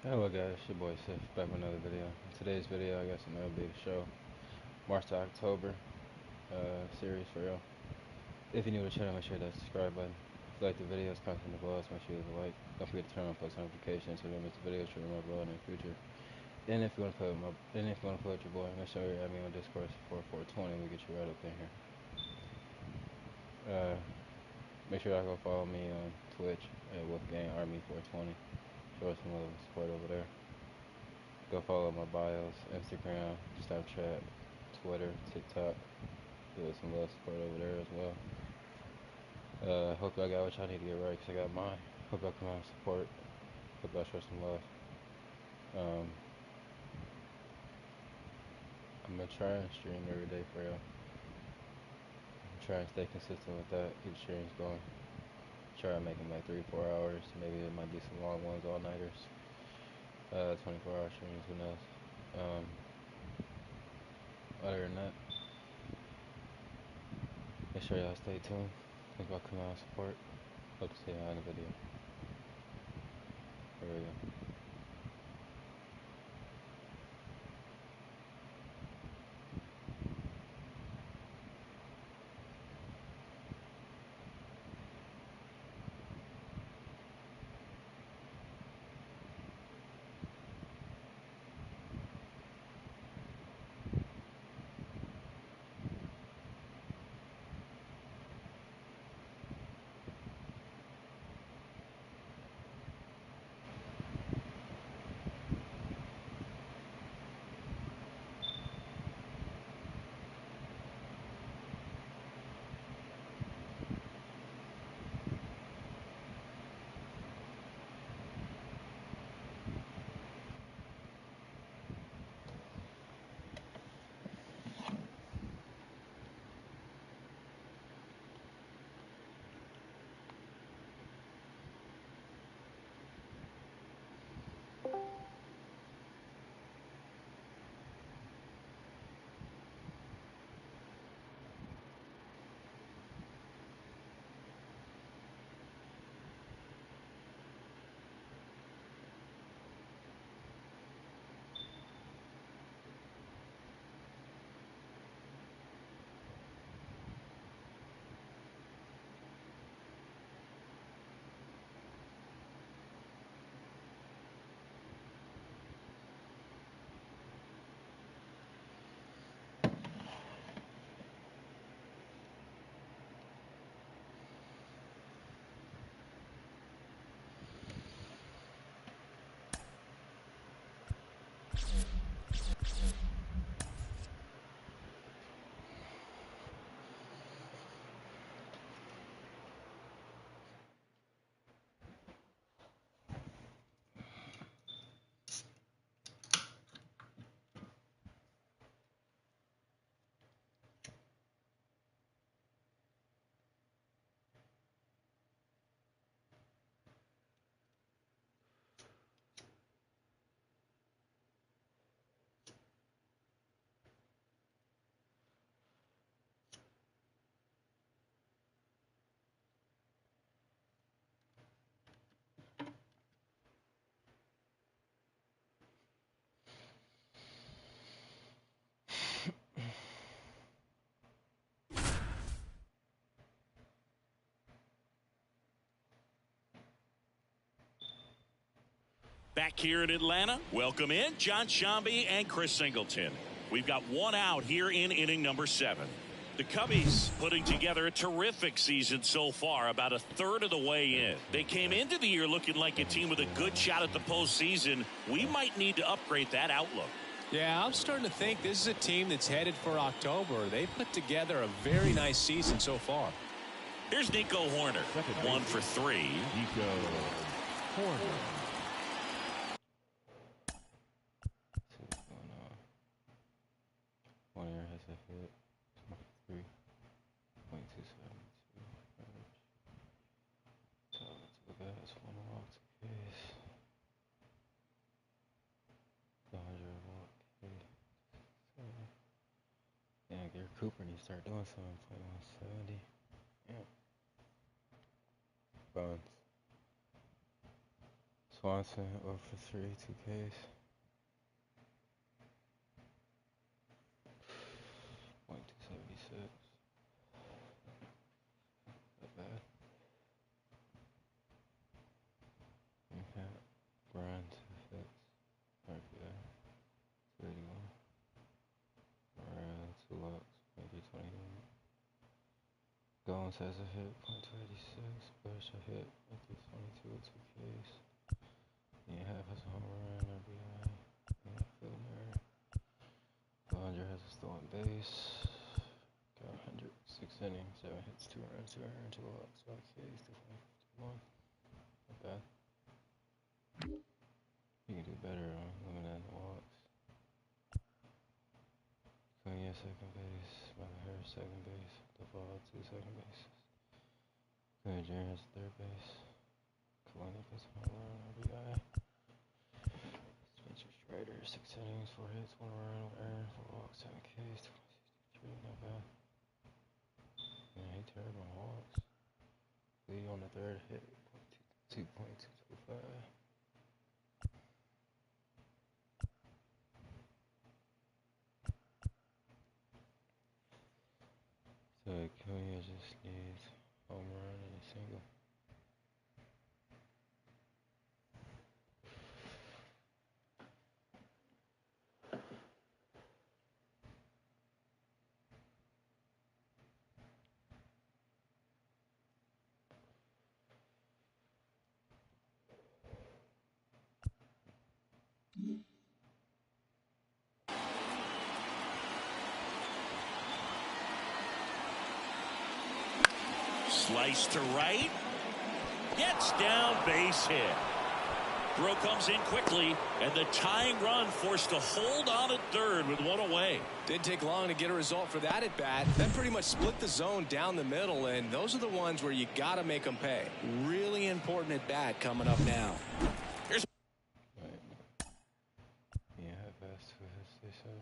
Hello guys, it's your boy Sif back with another video. In today's video I got some MLB to show. March to October series for y'all. If you're new to the channel, make sure to hit that subscribe button. If you like the videos, comment in the below, make sure you leave a like. Don't forget to turn on post notifications so you don't miss the videos from my upload in the future. And if you want to play with your boy, make sure you add me on Discord for 420 we get you right up in here. Make sure y'all go follow me on Twitch at Wolfgang Army 420. Show us some love and support over there. Go follow my bios, Instagram, Snapchat, Twitter, TikTok. Give us some love support over there as well. Hope y'all got what y'all need to get right, because I got mine. Hope y'all come out and support. Hope y'all show some love. Um, I'm going to try and stream every day for y'all. I'm trying to stay consistent with that, keep streams going. Try to make them like 3-4 hours. Maybe it might be some long ones, all-nighters. 24-hour streams, who knows. Other than that, make sure y'all stay tuned. Hope y'all come out and support. Hope to see y'all in the video. Here we go. Back here in Atlanta, welcome in John Shambi and Chris Singleton. We've got one out here in inning number 7. The Cubbies putting together a terrific season so far, about a third of the way in. They came into the year looking like a team with a good shot at the postseason. We might need to upgrade that outlook. Yeah, I'm starting to think this is a team that's headed for October. They put together a very nice season so far. Here's Nico Horner, 1 for 3. Nico Horner. One air has a hit. 3.272 average. Two guys, one walk, two Ks. 100 walk, K. Yeah, Gary Cooper needs to start doing something. Play 170. Yeah. Buns. Swanson 0 for 3, 2 Ks. .276. Not bad. Okay. Brian 2 hits. RPA 281. Brian 2 locks. Maybe 21. Goins has a hit. .286. Bush a hit. Maybe 22 with 2 Ks. Yeah, half has a home run. RBI. Yeah, Filner. Bellinger has a stolen base. Got 100, 6 innings, 7 hits, 2 runs, 2 earned, 2 walks, 5 Ks, 251. Not bad. You can do better on limiting the walks. Cunha second base, Mother second base, Duvall 2 second bases. Cunha Jr. has third base. Kalani puts home run, RBI. Spencer Strider 6 innings, 4 hits, 1 run, 1 earned, 4 walks, 7 Ks, 263. Not bad. Yeah, he turned my walks. Lee on the third hit, 2.225. So Acuna just needs home run and a single. Slice to right. Gets down, base hit. Throw comes in quickly, and the tying run forced to hold on at third with 1 away. Didn't take long to get a result for that at bat. That pretty much split the zone down the middle, and those are the ones where you got to make them pay. Really important at bat coming up now. Here's Right. Yeah, half-ass 2 hits, they said.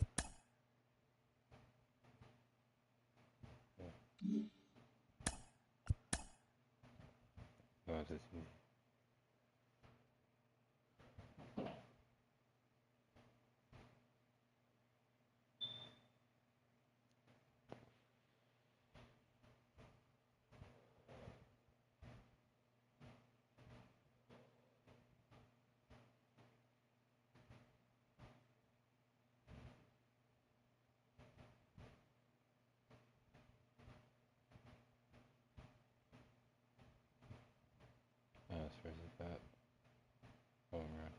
Yeah. No, it's just me. That's first at bat. Home run.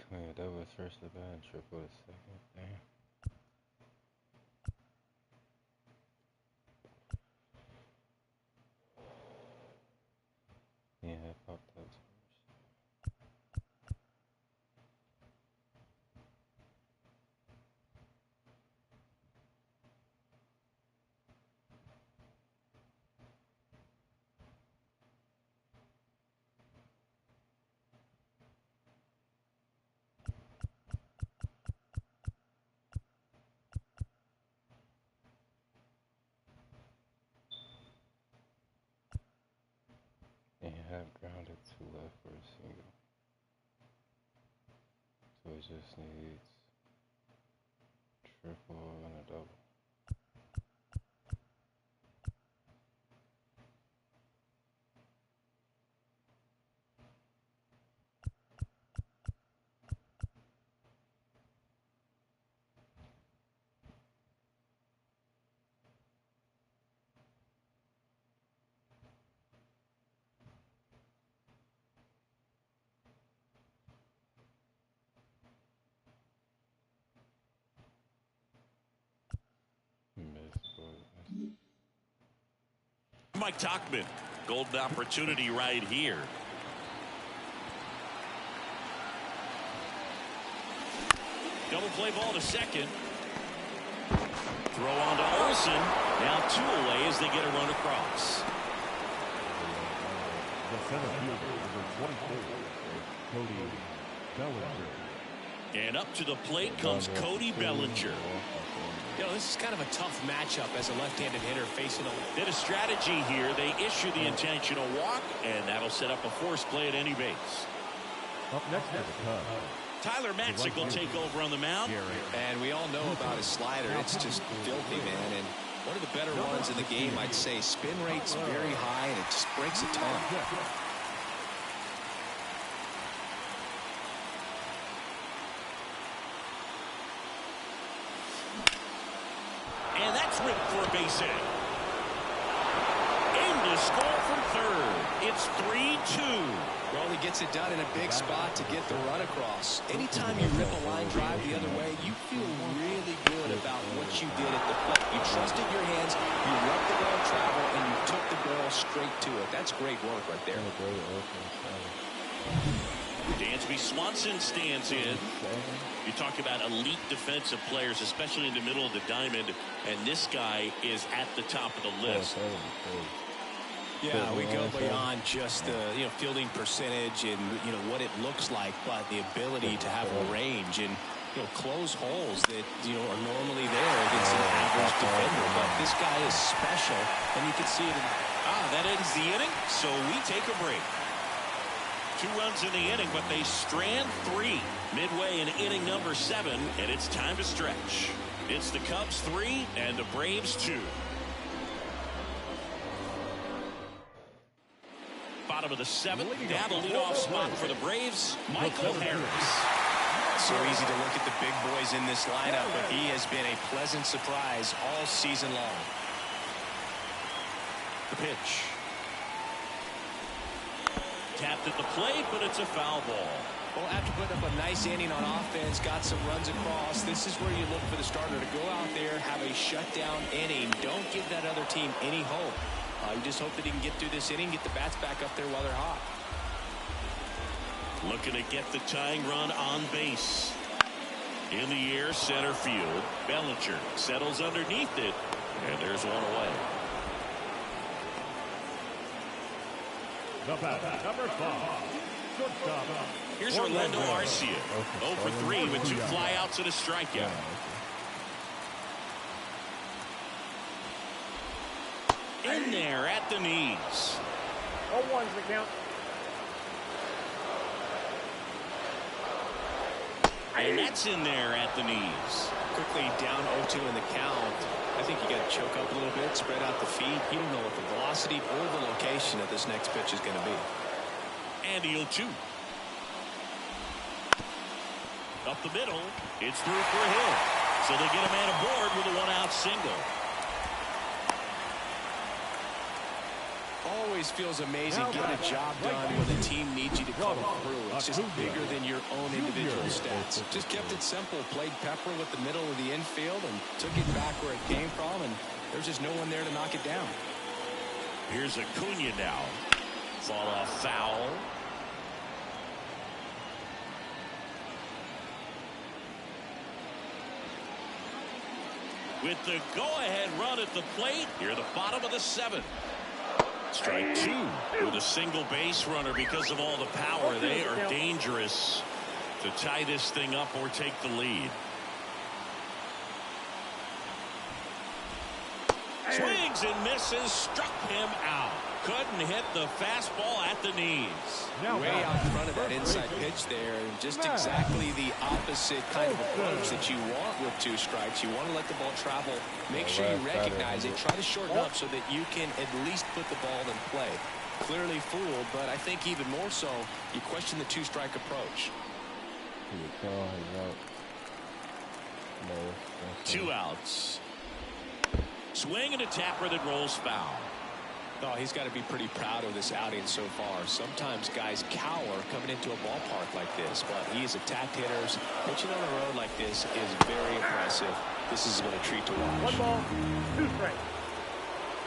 Cunha, that was first at bat and triple at second. Damn. Yeah, it popped out. And have grounded 2 left for a single. So it just needs triple and a double. Mike Tauchman. Golden opportunity right here. Double play ball to second. Throw on to Olsen. Now 2 away as they get a run across. The center fielder, number 24, Cody Bellinger. And up to the plate comes Cody Bellinger. You know, this is kind of a tough matchup as a left-handed hitter facing a... Bit of strategy here. They issue the intentional walk, and that'll set up a force play at any base. Up next is the Cubs. Tyler Matzik will take over on the mound. And we all know about his slider. It's just filthy, man. And one of the better ones in the game, I'd say. Spin rate's very high, and it just breaks a ton. And that's ripped for a base hit. Aimed to score from third. It's 3-2. Well, he gets it done in a big spot to get the run across. Anytime you rip a line drive the other way, you feel really good about what you did at the plate. You trusted your hands, you let the ball travel, and you took the ball straight to it. That's great work right there. Dansby Swanson stands in. You talk about elite defensive players, especially in the middle of the diamond, and this guy is at the top of the list. Yeah, we go beyond just the fielding percentage and what it looks like, but the ability to have a range and close holes that are normally there against an average defender. But this guy is special, and you can see it. That ends the inning, so we take a break. 2 runs in the inning, but they strand 3 midway in inning number 7, and it's time to stretch. It's the Cubs 3 and the Braves 2. Bottom of the 7th, down the leadoff spot for the Braves, Michael Harris. So easy to look at the big boys in this lineup, but he has been a pleasant surprise all season long. The pitch. Tapped at the plate, but it's a foul ball. Well, after putting up a nice inning on offense, got some runs across, this is where you look for the starter to go out there, have a shutdown inning. Don't give that other team any hope. You just hope that he can get through this inning, get the bats back up there while they're hot. Looking to get the tying run on base. In the air, center field. Bellinger settles underneath it, and there's one away. The batter, number 5, shortstop. Here's Orlando Arcia. 0 for 3 with 2 flyouts and a strikeout. In there at the knees. 0-1's the count. And that's in there at the knees. Quickly down 0-2 in the count. I think you got to choke up a little bit, spread out the feet. You don't know what the velocity or the location of this next pitch is going to be. And the 0-2. Up the middle. It's through for a hit. So they get a man aboard with a 1-out single. Always feels amazing getting a job done when the team needs you to come through. It's just bigger than your own individual stats. Just kept it simple, played pepper with the middle of the infield and took it back where it came from, and there's just no one there to knock it down. Here's Acuna now. Fall off foul. With the go-ahead run at the plate, near the bottom of the 7th. Strike 2 with a single base runner because of all the power. They are dangerous to tie this thing up or take the lead. Swings and misses, struck him out. Couldn't hit the fastball at the knees. Way out in front of that inside pitch there. Just exactly the opposite kind of approach that you want with 2 strikes. You want to let the ball travel. Make sure you recognize it. Try to shorten up so that you can at least put the ball in play. Clearly fooled, but I think even more so, you question the 2-strike approach. 2 outs. Swing and a tapper that rolls foul. Oh, he's got to be pretty proud of this outing so far. Sometimes guys cower coming into a ballpark like this, but he has attacked hitters. Pitching on the road like this is very impressive. This has been a treat to watch. 1 ball, 2 strikes.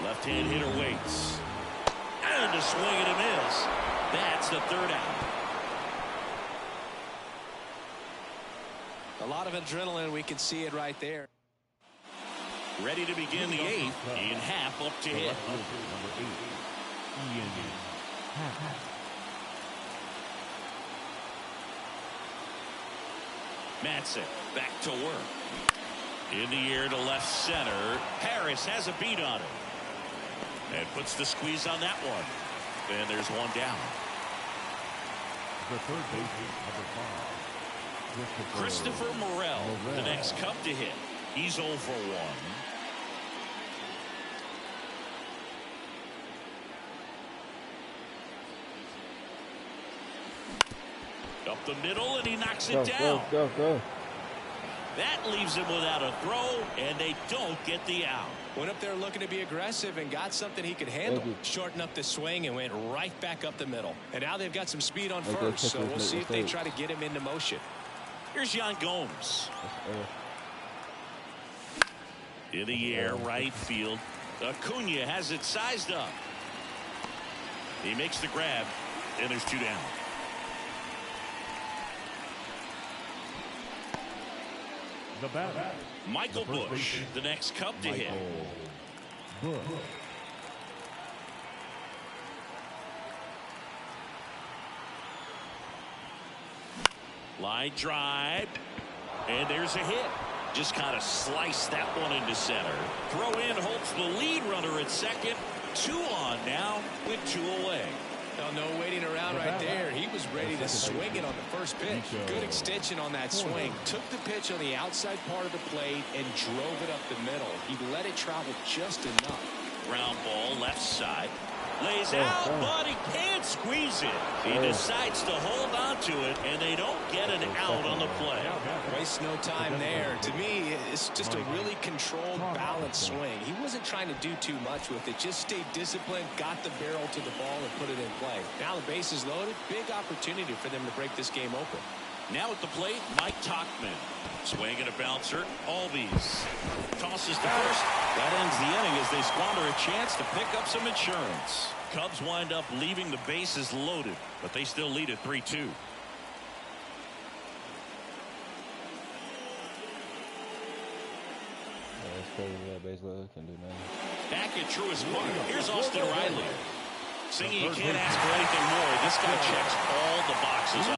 Left-hand hitter waits. And a swing and a miss. That's the 3rd out. A lot of adrenaline. We can see it right there. Ready to begin the 8th in half up to hit. Number 8, Ian Happ. Madsen back to work. In the air to left center. Harris has a beat on it. And puts the squeeze on that one. And there's one down. The third baseman, number 5, Christopher Morel, the next Cub to hit. He's 0 for 1. Up the middle, and he knocks it down. Go. That leaves him without a throw, and they don't get the out. Went up there looking to be aggressive and got something he could handle. Shortened up the swing and went right back up the middle. And now they've got some speed on first, so we'll see if they try to get him into motion. Here's Yan Gomes. In the air, right field. Acuna has it sized up. He makes the grab, and there's 2 down. The batter, Michael Busch, the next Cub to hit. Busch. Line drive, and there's a hit. Just kind of sliced that one into center. Throw in holds the lead runner at second. 2 on now with 2 away. No waiting around right there. He was ready to swing it on the first pitch. Good extension on that swing. Took the pitch on the outside part of the plate and drove it up the middle. He let it travel just enough. Ground ball left side. Lays out, but he can't squeeze it. He decides to hold on to it, and they don't get an out on the play. Waste no time there. To me, it's just a really controlled, balanced swing. He wasn't trying to do too much with it. Just stayed disciplined, got the barrel to the ball, and put it in play. Now the base is loaded. Big opportunity for them to break this game open. Now at the plate, Mike Tauchman. Swing and a bouncer. Albies tosses to first. That ends the inning as they squander a chance to pick up some insurance. Cubs wind up leaving the bases loaded, but they still lead at 3-2. Back at Truist Park, here's Austin Riley. Singing you can't ask for anything more. This guy checks all the boxes.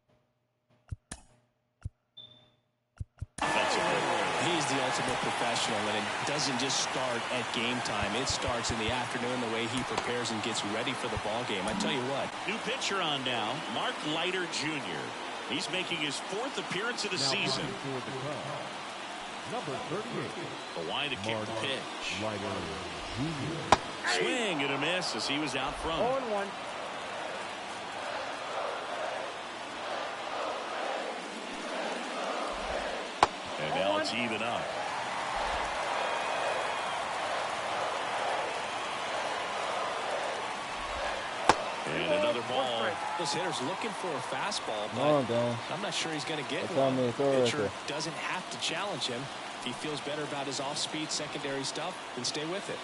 He's the ultimate professional, and it doesn't just start at game time. It starts in the afternoon, the way he prepares and gets ready for the ball game. I tell you what. New pitcher on now, Mark Leiter Jr. He's making his 4th appearance of the season. Number 38. The line to kick the pitch. Leiter Jr. Swing and a miss as he was out front. 0-1. And now it's even up. And another ball. Those hitters looking for a fastball, but I'm not sure he's going to get one. Pitcher doesn't have to challenge him. If he feels better about his off-speed secondary stuff, then stay with it.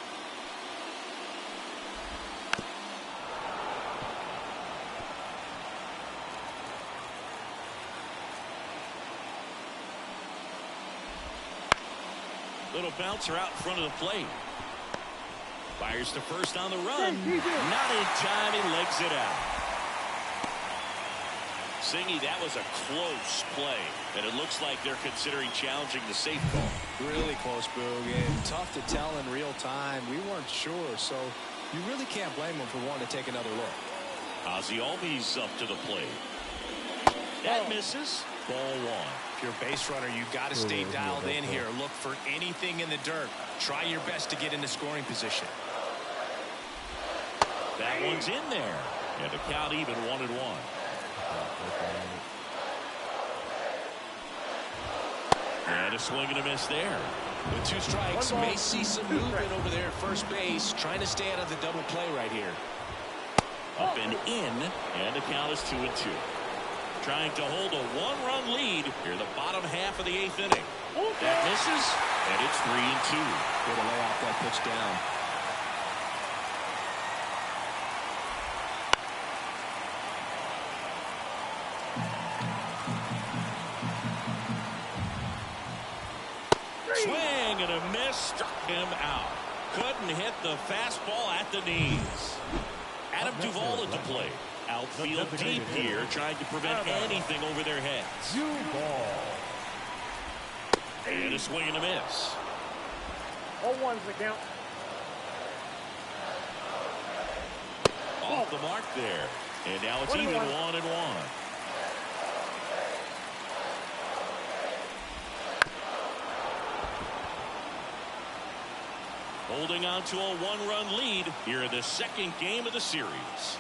Little bouncer out in front of the plate. Fires to first on the run. Not in time. He legs it out. Singy, that was a close play. And it looks like they're considering challenging the safe call. Really close, Boog, and tough to tell in real time. We weren't sure, so you really can't blame him for wanting to take another look. Ozzie Albies up to the plate. That misses. Ball 1. If you're a base runner, you got to stay dialed in here. Look for anything in the dirt. Try your best to get into scoring position. That one's in there. And the count even 1-1. And a swing and a miss there. With 2 strikes, may see some movement over there at first base. Trying to stay out of the double play right here. Up and in. And the count is 2-2. Trying to hold a 1-run lead here in the bottom half of the 8th inning. That misses, and it's 3-2. Way to lay off that pitch down. Swing and a miss. Struck him out. Couldn't hit the fastball at the knees. Adam Duvall at the plate. Outfield deep here, trying to prevent anything over their heads. And a swing and a miss. 0-1's the count. Off the mark there. And now it's even 1-1. Holding on to a 1-run lead here in the second game of the series.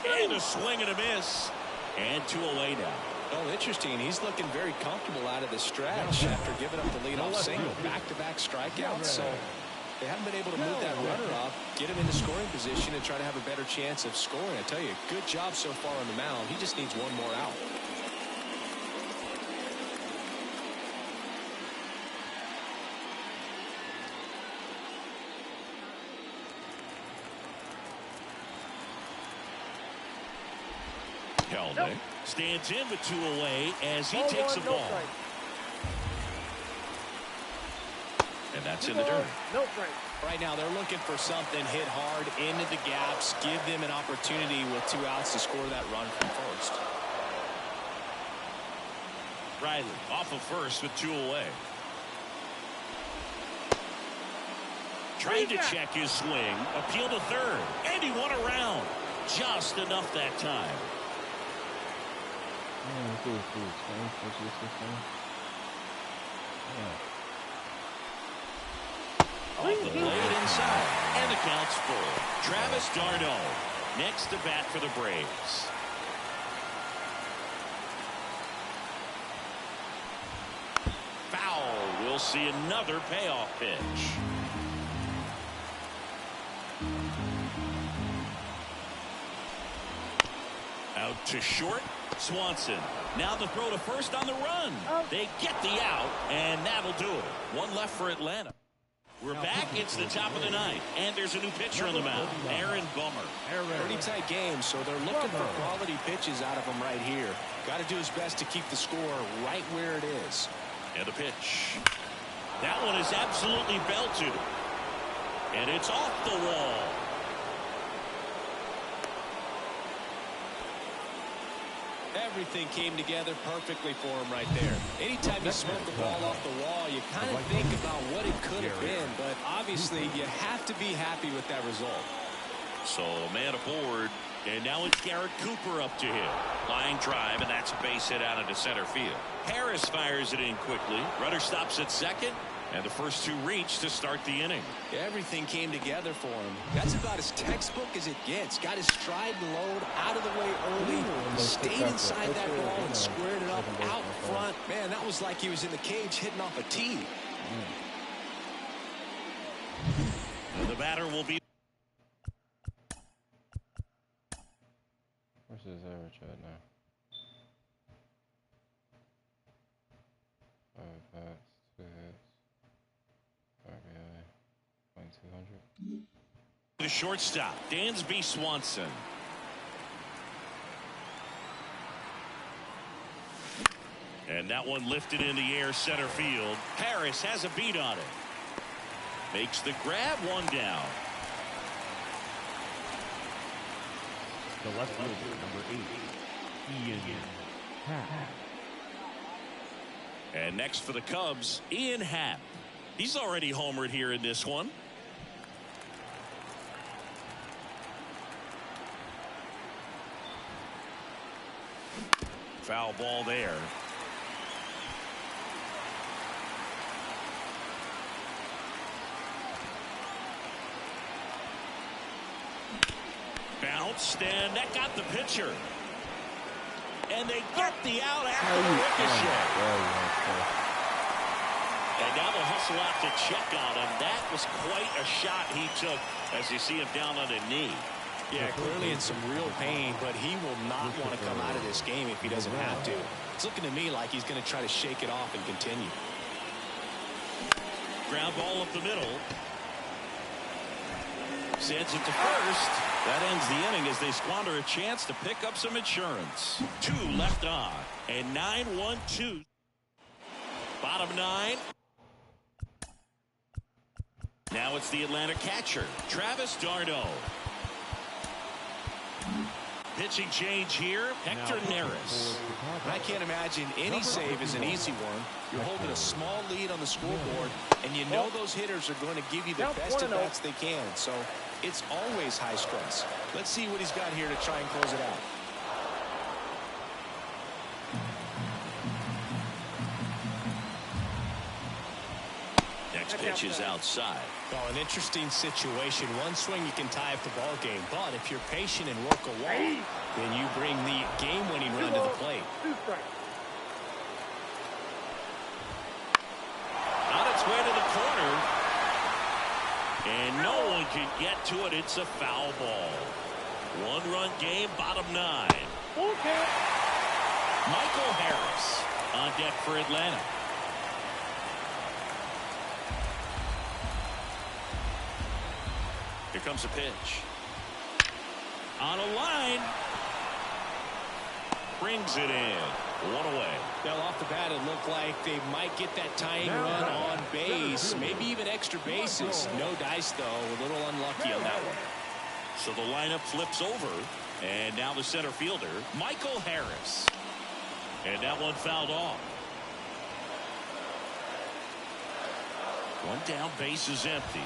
And a swing and a miss. And 2 away now. Oh, interesting. He's looking very comfortable out of the stretch after giving up the leadoff single. Back-to-back strikeouts. So they haven't been able to move that runner up, get him into scoring position, and try to have a better chance of scoring. I tell you, good job so far on the mound. He just needs one more out. Kelnick stands in with 2 away as he takes a ball. And that's in the dirt. No strike. Right now, they're looking for something hit hard into the gaps, give them an opportunity with 2 outs to score that run from first. Riley off of first with 2 away. Trying to check his swing, appeal to third, and he won around. Just enough that time. Off the blade inside, and the count's full. Travis d'Arnaud next to bat for the Braves. Foul. We'll see another payoff pitch. Out to short. Swanson. Now the throw to first on the run. They get the out, and that'll do it. 1 left for Atlanta. We're back. It's the top of the 9th, and there's a new pitcher on the mound, Aaron Bummer. Pretty tight game, so they're looking for quality pitches out of him right here. Got to do his best to keep the score right where it is. And the pitch. That one is absolutely belted. And it's off the wall. Everything came together perfectly for him right there. Anytime you smoke the ball off the wall, you kind of think about what it could have been, but obviously you have to be happy with that result. So a man aboard, and now it's Garrett Cooper up to hit. Line drive, and that's a base hit out into center field. Harris fires it in quickly. Runner stops at second, and the first 2 reach to start the inning. Everything came together for him. That's about as textbook as it gets. Got his stride and load out of the way early. Stayed inside that ball and squared it up out front. Man, that was like he was in the cage hitting off a tee. And the batter will be. Where's his average at now? 5 bats, 2 hits. RBI, 200. The shortstop, Dansby Swanson. And that one lifted in the air center field. Harris has a beat on it. Makes the grab, 1 down. The left fielder, number 8, Ian Happ. And next for the Cubs, Ian Happ. He's already homered here in this one. Foul ball there. Bounced, and that got the pitcher. And they get the out after the ricochet. And now they'll hustle out to check on him. That was quite a shot he took as you see him down on a knee. Yeah, clearly in some real pain, but he will not want to come out of this game if he doesn't have to. It's looking to me like he's going to try to shake it off and continue. Ground ball up the middle. Sends it to first. That ends the inning as they squander a chance to pick up some insurance. 2 left on. And 9-1-2. Bottom 9. Now it's the Atlanta catcher, Travis d'Arnaud. Pitching change here, Hector Neris. I can't imagine any save is an easy one. You're holding a small lead on the scoreboard, and you know those hitters are going to give you the best at bats they can. So it's always high stress. Let's see what he's got here to try and close it out. Next pitch is outside. Oh, an interesting situation. One swing you can tie up the ball game, but if you're patient and work a walk, then you bring the game-winning run to the plate. On its way to the corner, and no one can get to it. It's a foul ball. One-run game, bottom 9. Michael Harris on deck for Atlanta. Here comes a pitch. On a line. Brings it in. One away. Now off the bat it looked like they might get that tying run on base. Maybe even extra bases. No dice though. A little unlucky on that one. So the lineup flips over. And now the center fielder, Michael Harris. And that one fouled off. One down, base is empty.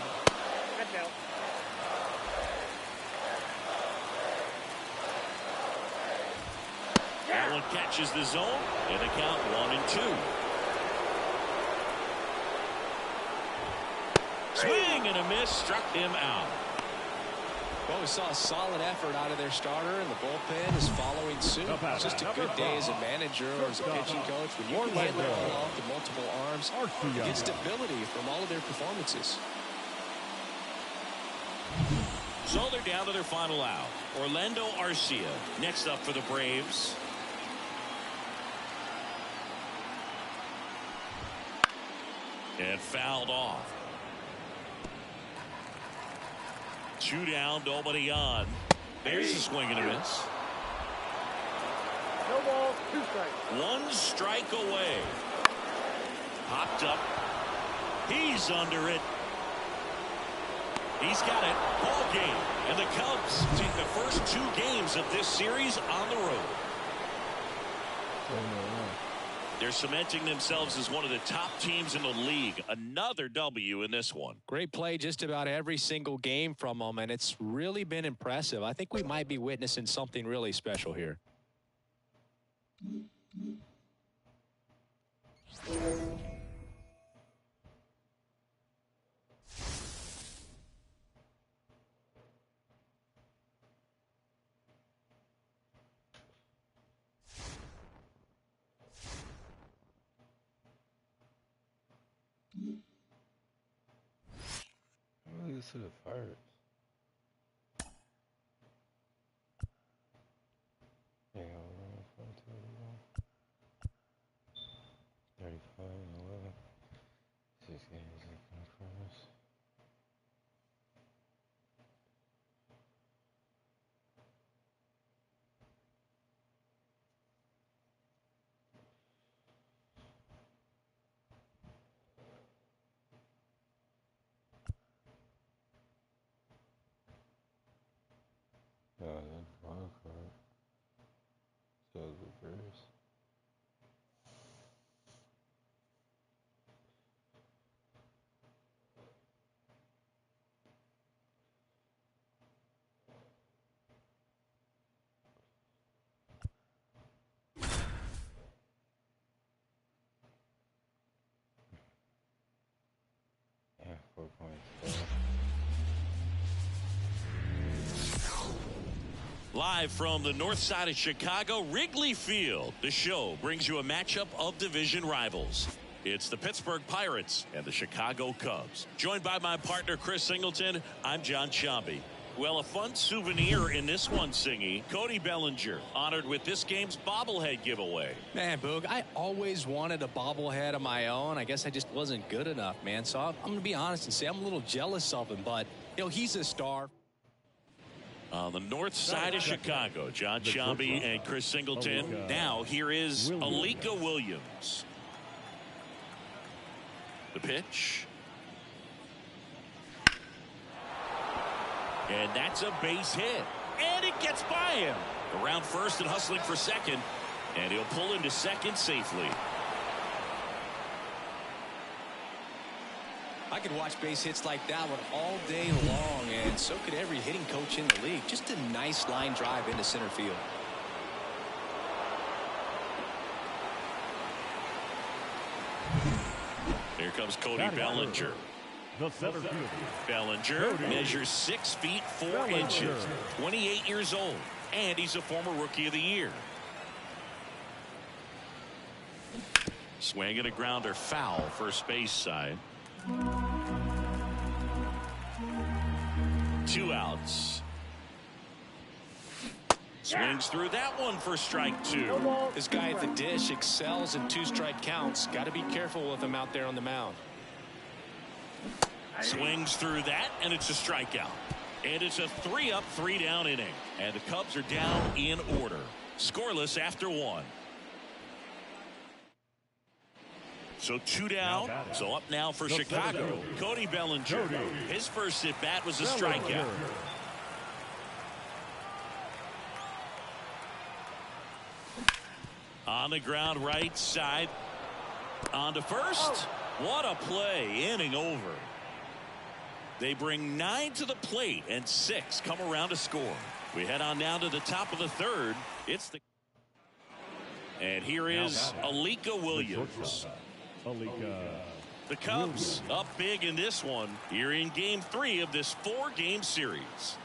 That one catches the zone, and the count 1-2. Swing and a miss, struck him out. Well, we saw a solid effort out of their starter, and the bullpen is following suit. It's just a good day as a manager or as a pitching coach. When you can hand the ball off to multiple arms, you get stability from all of their performances. So they're down to their final out. Orlando Arcia next up for the Braves. And fouled off. 2 down, nobody on. There's a swing and a miss. No ball, 2 strikes. 1 strike away. Popped up. He's under it. He's got it. Ball game. And the Cubs take the first 2 games of this series on the road. They're cementing themselves as one of the top teams in the league. Another W in this one. Great play just about every single game from them, and it's really been impressive. I think we might be witnessing something really special here. To the Pirates. Yeah, 35 and 11. 6 games in conference. Wild card. So the Braves. Yeah, 4 points. Live from the north side of Chicago, Wrigley Field. The show brings you a matchup of division rivals. It's the Pittsburgh Pirates and the Chicago Cubs. Joined by my partner, Chris Singleton, I'm John Sciambi. Well, a fun souvenir in this one, Singy. Cody Bellinger honored with this game's bobblehead giveaway. Man, Boog, I always wanted a bobblehead of my own. I guess I just wasn't good enough, man. So I'm going to be honest and say I'm a little jealous of him. But, you know, he's a star. On the north side of Chicago, John Sciambi and Chris Singleton. Now, here is Alika Williams. The pitch. And that's a base hit. And it gets by him. Around first and hustling for second. And he'll pull into second safely. I could watch base hits like that one all day long, and so could every hitting coach in the league. Just a nice line drive into center field. Here comes Cody Bellinger. The center fielder. Bellinger measures 6 feet 4 inches, 28 years old, and he's a former Rookie of the Year. Swing and a grounder foul, first base side. 2 outs. Swings through that one for strike 2. This guy at the dish excels in 2-strike counts. Got to be careful with him out there on the mound. Swings through that, and it's a strikeout. And it's a 3-up, 3-down inning. And the Cubs are down in order. Scoreless after 1. So 2 down. So up now for Chicago. Cody Bellinger. His first at bat was a strikeout. On the ground right side. On to first. What a play. Inning over. They bring 9 to the plate and 6 come around to score. We head on down to the top of the third. It's the. And here is Alika Williams. The Cubs up big in this one here in game 3 of this 4-game series.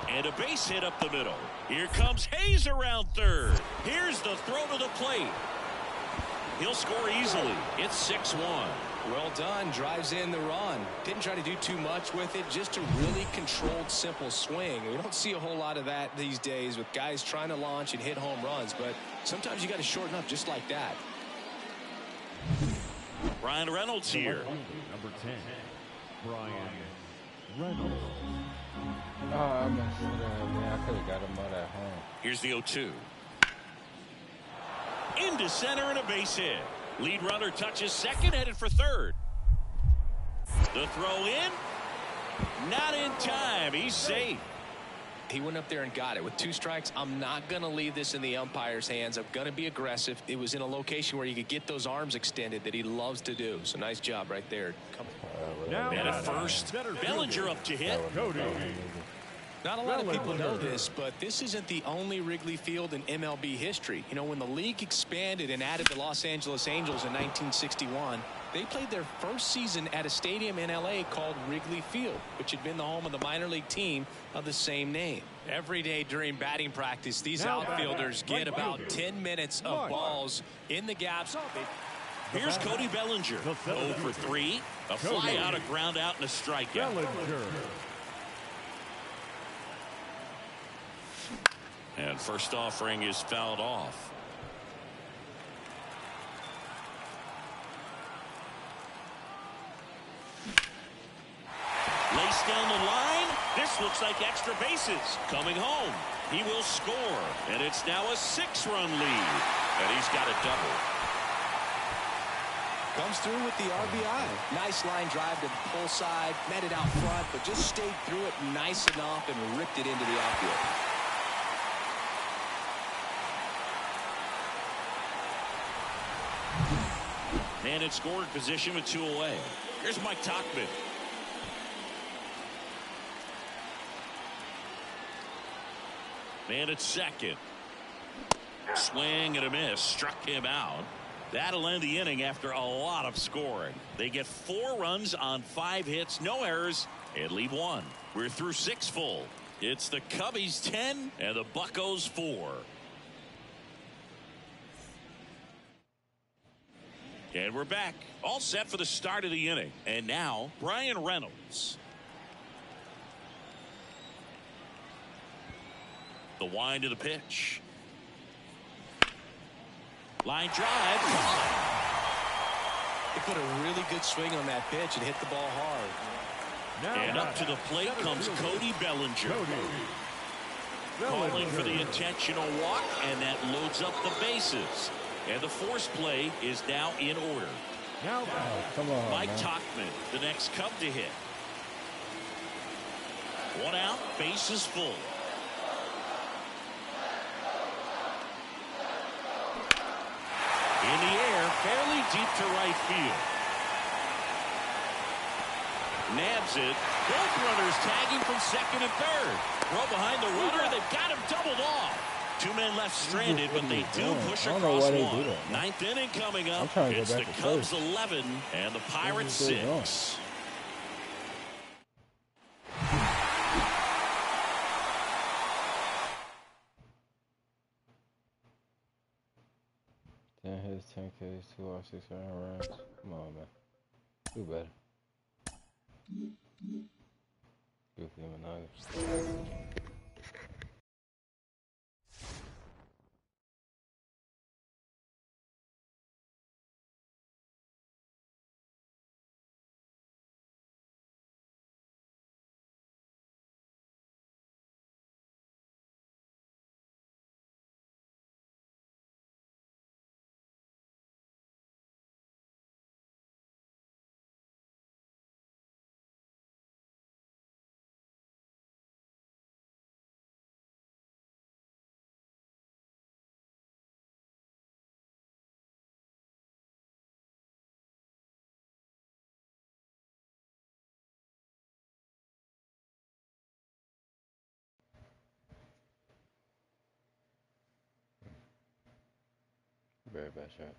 And a base hit up the middle. Here comes Hayes around third. Here's the throw to the plate. He'll score easily. It's 6-1. Well done. Drives in the run. Didn't try to do too much with it. Just a really controlled, simple swing. We don't see a whole lot of that these days with guys trying to launch and hit home runs. But sometimes you got to shorten up just like that. Brian Reynolds here. Number 10, Brian Reynolds. Oh, I messed it up, man. I could have got him out at home. Here's the 0-2. Into center and a base hit. Lead runner touches second, headed for third. The throw in. Not in time. He's safe. He went up there and got it. With 2 strikes, I'm not going to leave this in the umpire's hands. I'm going to be aggressive. It was in a location where you could get those arms extended that he loves to do. So nice job right there. And at first, Bellinger up to hit. Not a lot of people know this, but this isn't the only Wrigley Field in MLB history. You know, when the league expanded and added the Los Angeles Angels in 1961, they played their first season at a stadium in L.A. called Wrigley Field, which had been the home of the minor league team of the same name. Every day during batting practice, these outfielders get about 10 minutes of balls in the gaps. Here's Cody Bellinger. 0 for 3. A fly out, a ground out, and a strikeout. And first offering is fouled off. Laced down the line. This looks like extra bases. Coming home. He will score. And it's now a 6-run lead. And he's got a double. Comes through with the RBI. Nice line drive to the pull side. Met it out front, but just stayed through it nice enough and ripped it into the outfield. And in scoring position with 2 away. Here's Mike Tauchman. Man at second. Swing and a miss. Struck him out. That'll end the inning after a lot of scoring. They get 4 runs on 5 hits, no errors, and leave 1. We're through 6 full. It's the Cubbies 10 and the Buccos 4. And we're back. All set for the start of the inning. And now, Brian Reynolds. The wind of the pitch. Line drive. He put a really good swing on that pitch and hit the ball hard. And up to the plate comes Cody Bellinger. Calling for the intentional walk, and that loads up the bases. And the force play is now in order. Now, Come on, Mike man. Tauchman, the next Cub to hit. One out, base is full. In the air, fairly deep to right field. Nabs it. Both runners tagging from second and third. Throw behind the runner. They've got him doubled off. 2 men left stranded, but they do push I don't know across why they one. do that, man. 9th inning coming up. I'm trying to go It's back the to Cubs first. 11 and the Pirates What is going 6. Ten hits, 10 Ks, 2 R, 6 runs. Come on, man. Do better. Goofy Managa. Very bad shot.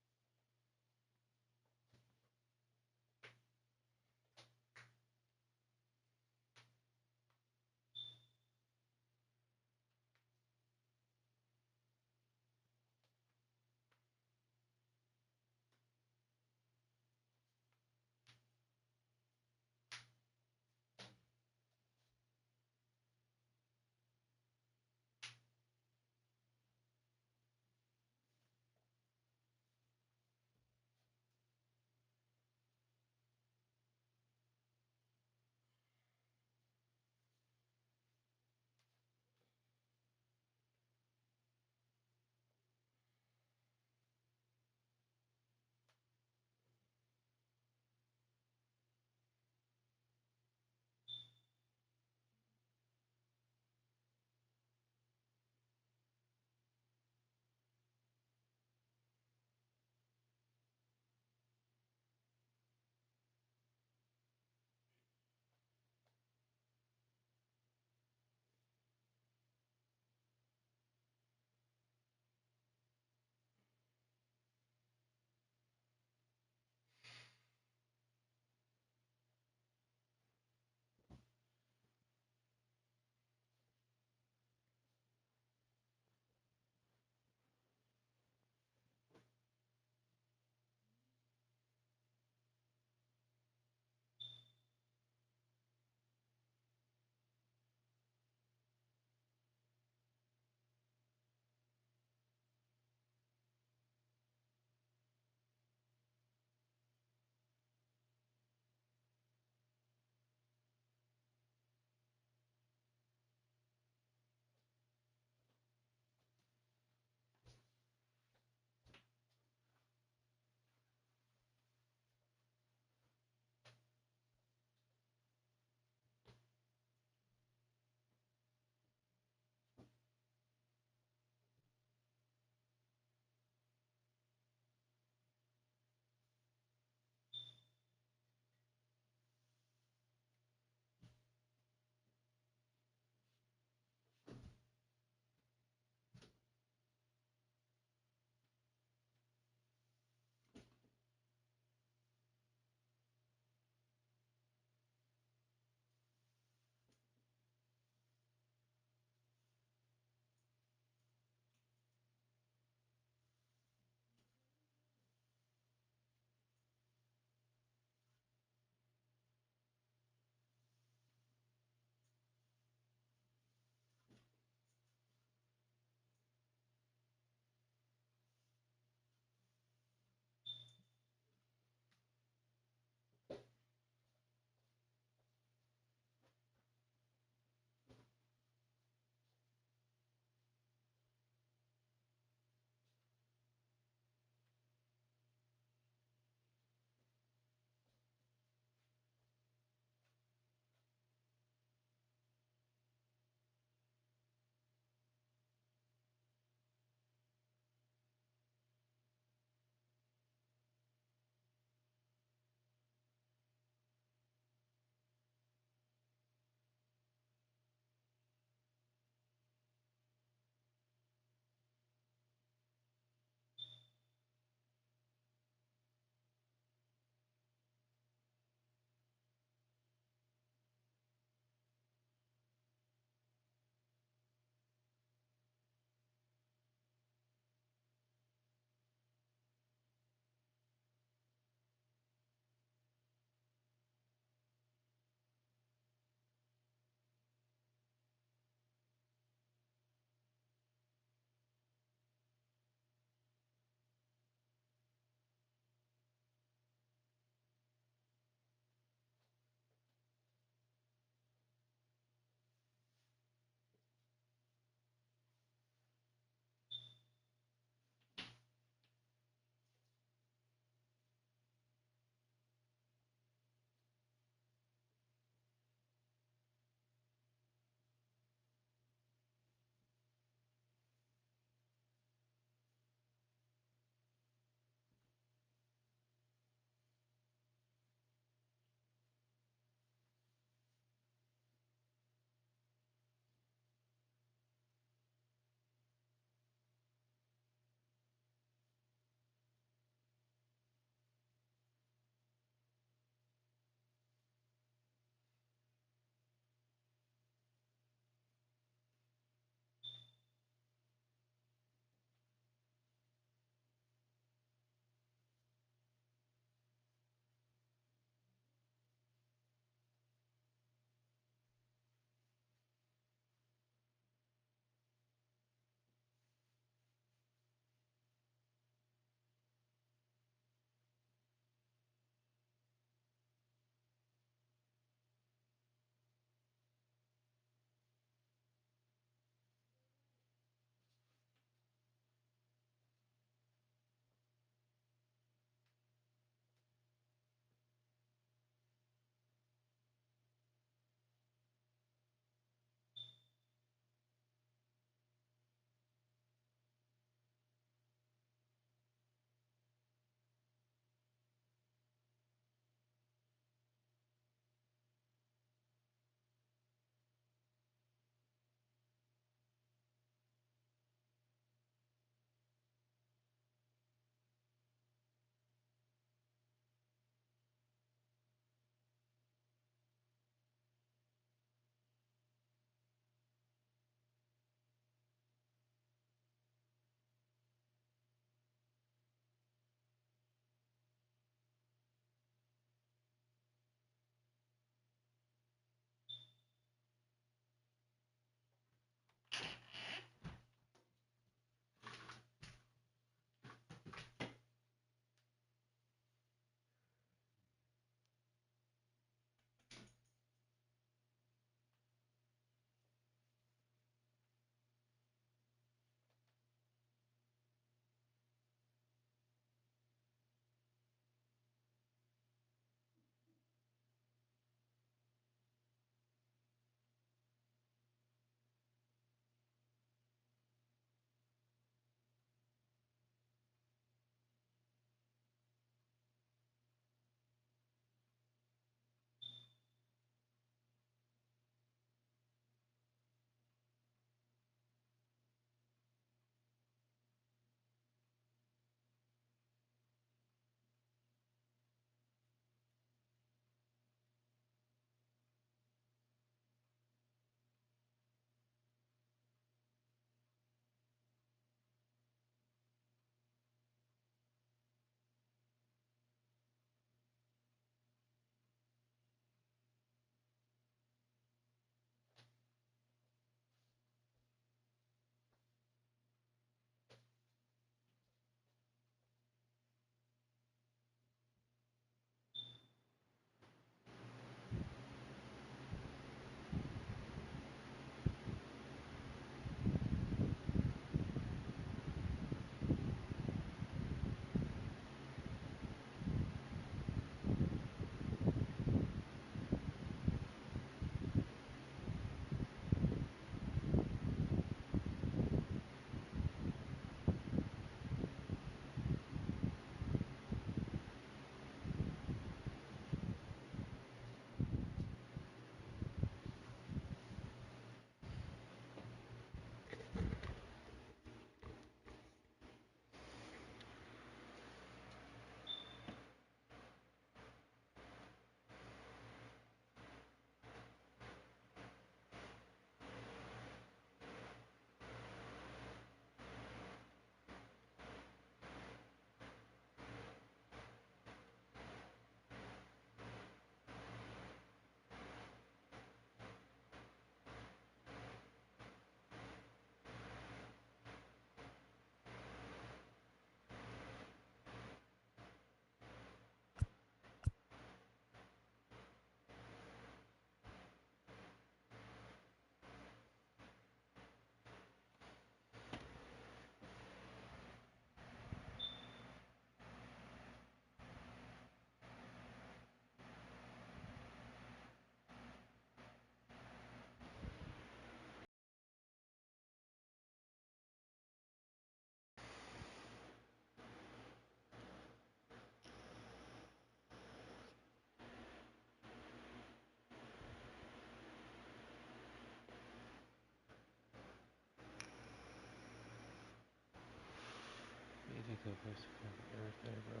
Everything, bro.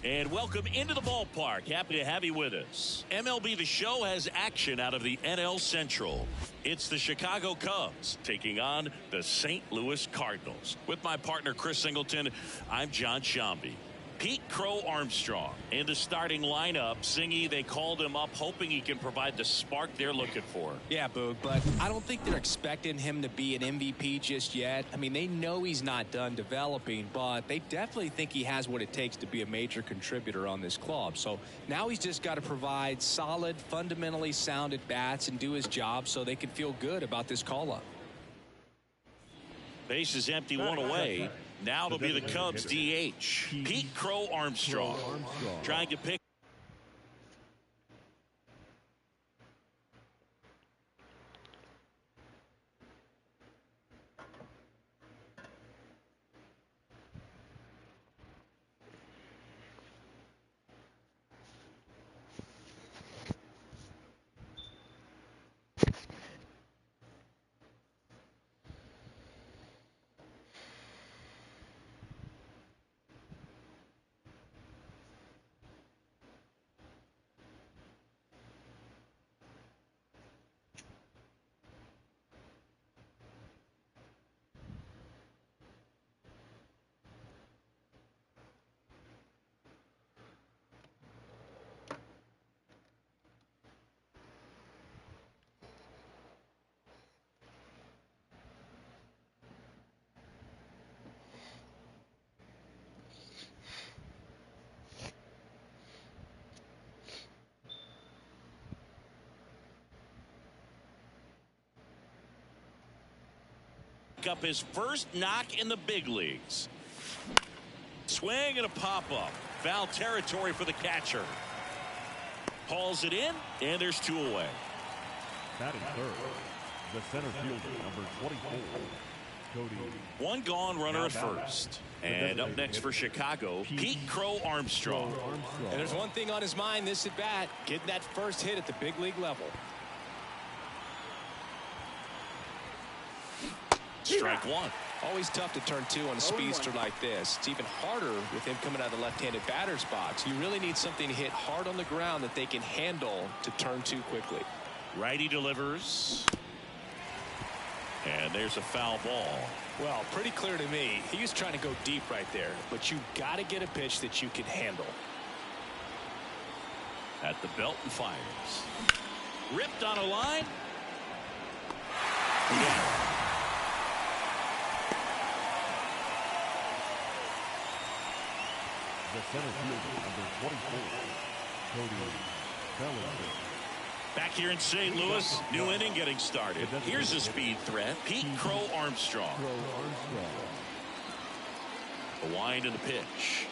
And welcome into the ballpark. Happy to have you with us. MLB The Show has action out of the NL Central. It's the Chicago Cubs taking on the St. Louis Cardinals. With my partner, Chris Singleton, I'm John Shambi. Pete Crow Armstrong in the starting lineup. Singy, they called him up hoping he can provide the spark they're looking for. Yeah, Boog, but I don't think they're expecting him to be an MVP just yet. I mean, they know he's not done developing, but they definitely think he has what it takes to be a major contributor on this club. So now he's just got to provide solid, fundamentally sound at bats and do his job so they can feel good about this call-up. Base is empty, one away. Now it'll be the Cubs DH, Pete Crow Armstrong, trying to pick. Up his first knock in the big leagues. Swing and a pop-up. Foul territory for the catcher. Hauls it in, and there's two away. Batting third, the center fielder, number 24, Cody. One gone, runner at first. And up next for Chicago, Pete Crow Armstrong. And there's one thing on his mind this at bat, getting that first hit at the big league level. Strike one. Always tough to turn two on a speedster like this. It's even harder with him coming out of the left-handed batter's box. You really need something to hit hard on the ground that they can handle to turn two quickly. Righty delivers. And there's a foul ball. Well, pretty clear to me. He was trying to go deep right there, but you got to get a pitch that you can handle. At the belt and fires. Ripped on a line. Yeah. center fielder, number 24, Cody Bellinger. Back here in St. Louis, new inning getting started. Here's a speed threat, Pete Crow Armstrong. A wind and a pitch.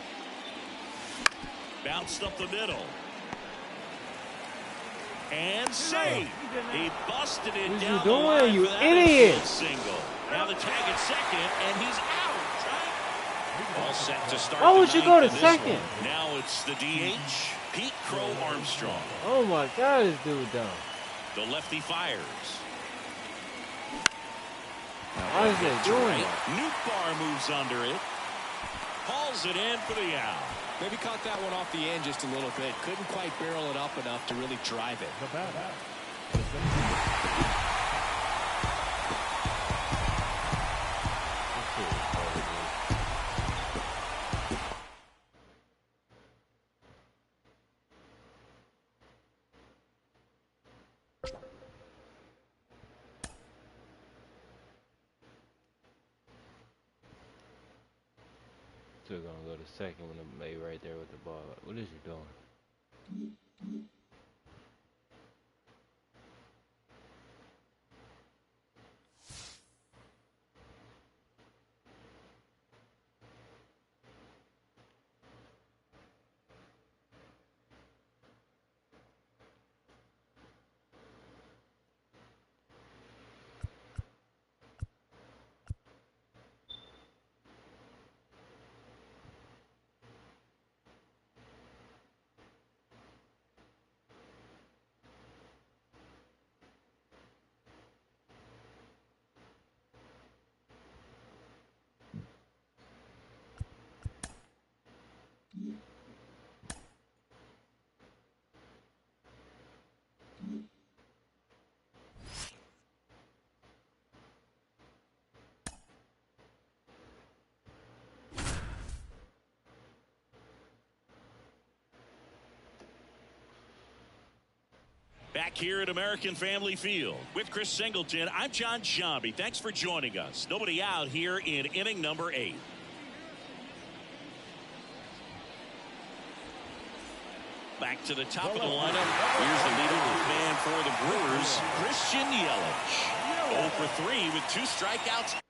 Bounced up the middle. And saved. He busted it down the line for that infield single. Now the tag at second, and he's out. All set to start. Why would you go to second? Now it's the DH, Pete Crow Armstrong. Oh my God, this dude dumb. The lefty fires. Why is they doing it? Newtbar moves under it. Hauls it in for the out. Maybe caught that one off the end just a little bit. Couldn't quite barrel it up enough to really drive it. The batter, Still gonna go to second when it made right there with the ball. What is you doing? Back here at American Family Field with Chris Singleton, I'm John Sciambi. Thanks for joining us. Nobody out here in inning number 8. Back to the top of the lineup. Here's the leadoff man for the Brewers, Christian Yelich. 0 for 3 with 2 strikeouts.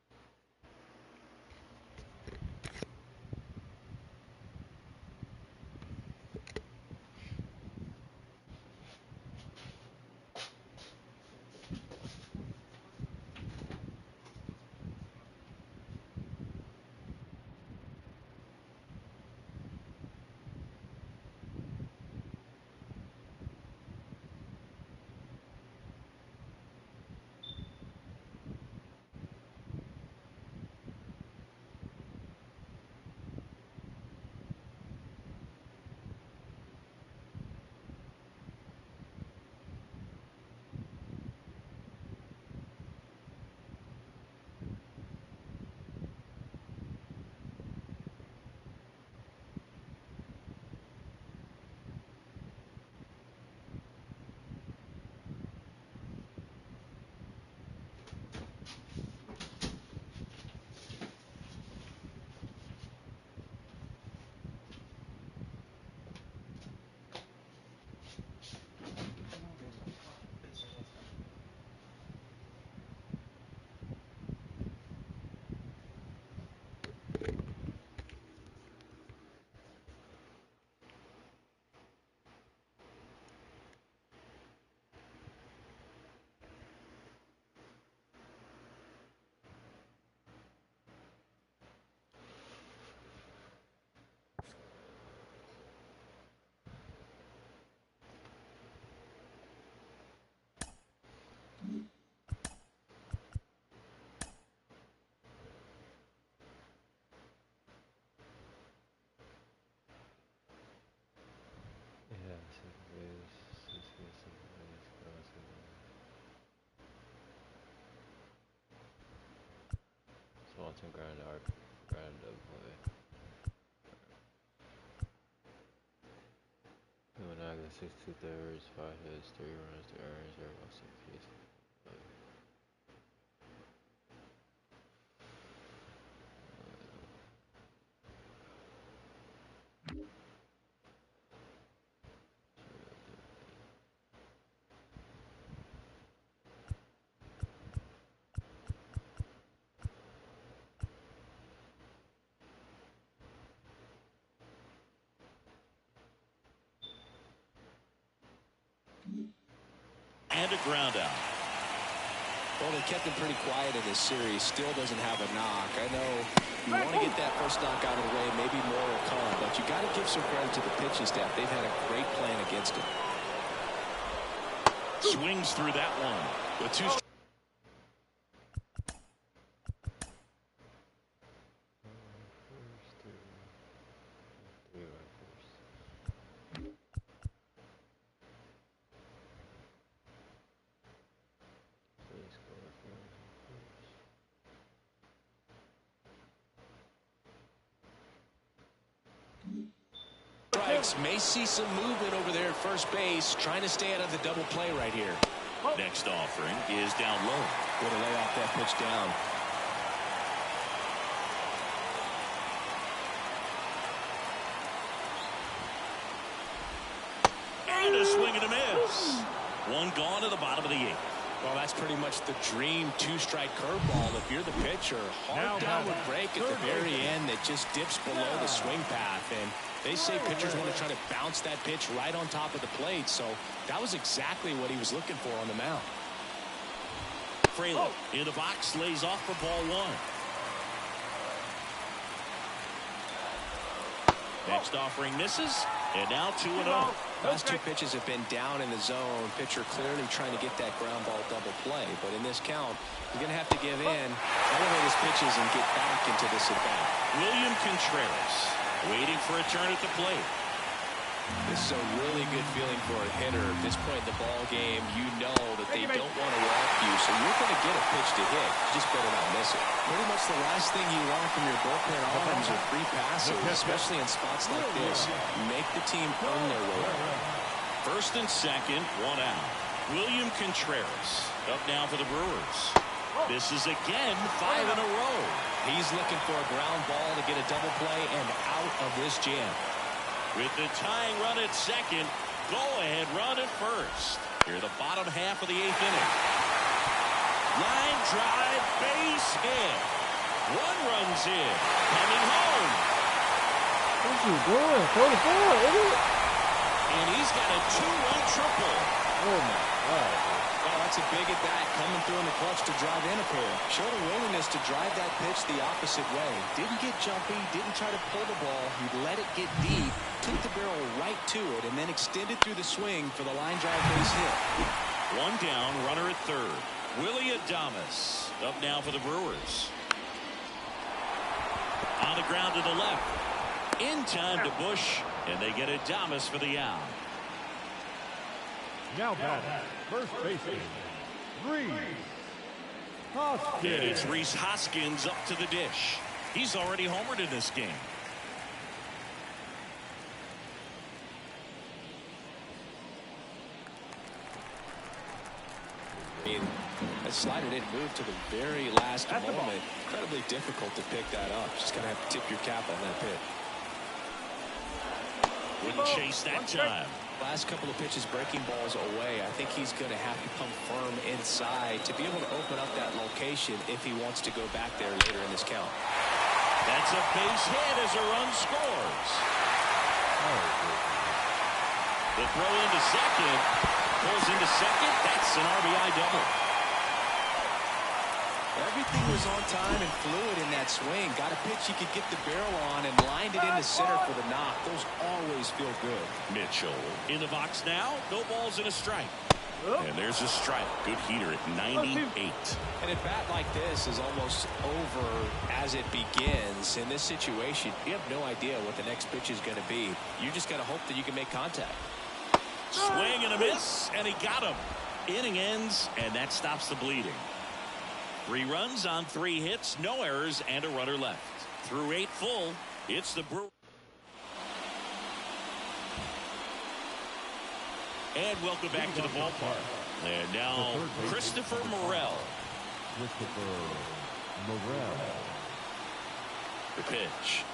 Swanson grind up play. Unaga 6 2/3, 5 hits, 3 runs to earn, 0 6 hits. a ground out. Well, they kept him pretty quiet in this series. Still doesn't have a knock. I know you want to get that first knock out of the way. Maybe more will come. But you got to give some credit to the pitching staff. They've had a great plan against him. Swings through that one. With two. May see some movement over there at first base, trying to stay out of the double play right here. Next offering is down low. Way to lay off that pitch down. And a swing and a miss. One gone to the bottom of the 8th. Well, that's pretty much the dream two-strike curveball. If you're the pitcher, hard downward break at the very end that just dips below the swing path. And they say pitchers want to try to bounce that pitch right on top of the plate. So that was exactly what he was looking for on the mound. Fraley in the box, lays off for ball 1. Next offering misses, and now 2-0. Last two pitches have been down in the zone. Pitcher clearly trying to get that ground ball double play. But in this count, you're going to have to give in, elevate his pitches, and get back into this at bat. William Contreras waiting for a turn at the plate. This is a really good feeling for a hitter. At this point in the ball game, you know that they don't want to walk you, so you're going to get a pitch to hit. You just better not miss it. Pretty much the last thing you want from your bullpen arms are free passes, especially in spots like this. Make the team earn their way. First and second, 1 out. William Contreras up now for the Brewers. This is again 5 in a row. He's looking for a ground ball to get a double play and out of this jam. With the tying run at second, go-ahead run at first. Here the bottom half of the 8th inning. Line drive, base hit. 1 runs in. Coming home. What's he doing? Throw the ball, idiot. And he's got a 2-run triple. Oh, my God. Well, that's a big at bat coming through in the clutch to drive in a pair. Showed a willingness to drive that pitch the opposite way. Didn't get jumpy, didn't try to pull the ball. He let it get deep, took the barrel right to it, and then extended through the swing for the line drive base hit. 1 down, runner at third. Willie Adames up now for the Brewers. On the ground to the left. In time to Bush, and they get Adames for the out. Now batting, first baseman, Reese Hoskins. And it's Reese Hoskins up to the dish. He's already homered in this game. I mean, that slider didn't move to the very last moment. Incredibly difficult to pick that up. Just gotta have to tip your cap on that pitch. Wouldn't chase that time. Last couple of pitches breaking balls away. I think he's going to have to come firm inside to be able to open up that location if he wants to go back there later in this count. That's a base hit as a run scores. The throw into second. Pulls into second. That's an RBI double. Everything was on time and fluid in that swing. Got a pitch he could get the barrel on and lined it into center for the knock. Those always feel good. Mitchell in the box now. No balls and a strike. And there's a strike. Good heater at 98. And a bat like this is almost over as it begins. In this situation, you have no idea what the next pitch is going to be. You just got to hope that you can make contact. Swing and a miss, and he got him. Inning ends, and that stops the bleeding. 3 runs on 3 hits, no errors, and a runner left. Through 8 full, it's the Brewers. And welcome back to the ballpark. And now, Christopher Morel. The pitch.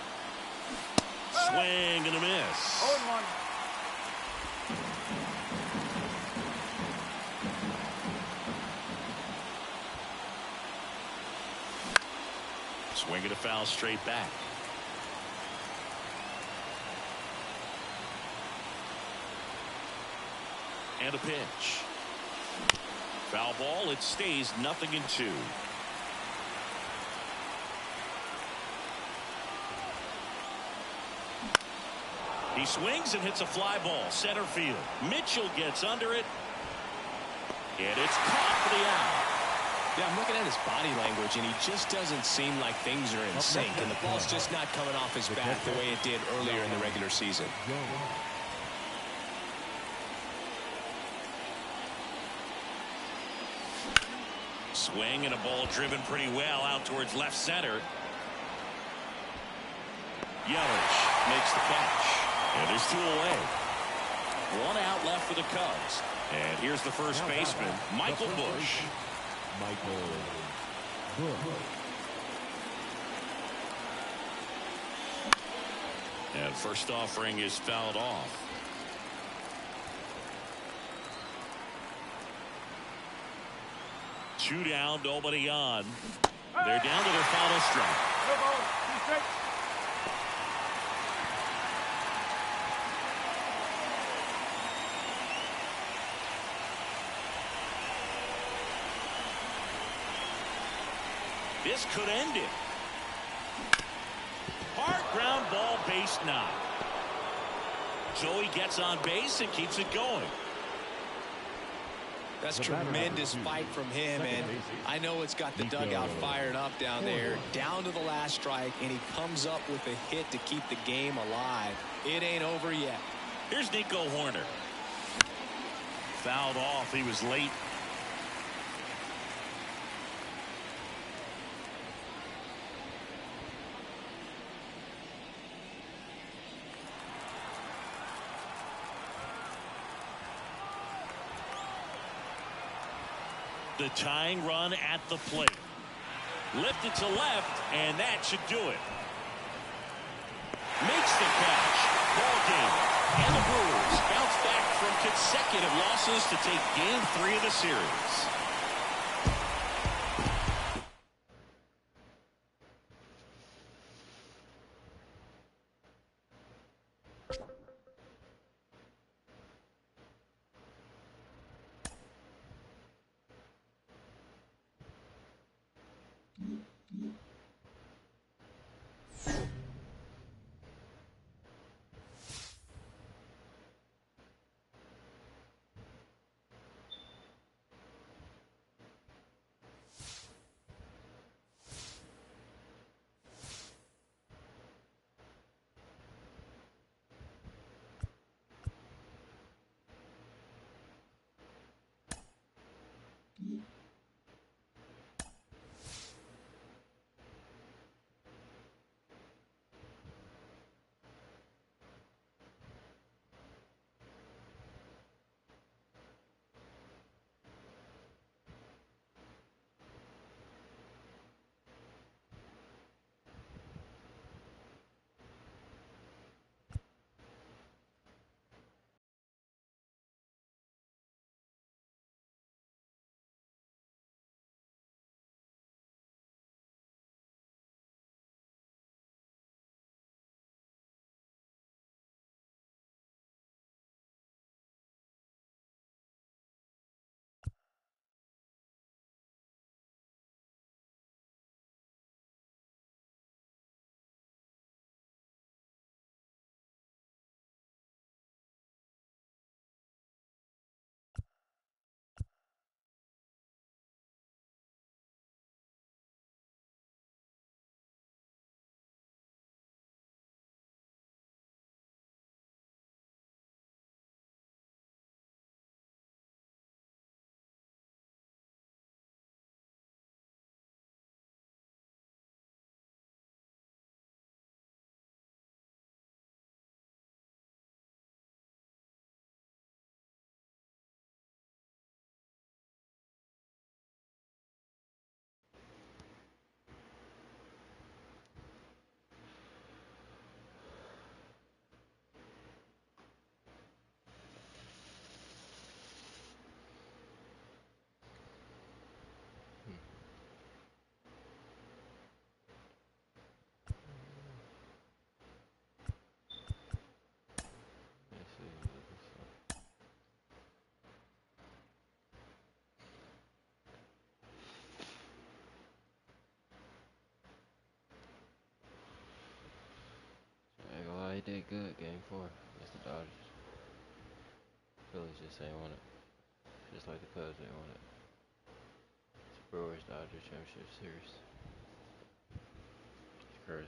Swing and a miss. 0-1. Swing and a foul straight back. And a pitch. Foul ball. It stays 0-2. He swings and hits a fly ball center field. Mitchell gets under it, and it's caught for the out. Yeah, I'm looking at his body language, and he just doesn't seem like things are in sync, and the ball's just not coming off his bat the way it did earlier in the regular season. Swing and a ball driven pretty well out towards left center. Yelich makes the catch, and there's 2 away. 1 out left for the Cubs, and here's the first baseman, Michael Busch. And first offering is fouled off. Two down, nobody on. They're down to their final strike. This could end it. Hard ground ball, base knock. Joey gets on base and keeps it going. That's a tremendous fight from him, and I know it's got the dugout fired up down there. Down to the last strike, and he comes up with a hit to keep the game alive. It ain't over yet. Here's Nico Horner. Fouled off. He was late. The tying run at the plate. Lifted to left, and that should do it. Makes the catch. Ball game. And the Brewers bounce back from consecutive losses to take game 3 of the series. played good game 4 against the Dodgers. Phillies just ain't won it. Just like the Cubs ain't won it. It's Brewers Dodgers Championship Series. It's crazy.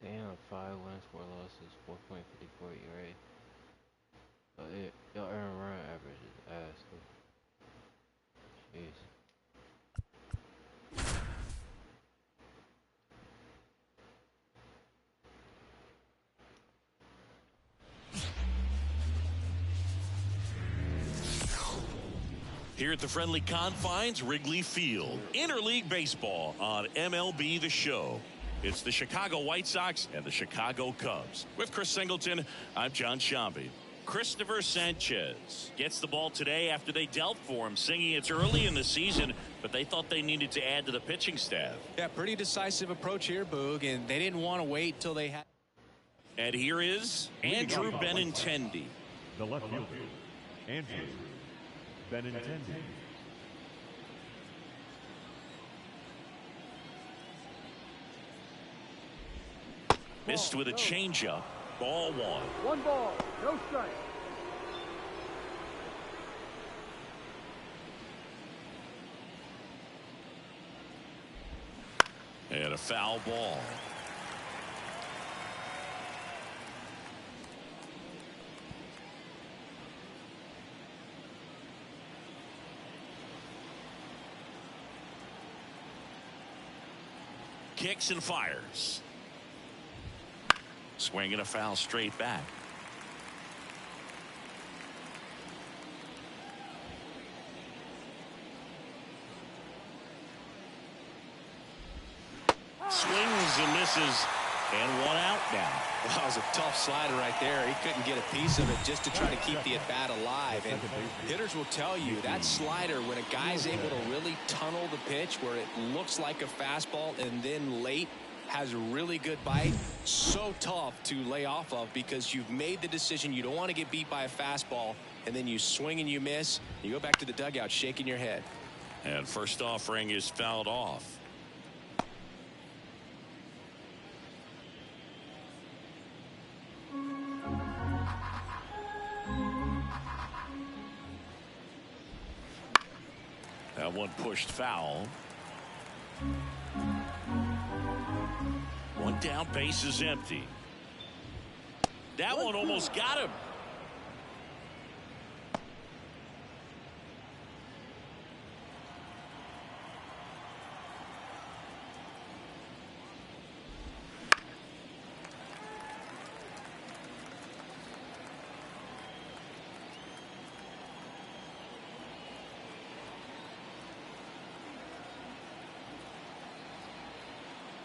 Damn, 5 wins, 4 losses, 4.54 ERA. But your earned run average is ass, dude. Jeez. Here at the friendly confines, Wrigley Field. Interleague baseball on MLB The Show. It's the Chicago White Sox and the Chicago Cubs. With Chris Singleton, I'm John Shambi. Christopher Sanchez gets the ball today after they dealt for him, singing it's early in the season, but they thought they needed to add to the pitching staff. Yeah, pretty decisive approach here, Boog, and they didn't want to wait till they had. And here is Andrew Benintendi. The left fielder, Andrew Benintendi. Missed with a changeup. Ball 1. 1 ball, no strike. And a foul ball. Kicks and fires. Swinging a foul straight back. Swings and misses, and 1 out now. Well, that was a tough slider right there. He couldn't get a piece of it just to try to keep the at-bat alive. And hitters will tell you that slider, when a guy's able to really tunnel the pitch where it looks like a fastball and then late has a really good bite, so tough to lay off of because you've made the decision you don't want to get beat by a fastball, and then you swing and you miss. You go back to the dugout shaking your head. And first offering is fouled off. That one pushed foul. 1 down, base is empty. That one almost got him.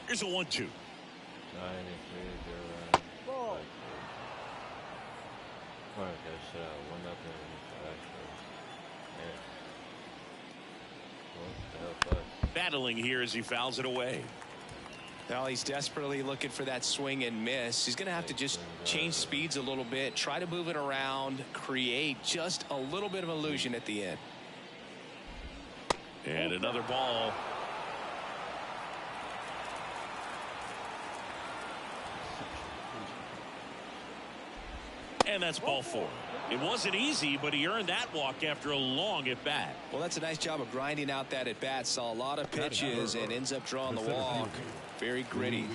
Here's a 1-2. 93, Ball. Corner got shut out 1-0 against the Astros. Yeah. Battling here as he fouls it away. Well, he's desperately looking for that swing and miss. He's going to have to just change speeds a little bit, try to move it around, create just a little bit of illusion at the end. And another ball. And that's ball 4. It wasn't easy, but he earned that walk after a long at bat. Well, that's a nice job of grinding out that at bat. Saw a lot of pitches and ends up drawing the walk. Very gritty.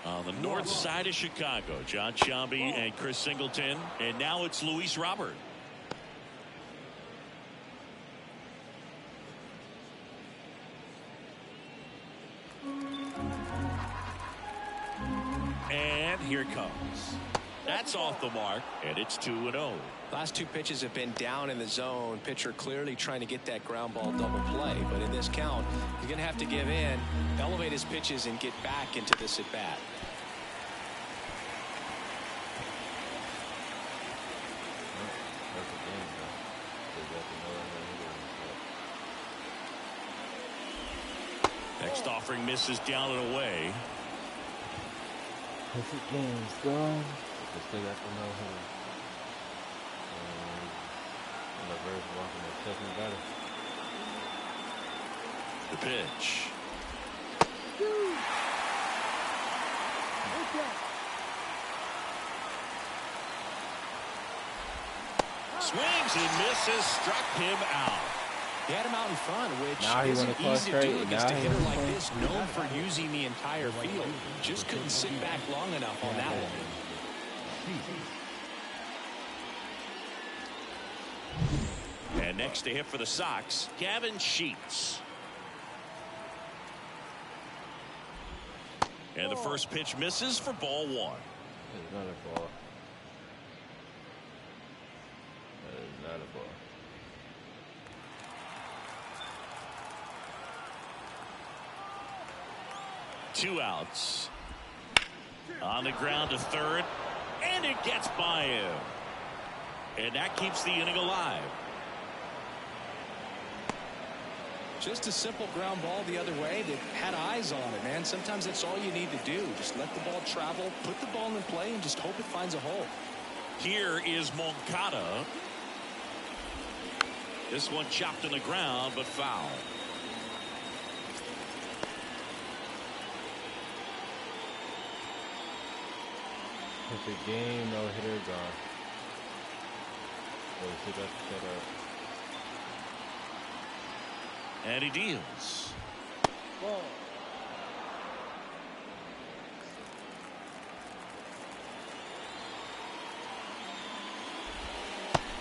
On the north side of Chicago, John Sciambi and Chris Singleton. And now it's Luis Robert. And here it comes. That's off the mark, and it's 2-0. Last 2 pitches have been down in the zone. Pitcher clearly trying to get that ground ball double play. But in this count, he's going to have to give in, elevate his pitches, and get back into this at bat. Next offering misses down and away. Perfect game's gone. They still got the no-hitter. And the verse walking the second batter. The pitch. Swings and misses, struck him out. He had him out in front, which now isn't easy to do against a hitter like play. this, known for using the entire field. Just couldn't sit back long enough on that one. And next to hit for the Sox, Gavin Sheets. And the first pitch misses for ball 1. It's not a ball. That is not a ball. Two outs. On the ground to third. And it gets by him. And that keeps the inning alive. Just a simple ground ball the other way that had eyes on it, man. Sometimes that's all you need to do. Just let the ball travel, put the ball in play, and just hope it finds a hole. Here is Moncada. This one chopped in the ground, but foul. Perfect game, no hitter gone. So we still got to set up. And he deals. Ball.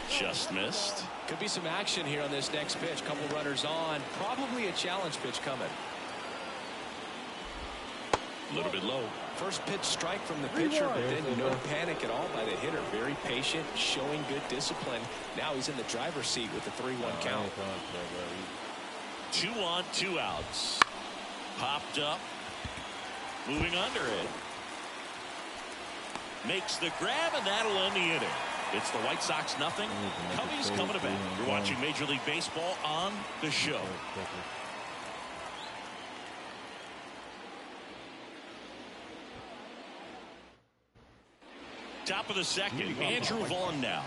Just missed. Could be some action here on this next pitch. Couple runners on. Probably a challenge pitch coming. A little bit low. First pitch strike from the pitcher, but then no panic at all by the hitter. Very patient, showing good discipline. Now he's in the driver's seat with the 3-1 count. 2 on, 2 outs. Popped up. Moving under it. Makes the grab, and that'll end the inning. It's the White Sox nothing. Cubbies coming to bat. You're watching Major League Baseball on the show. Top of the second, Andrew Vaughn now.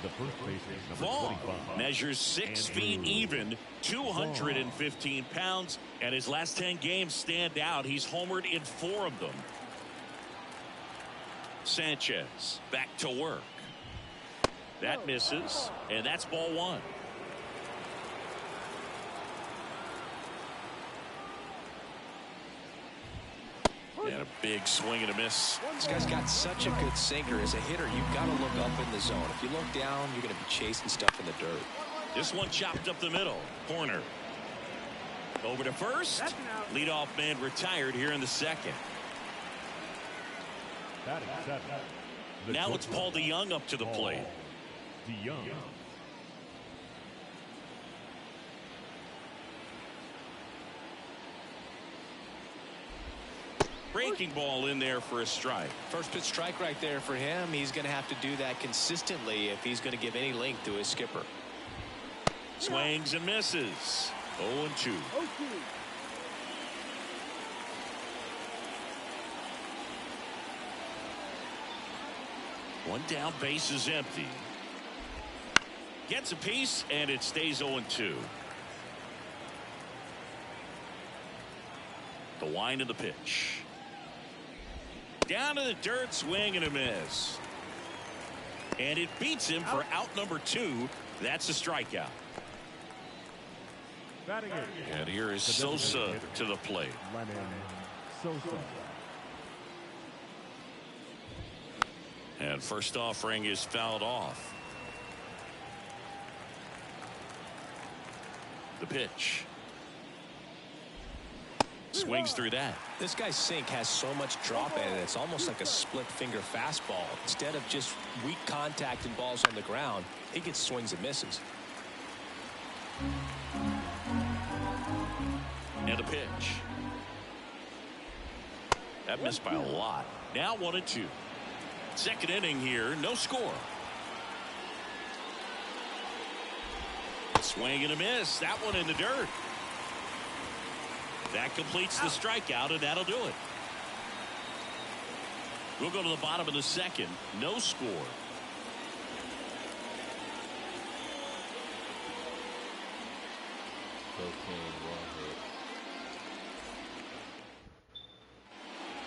The first baseman, number Vaughn 25. measures 6 feet even, 215 pounds, and his last 10 games stand out. He's homered in 4 of them. Sanchez back to work. That misses, and that's ball 1. And a big swing and a miss. This guy's got such a good sinker. As a hitter, you've got to look up in the zone. If you look down, you're going to be chasing stuff in the dirt. This one chopped up the middle. Corner. Over to first. Leadoff man retired here in the second. Batting 7. Now it's Paul DeYoung up to the plate. DeYoung. Breaking ball in there for a strike. First pitch strike right there for him. He's going to have to do that consistently if he's going to give any length to his skipper. Swings and misses. 0-2. One down, base is empty. Gets a piece, and it stays 0-2. The wind of the pitch. Down to the dirt, swing and a miss. And it beats him for out number 2. That's a strikeout. Batting it. And here is Sosa to the plate. Sosa. And first offering is fouled off. The pitch. Swings through that. This guy's sink has so much drop in it. It's almost like a split finger fastball. Instead of just weak contact and balls on the ground, he gets swings and misses. And a pitch. That missed by a lot. Now 1-2. Second inning here, no score. Swing and a miss. That one in the dirt. That completes the strikeout, and that'll do it. We'll go to the bottom of the second. No score.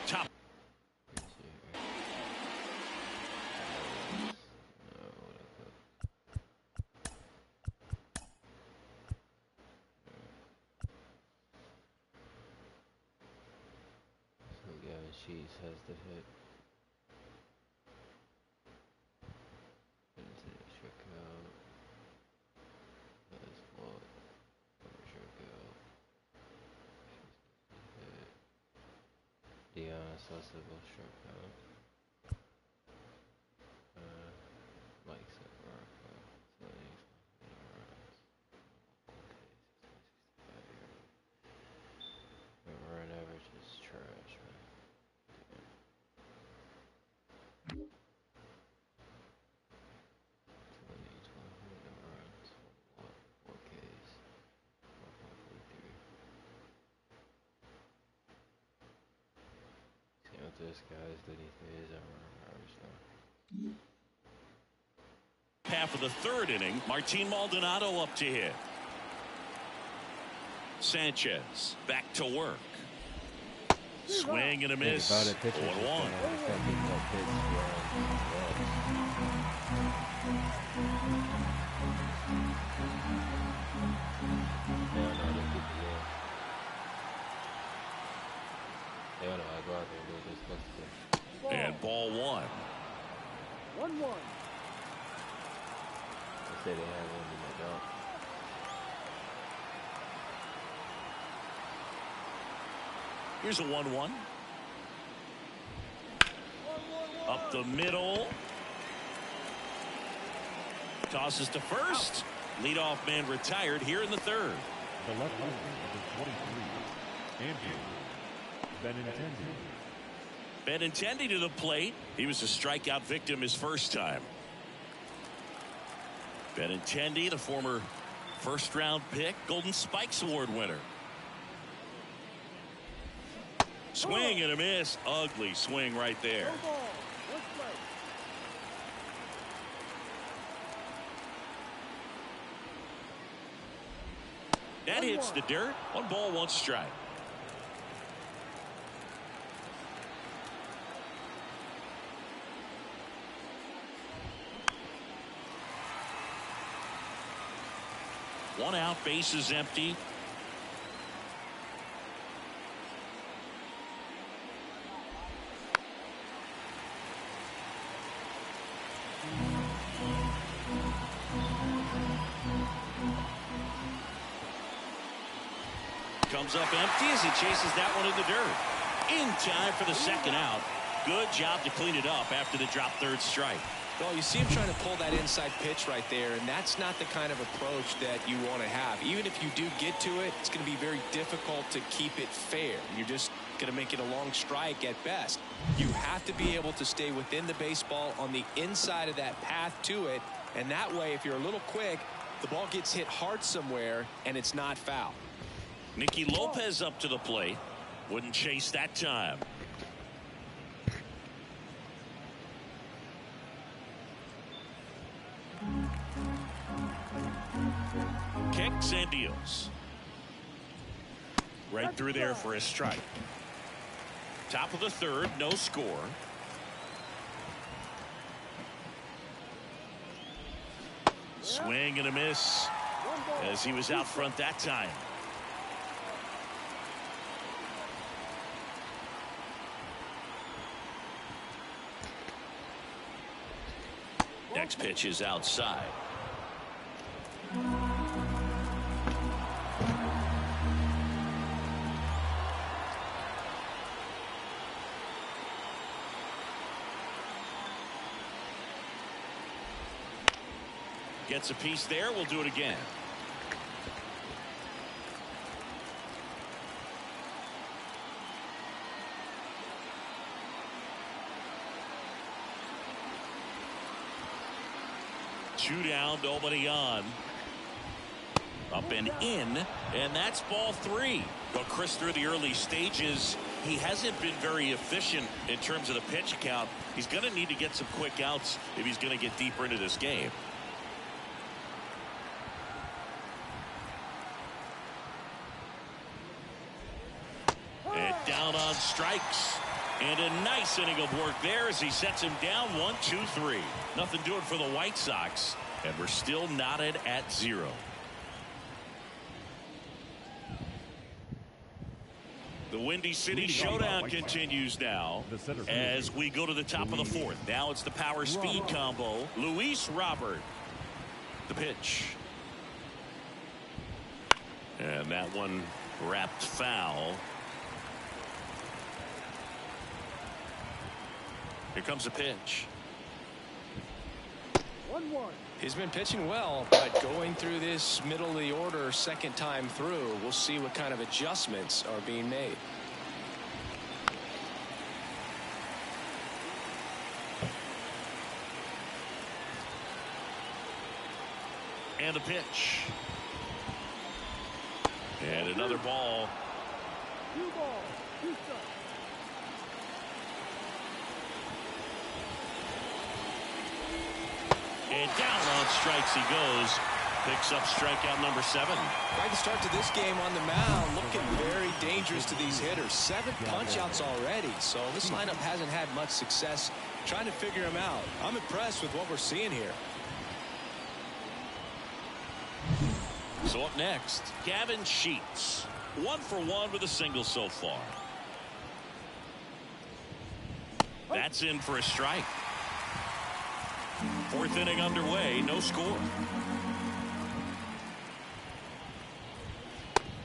Top. Cheese has the hit. Check out. That's what. Check out. Dion Sosa will check out. Mike Separa. Run average is trash, man. This guy's half of the third inning. Martin Maldonado up to hit. Sanchez back to work. Swing and a miss. 1-1. And ball 1. 1-1. They say they have one in the dog. Here's a 1-1. Up the middle. Tosses to first. Leadoff man retired here in the third. The left fielder, number 23, Andrew Benintendi. Benintendi to the plate. He was a strikeout victim his first time. Benintendi, the former first-round pick, Golden Spikes Award winner. Swing and a miss. Ugly swing right there. That hits the dirt. 1 ball, 1 strike. One out, bases empty. Comes up empty as he chases that one in the dirt. In time for the second out. Good job to clean it up after the drop third strike. Well, you see him trying to pull that inside pitch right there, and that's not the kind of approach that you want to have. Even if you do get to it, it's going to be very difficult to keep it fair. You're just going to make it a long strike at best. You have to be able to stay within the baseball on the inside of that path to it, and that way, if you're a little quick, the ball gets hit hard somewhere, and it's not foul. Nicky Lopez up to the plate. Wouldn't chase that time. Kicks and deals. Right through there for a strike. Top of the third, no score. Swing and a miss as he was out front that time. Next pitch is outside. Gets a piece there. We'll do it again. Two down, nobody on. Up and in, and that's ball three. Well, Chris, through the early stages, he hasn't been very efficient in terms of the pitch count. He's going to need to get some quick outs if he's going to get deeper into this game. And down on strikes. And a nice inning of work there as he sets him down 1-2-3. Nothing doing for the White Sox. And we're still knotted at 0. The Windy City Showdown continues now as we go to the top of the fourth. Now it's the power speed combo. Luis Robert. The pitch. And that one wrapped foul. Here comes a pitch. 1-1. He's been pitching well, but going through this middle of the order second time through, we'll see what kind of adjustments are being made. And a pitch. And another ball. 2 balls, 2 strikes. And down on strikes he goes. Picks up strikeout number 7. Right to start to this game on the mound, looking very dangerous to these hitters. 7 punch-outs already, so this lineup hasn't had much success trying to figure him out. I'm impressed with what we're seeing here. So up next, Gavin Sheets. 1 for 1 with a single so far. That's in for a strike. Fourth inning underway, no score.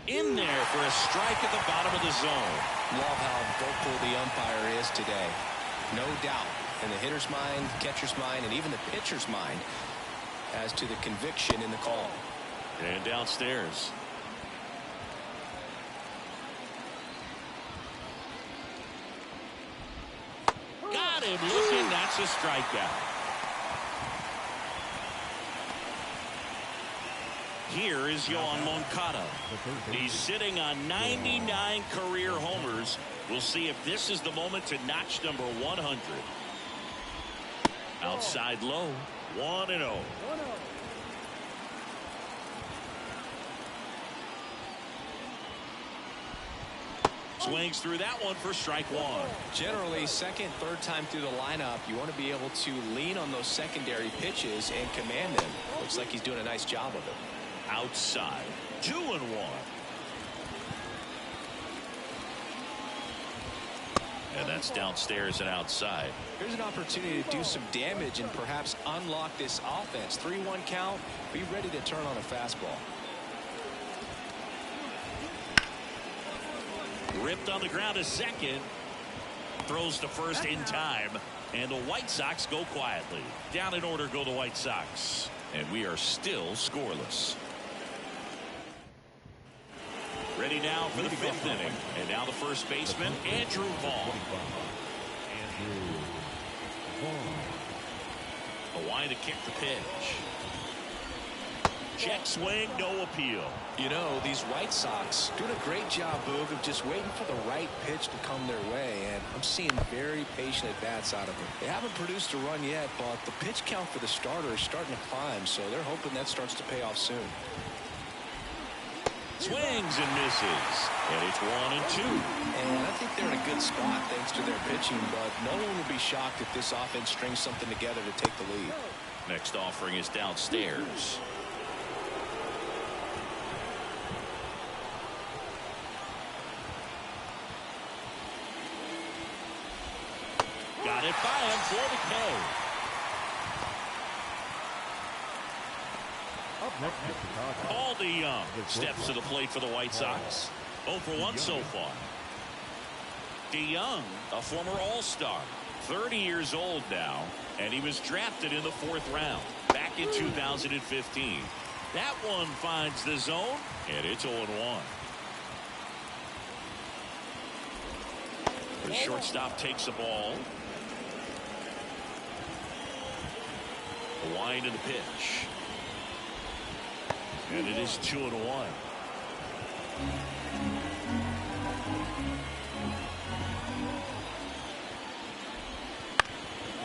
In there for a strike at the bottom of the zone. Love how vocal the umpire is today. No doubt in the hitter's mind, catcher's mind, and even the pitcher's mind as to the conviction in the call. And downstairs. Got him looking. That's a strikeout. Here is Yohan Moncada. He's sitting on 99 career homers. We'll see if this is the moment to notch number 100. Outside low. 1-0. Swings through that one for strike 1. Generally, second, third time through the lineup, you want to be able to lean on those secondary pitches and command them. Looks like he's doing a nice job of it. Outside. 2-1. And that's downstairs and outside. Here's an opportunity to do some damage and perhaps unlock this offense. 3-1 count. Be ready to turn on a fastball. Ripped on the ground to second. Throws to first in time. And the White Sox go quietly. Down in order go the White Sox. And we are still scoreless. Ready now for the 5th inning. And now the first baseman, Andrew Vaughn. Hawaiian to kick the pitch. Check swing, no appeal. You know, these White Sox doing a great job, Boog, of just waiting for the right pitch to come their way, and I'm seeing very patient at-bats out of them. They haven't produced a run yet, but the pitch count for the starter is starting to climb, so they're hoping that starts to pay off soon. Swings and misses, and it's 1-2. And I think they're in a good spot thanks to their pitching, but no one would be shocked if this offense strings something together to take the lead. Next offering is downstairs. Got it by him for the K. Up next is Chicago. Paul DeYoung steps to the plate for the White Sox. 0 for 1 so far. DeYoung, a former All-Star, 30 years old now, and he was drafted in the 4th round back in 2015. That one finds the zone, and it's 0-1. The shortstop takes the ball. The wind of the pitch. And it is 2-1.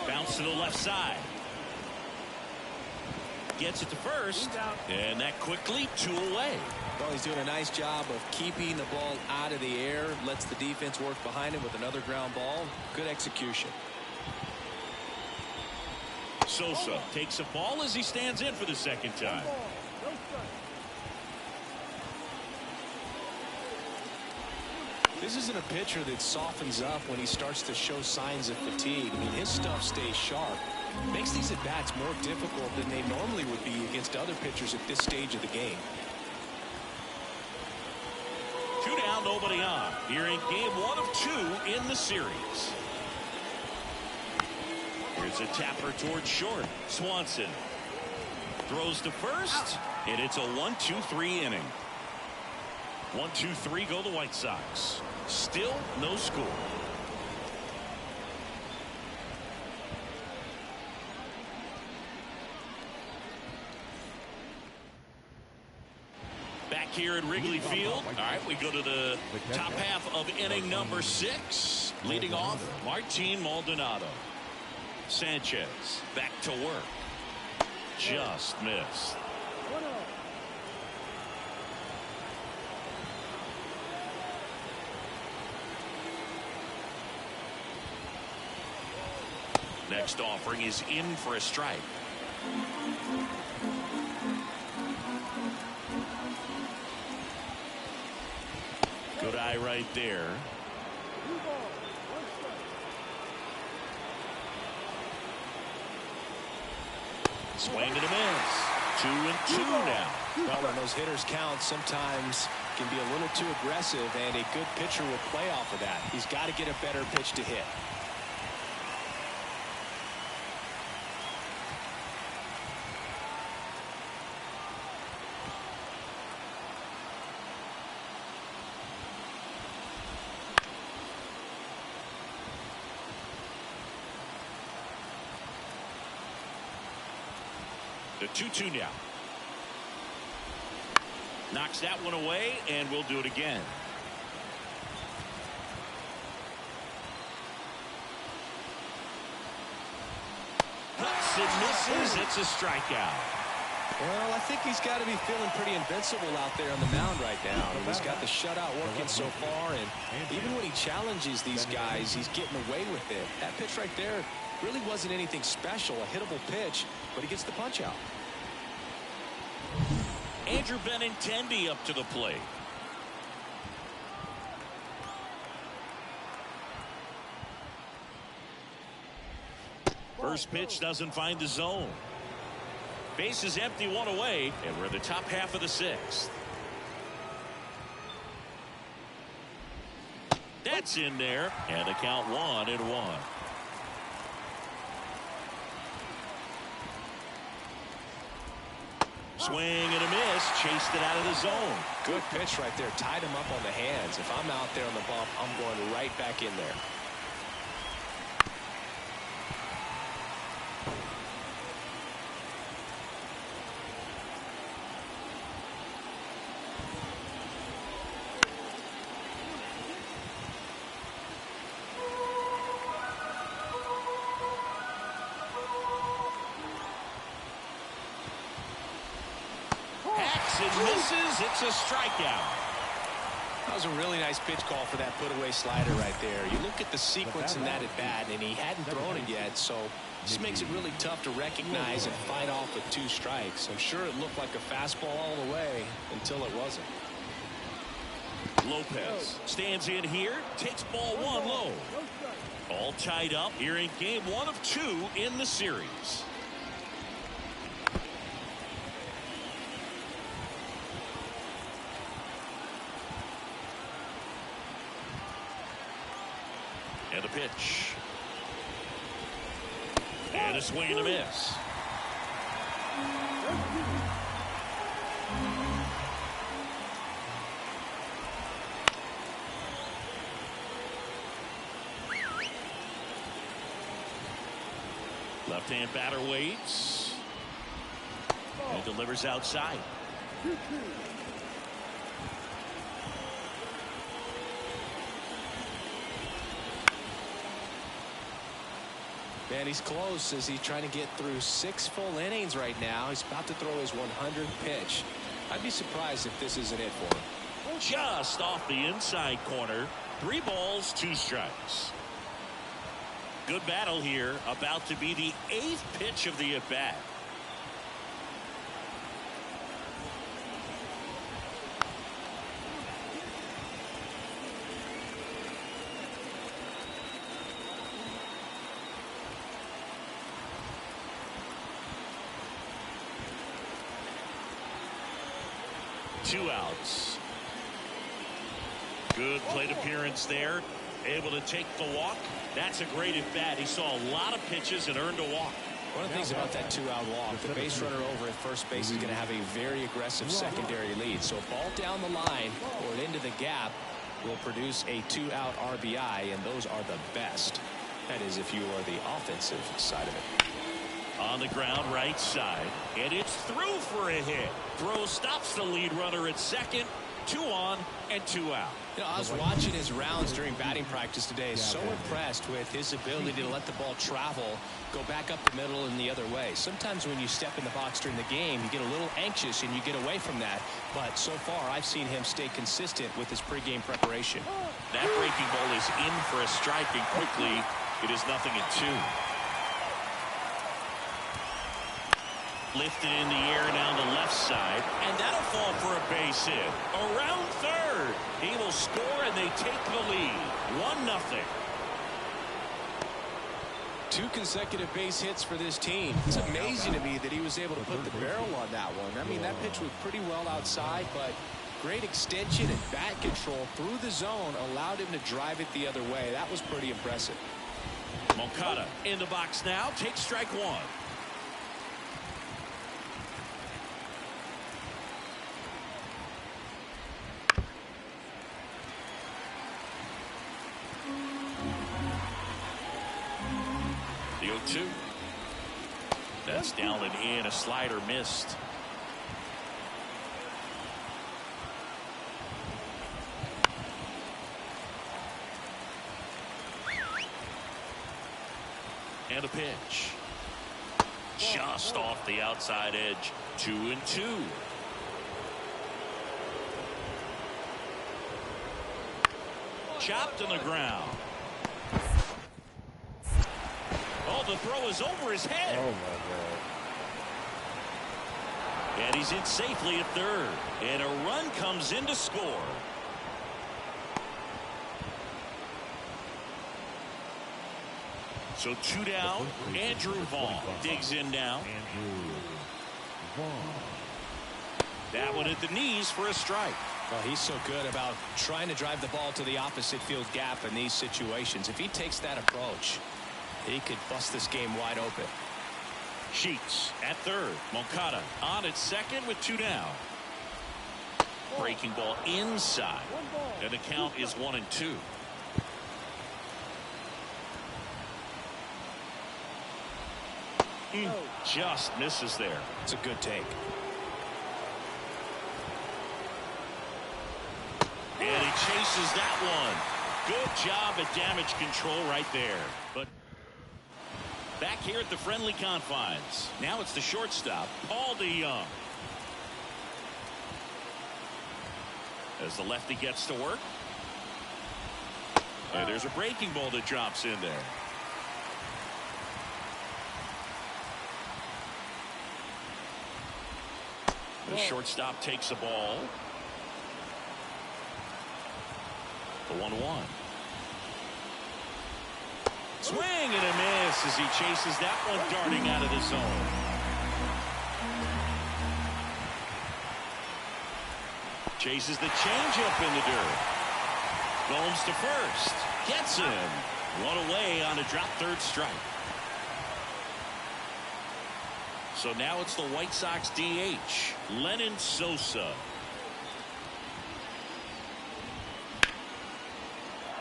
Bounce to the left side. Gets it to first. And that quickly 2 away. Well, he's doing a nice job of keeping the ball out of the air. Lets the defense work behind him with another ground ball. Good execution. Sosa takes a ball as he stands in for the second time. This isn't a pitcher that softens up when he starts to show signs of fatigue. I mean, his stuff stays sharp. Makes these at-bats more difficult than they normally would be against other pitchers at this stage of the game. 2 down, nobody on. Here in game 1 of 2 in the series. Here's a tapper towards short. Swanson throws to first, and it's a 1-2-3 inning. 1-2-3 go the White Sox. Still no score. Back here at Wrigley Field. All right, we go to the top half of inning number 6. Leading off, Martin Maldonado. Sanchez back to work. Just missed. Next offering is in for a strike. Good eye right there. Swing and a miss. 2-2 now. Well, when those hitters count, sometimes can be a little too aggressive, and a good pitcher will play off of that. He's got to get a better pitch to hit. The 2-2 now. Knocks that one away, and we'll do it again. Cuts and misses. It's a strikeout. Well, I think he's got to be feeling pretty invincible out there on the mound right now. I mean, he's got the shutout working so far, and even when he challenges these guys, he's getting away with it. That pitch right there really wasn't anything special, a hittable pitch, but he gets the punch out. Andrew Benintendi up to the plate. First pitch doesn't find the zone. Base is empty, 1 away, and we're in the top half of the 6th. That's in there, and the count 1-1. Swing and a miss, chased it out of the zone. Good pitch right there, tied him up on the hands. If I'm out there on the bump, I'm going right back in there. And misses. It's a strikeout. That was a really nice pitch call for that put-away slider right there. You look at the sequence in that at-bat, and he hadn't thrown it yet, so This makes it really tough to recognize and fight off with 2 strikes. I'm sure it looked like a fastball all the way until it wasn't. Lopez stands in here, takes ball 1 low. All tied up here in game 1 of 2 in the series. And a pitch. And a swing and a miss. Left-hand batter waits. And delivers outside. Man, he's close as he's trying to get through 6 full innings right now. He's about to throw his 100th pitch. I'd be surprised if this isn't it for him. Just off the inside corner. 3 balls, 2 strikes. Good battle here. About to be the 8th pitch of the at-bat. Two outs. Good plate appearance there. Able to take the walk. That's a great at bat. He saw a lot of pitches and earned a walk. One of the things about that 2-out walk, the base runner over at first base is going to have a very aggressive secondary lead. So a ball down the line or into the gap will produce a 2-out RBI, and those are the best. That is, if you are the offensive side of it. On the ground, right side, and it's through for a hit. Throw stops the lead runner at second. 2 on and 2 out. You know, I was watching his rounds during batting practice today. So impressed with his ability to let the ball travel, go back up the middle and the other way. Sometimes when you step in the box during the game, you get a little anxious and you get away from that. But so far, I've seen him stay consistent with his pregame preparation. That breaking ball is in for a strike, and quickly it is 0-2. Lifted in the air down the left side, and that'll fall for a base hit. Around third. He will score, and they take the lead. 1-0. 2 consecutive base hits for this team. It's amazing to me that he was able to put the barrel on that one. I mean, that pitch was pretty well outside, but great extension and bat control through the zone allowed him to drive it the other way. That was pretty impressive. Moncada in the box now. Takes strike 1. The 0-2. That's down and in. A slider missed. And a pitch. Just off the outside edge. 2-2. Chopped on the ground. Oh, the throw is over his head. Oh, my God. And he's in safely at third. And a run comes in to score. So 2 down. Andrew Vaughn digs in now. That one at the knees for a strike. Well, he's so good about trying to drive the ball to the opposite field gap in these situations. If he takes that approach, he could bust this game wide open. Sheets at third. Moncada on at second with 2 down. Breaking ball inside. And the count is 1-2. Just misses there. It's a good take. And he chases that one. Good job at damage control right there. But back here at the friendly confines. Now it's the shortstop, Paul DeYoung. As the lefty gets to work. And there's a breaking ball that drops in there. The shortstop takes the ball. The 1-1. Swing and a miss as he chases that one darting out of the zone. Chases the changeup in the dirt. Gomes to first. Gets him. One away on a drop third strike. So now it's the White Sox DH, Lenyn Sosa.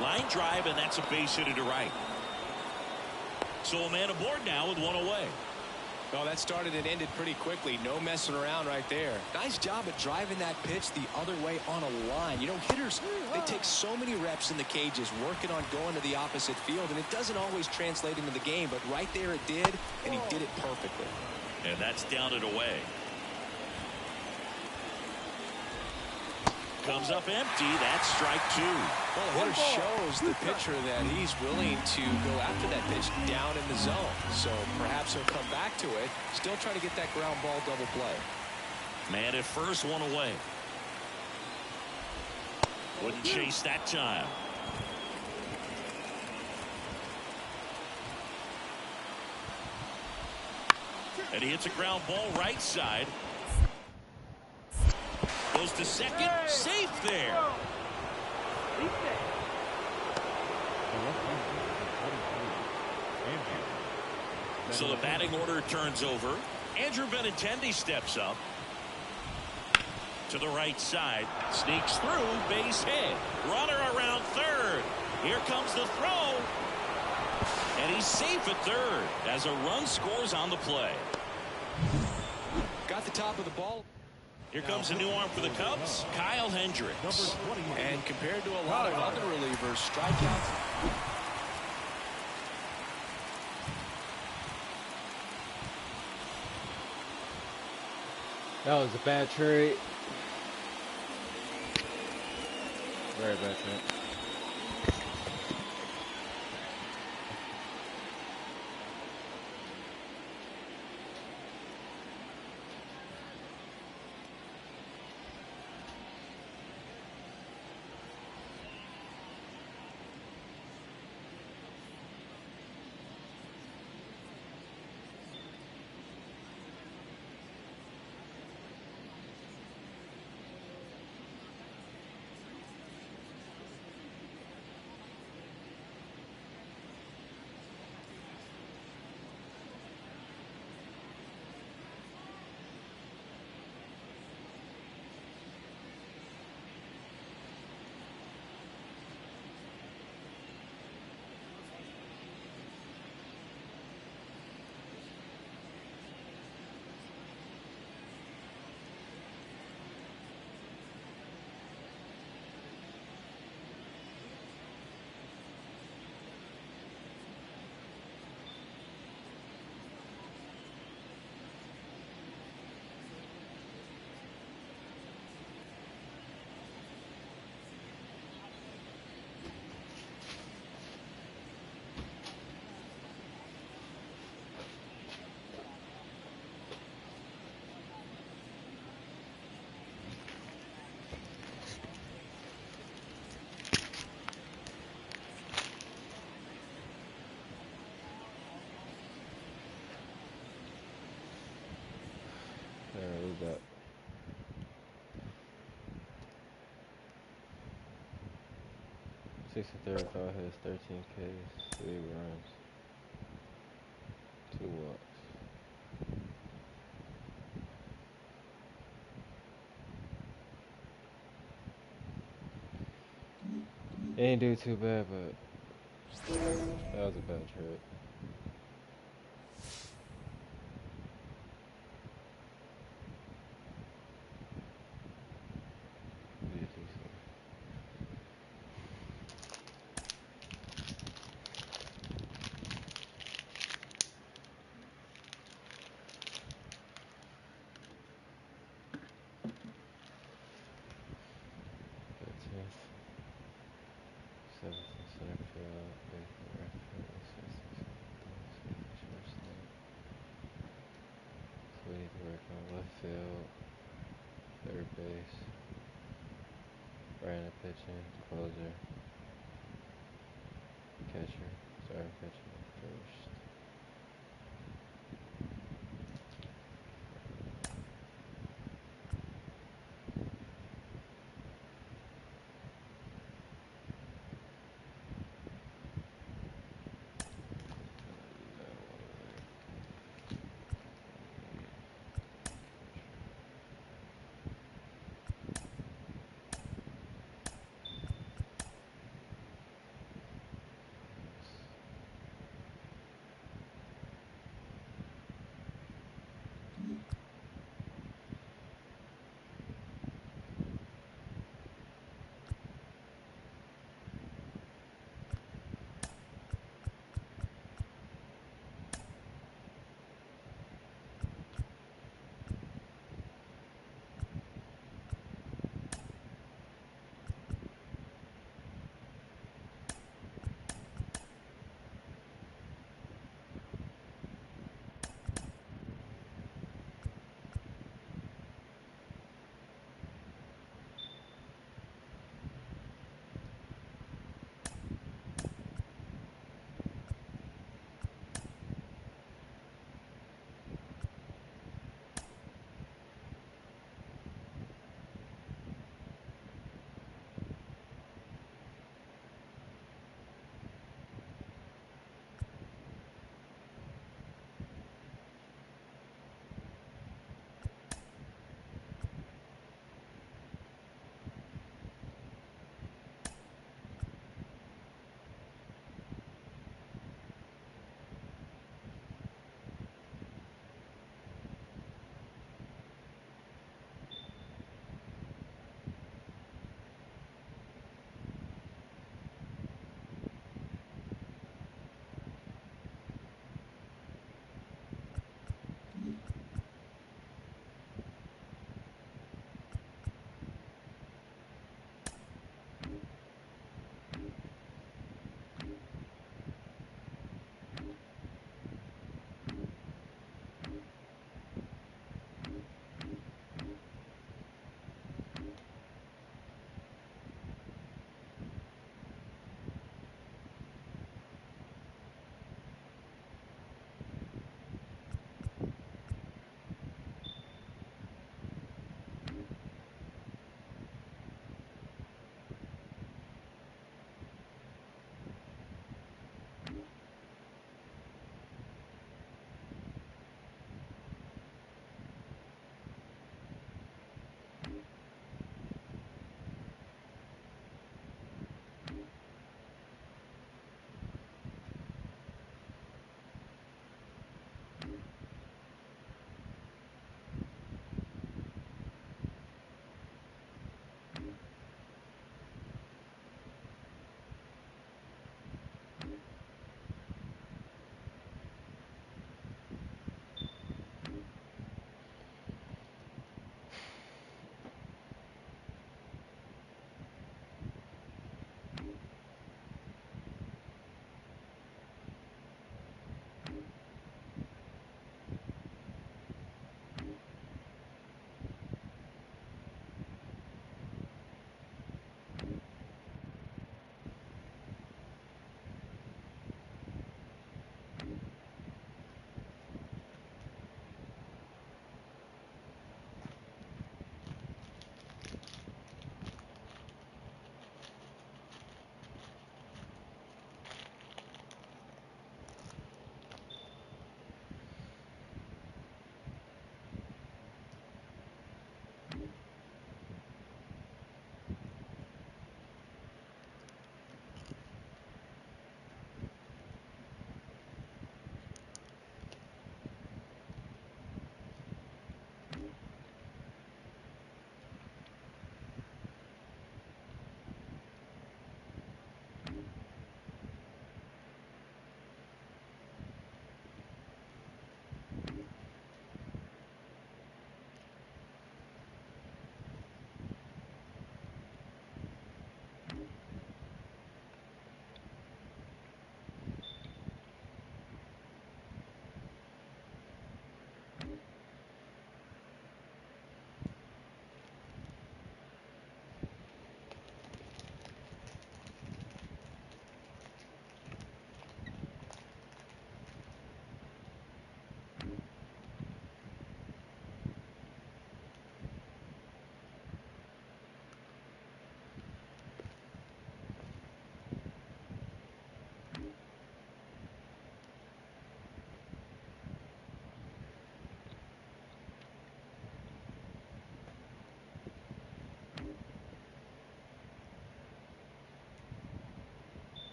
Line drive, and that's a base hit to right. So a man aboard now with one away. Well, that started and ended pretty quickly. No messing around right there. Nice job of driving that pitch the other way on a line. You know, hitters, they take so many reps in the cages working on going to the opposite field, and it doesn't always translate into the game, but right there it did, and he did it perfectly. And that's down and away. Comes up empty. That's strike two. Well, the hitter shows the pitcher that he's willing to go after that pitch down in the zone. So perhaps he'll come back to it. Still trying to get that ground ball double play. Man at first, one away. Wouldn't chase that time. And he hits a ground ball right side. Goes to second. Safe there. So the batting order turns over. Andrew Benintendi steps up. To the right side. Sneaks through. Base hit. Runner around third. Here comes the throw. And he's safe at third as a run scores on the play. Got the top of the ball. Here comes a new arm for the Cubs, Kyle Hendricks. And compared to a lot of other relievers, strikeouts. That was a bad trade. Very bad trade. There, we got 63 hits, 13 Ks, 3 runs, 2 walks. Ain't do too bad, but that was a bad trade. Left field. Starting pitching, closer, catcher, starting pitcher, first.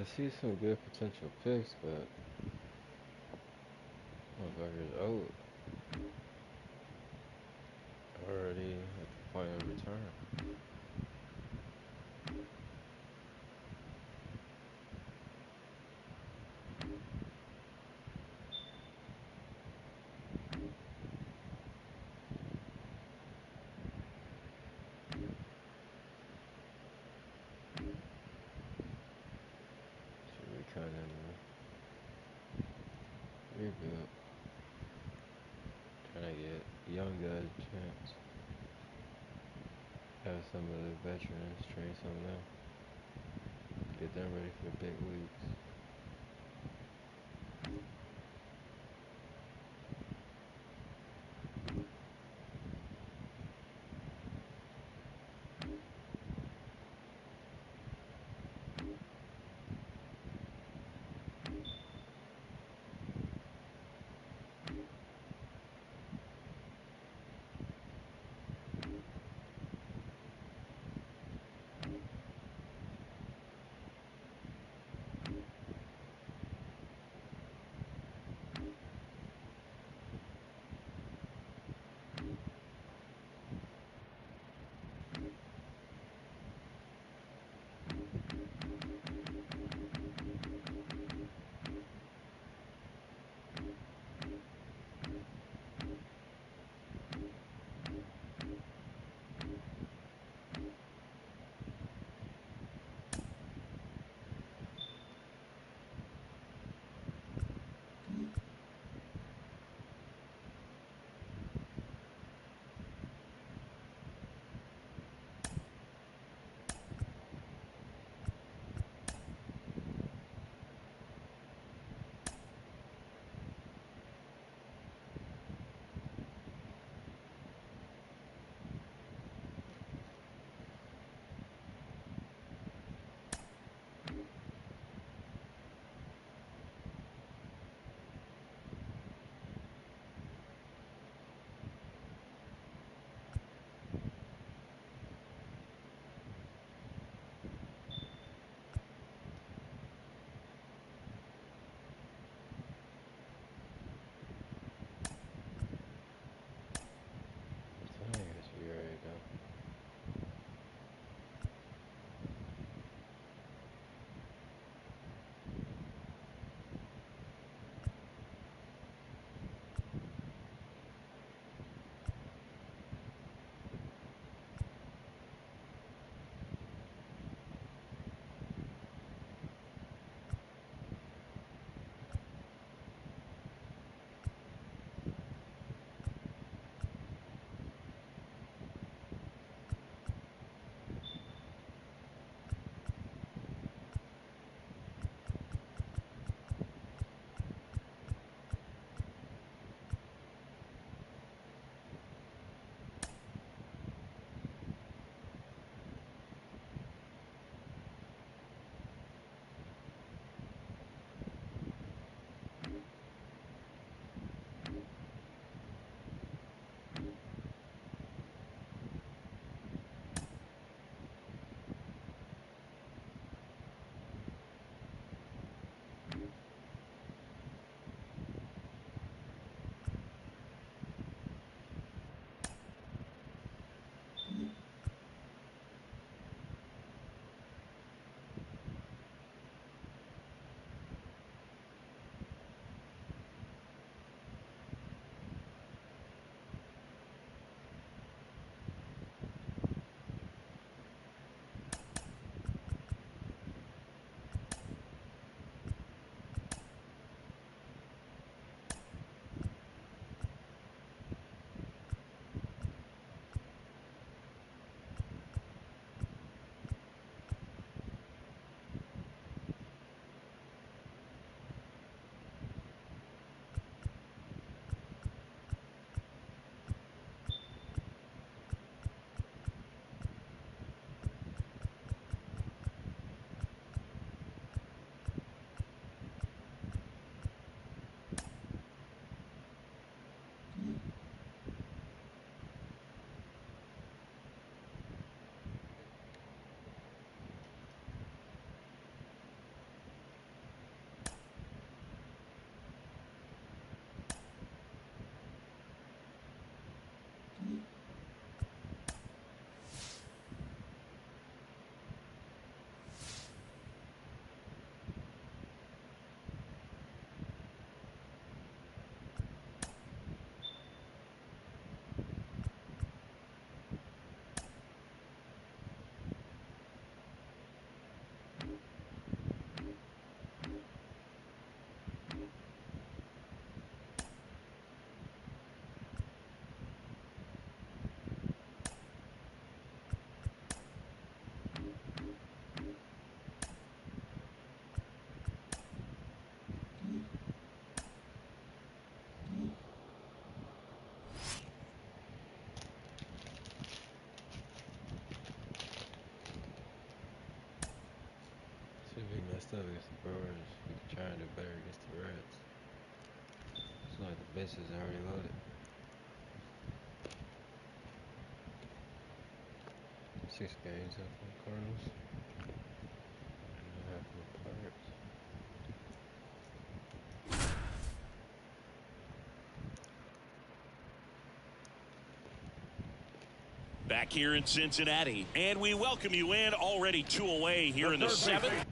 I see some good potential picks, but motherfuckers old already at the point of return. So we kind of rebuild, trying to get young guys a chance. Have some of the veterans train some of them, get them ready for big leagues. stuff against the Brewers. We could try and do better against the Reds. It's like the bases are already loaded. 6 games up from the Cardinals. And half of the Pirates. Back here in Cincinnati, and we welcome you in. Already 2 away here in the 7th.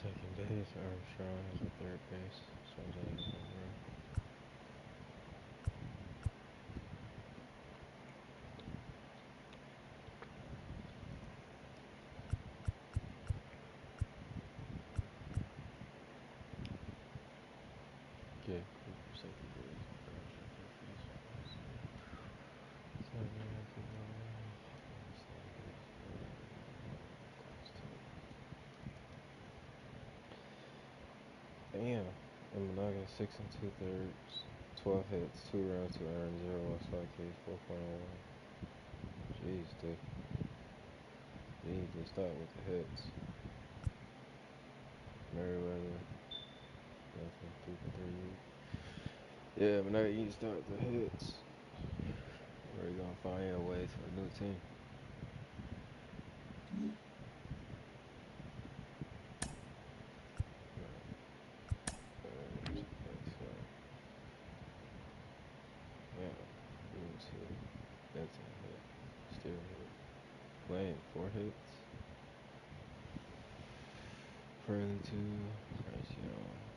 Second base, Armstrong is at third base. So that's over. Okay, Cooper second base. Damn. Imanaga 6 2/3, 12 hits, 2 runs, 2 earned, 0 lost, 5 Ks, 4.01. Jeez, dude. You need to start with the hits. Merriweather, nothing, 3 for 3. Yeah, but now you need to start with the hits. Or you're gonna find your way to a new team. That's a hit. Still hit. Playing 4 hits. Furley 2. Gracio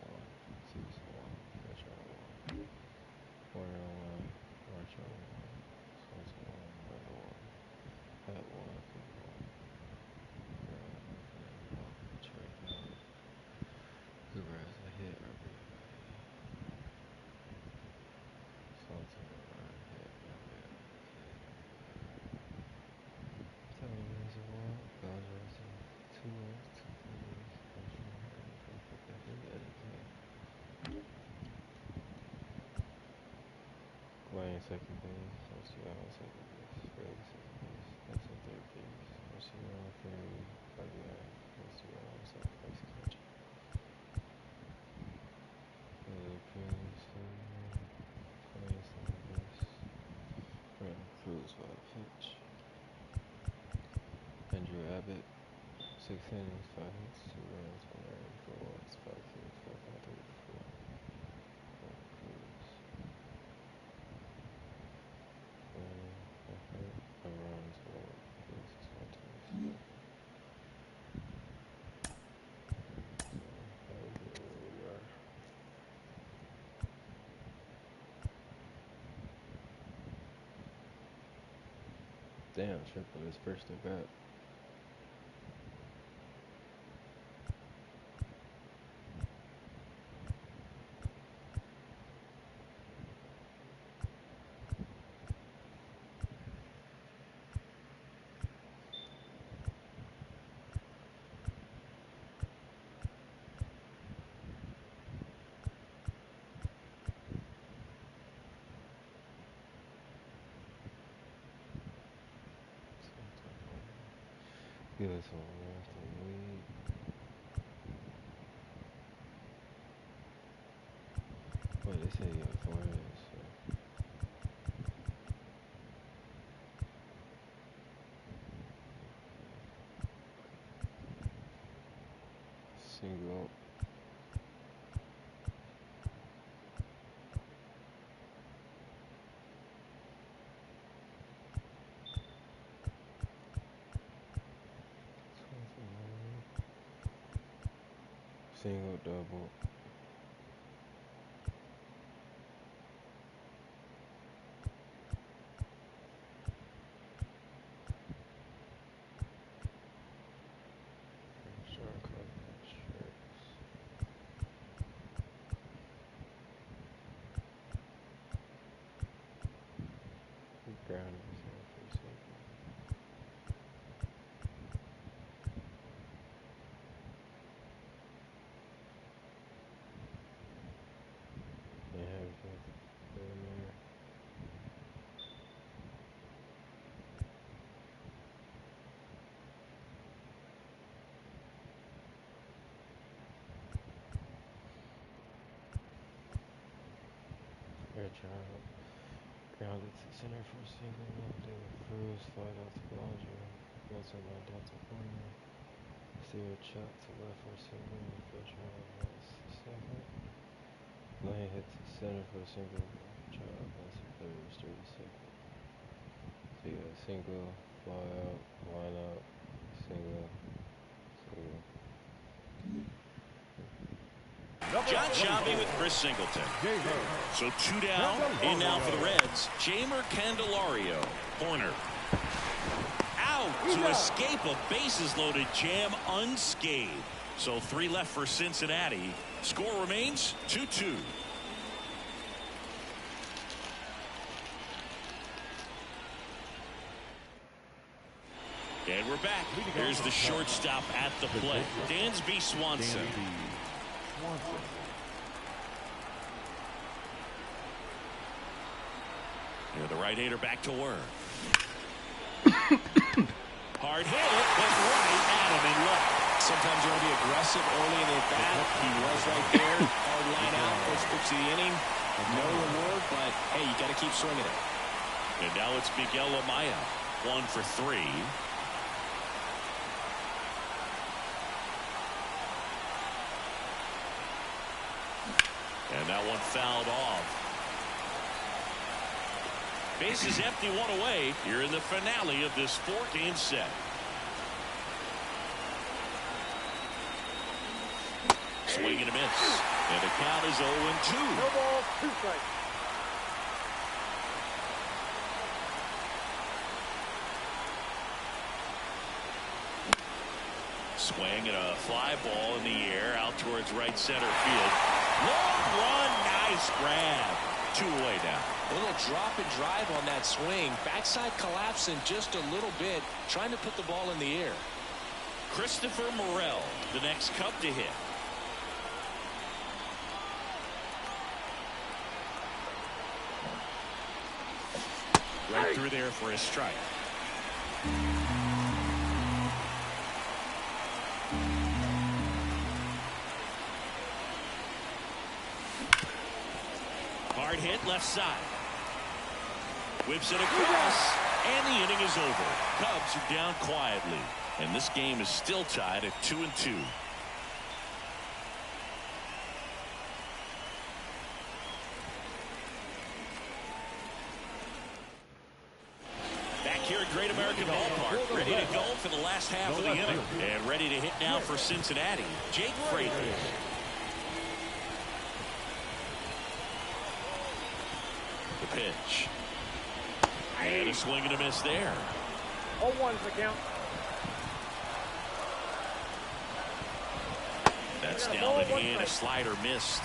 1. 6 1. Ketchup 1. Warner 1. Marshall 1. Swanson 1. Brother 1. Pat 1. Cooper 1. Trade out. Cooper has a hit. RBI. Swanson 1. Hit. RBI. Television 1. Belgians 2 wins. 2 threes. Playing second base, Marcial second base, Fred second base, Benson third base, Marcial third, RBI, Marcial second base catcher. Cruz playing second base, Brandon Cruz 5 pitch. Andrew Abbott 6 innings, 5 hits, 2 runs, 1 earned, 4 walks, 5 Ks, 4.34. Brandon Cruz. A runs, 1 bases, 1 twos. Damn, Triple his first at bat. Give us a left and lead. What they say you got 4 hits, so. Single. Single, double. Short coverage, strikes. Ground is on for a second. out. Grounded to center for a single. David Cruz flied out to Bellinger. Wilson line down to corner. Steer shot to left for a single. Fletcher advance to second. Lane hit to center for a single. Child advance to third. Straight to second. So you got single, fly out, line up, single, single. John Sciambi with Chris Singleton. So 2 down. In now for the Reds, Jamer Candelario. Corner. Out to escape a bases-loaded jam unscathed. So 3 left for Cincinnati. Score remains 2-2. And we're back. Here's the shortstop at the plate, Dansby Swanson. Here the right-hander back to work. Hard hit, but right at him and left. Sometimes you want to be aggressive early in the bat. He was right there. Hard line out. First pitch of the inning. No reward, but hey, you got to keep swinging it. And now it's Miguel Amaya. 1 for 3. And that one fouled off. Bases empty, 1 away. You're in the finale of this 4-game set. Swing and a miss. And the count is 0-2. No ball, 2 strikes. Swing and a fly ball in the air out towards right center field. Long run, nice grab. 2 away now. A little drop and drive on that swing. Backside collapsing just a little bit, trying to put the ball in the air. Christopher Morel, the next Cub to hit. Right through there for a strike. Hard hit left side. Whips it across, and the inning is over. Cubs are down quietly, and this game is still tied at 2-2. Back here at Great American Ballpark, ready to go for the last half of the inning, and ready to hit now for Cincinnati, Jake Frazier. The pitch. And a swing and a miss there. 0-1's the count. That's down and in. A slider missed.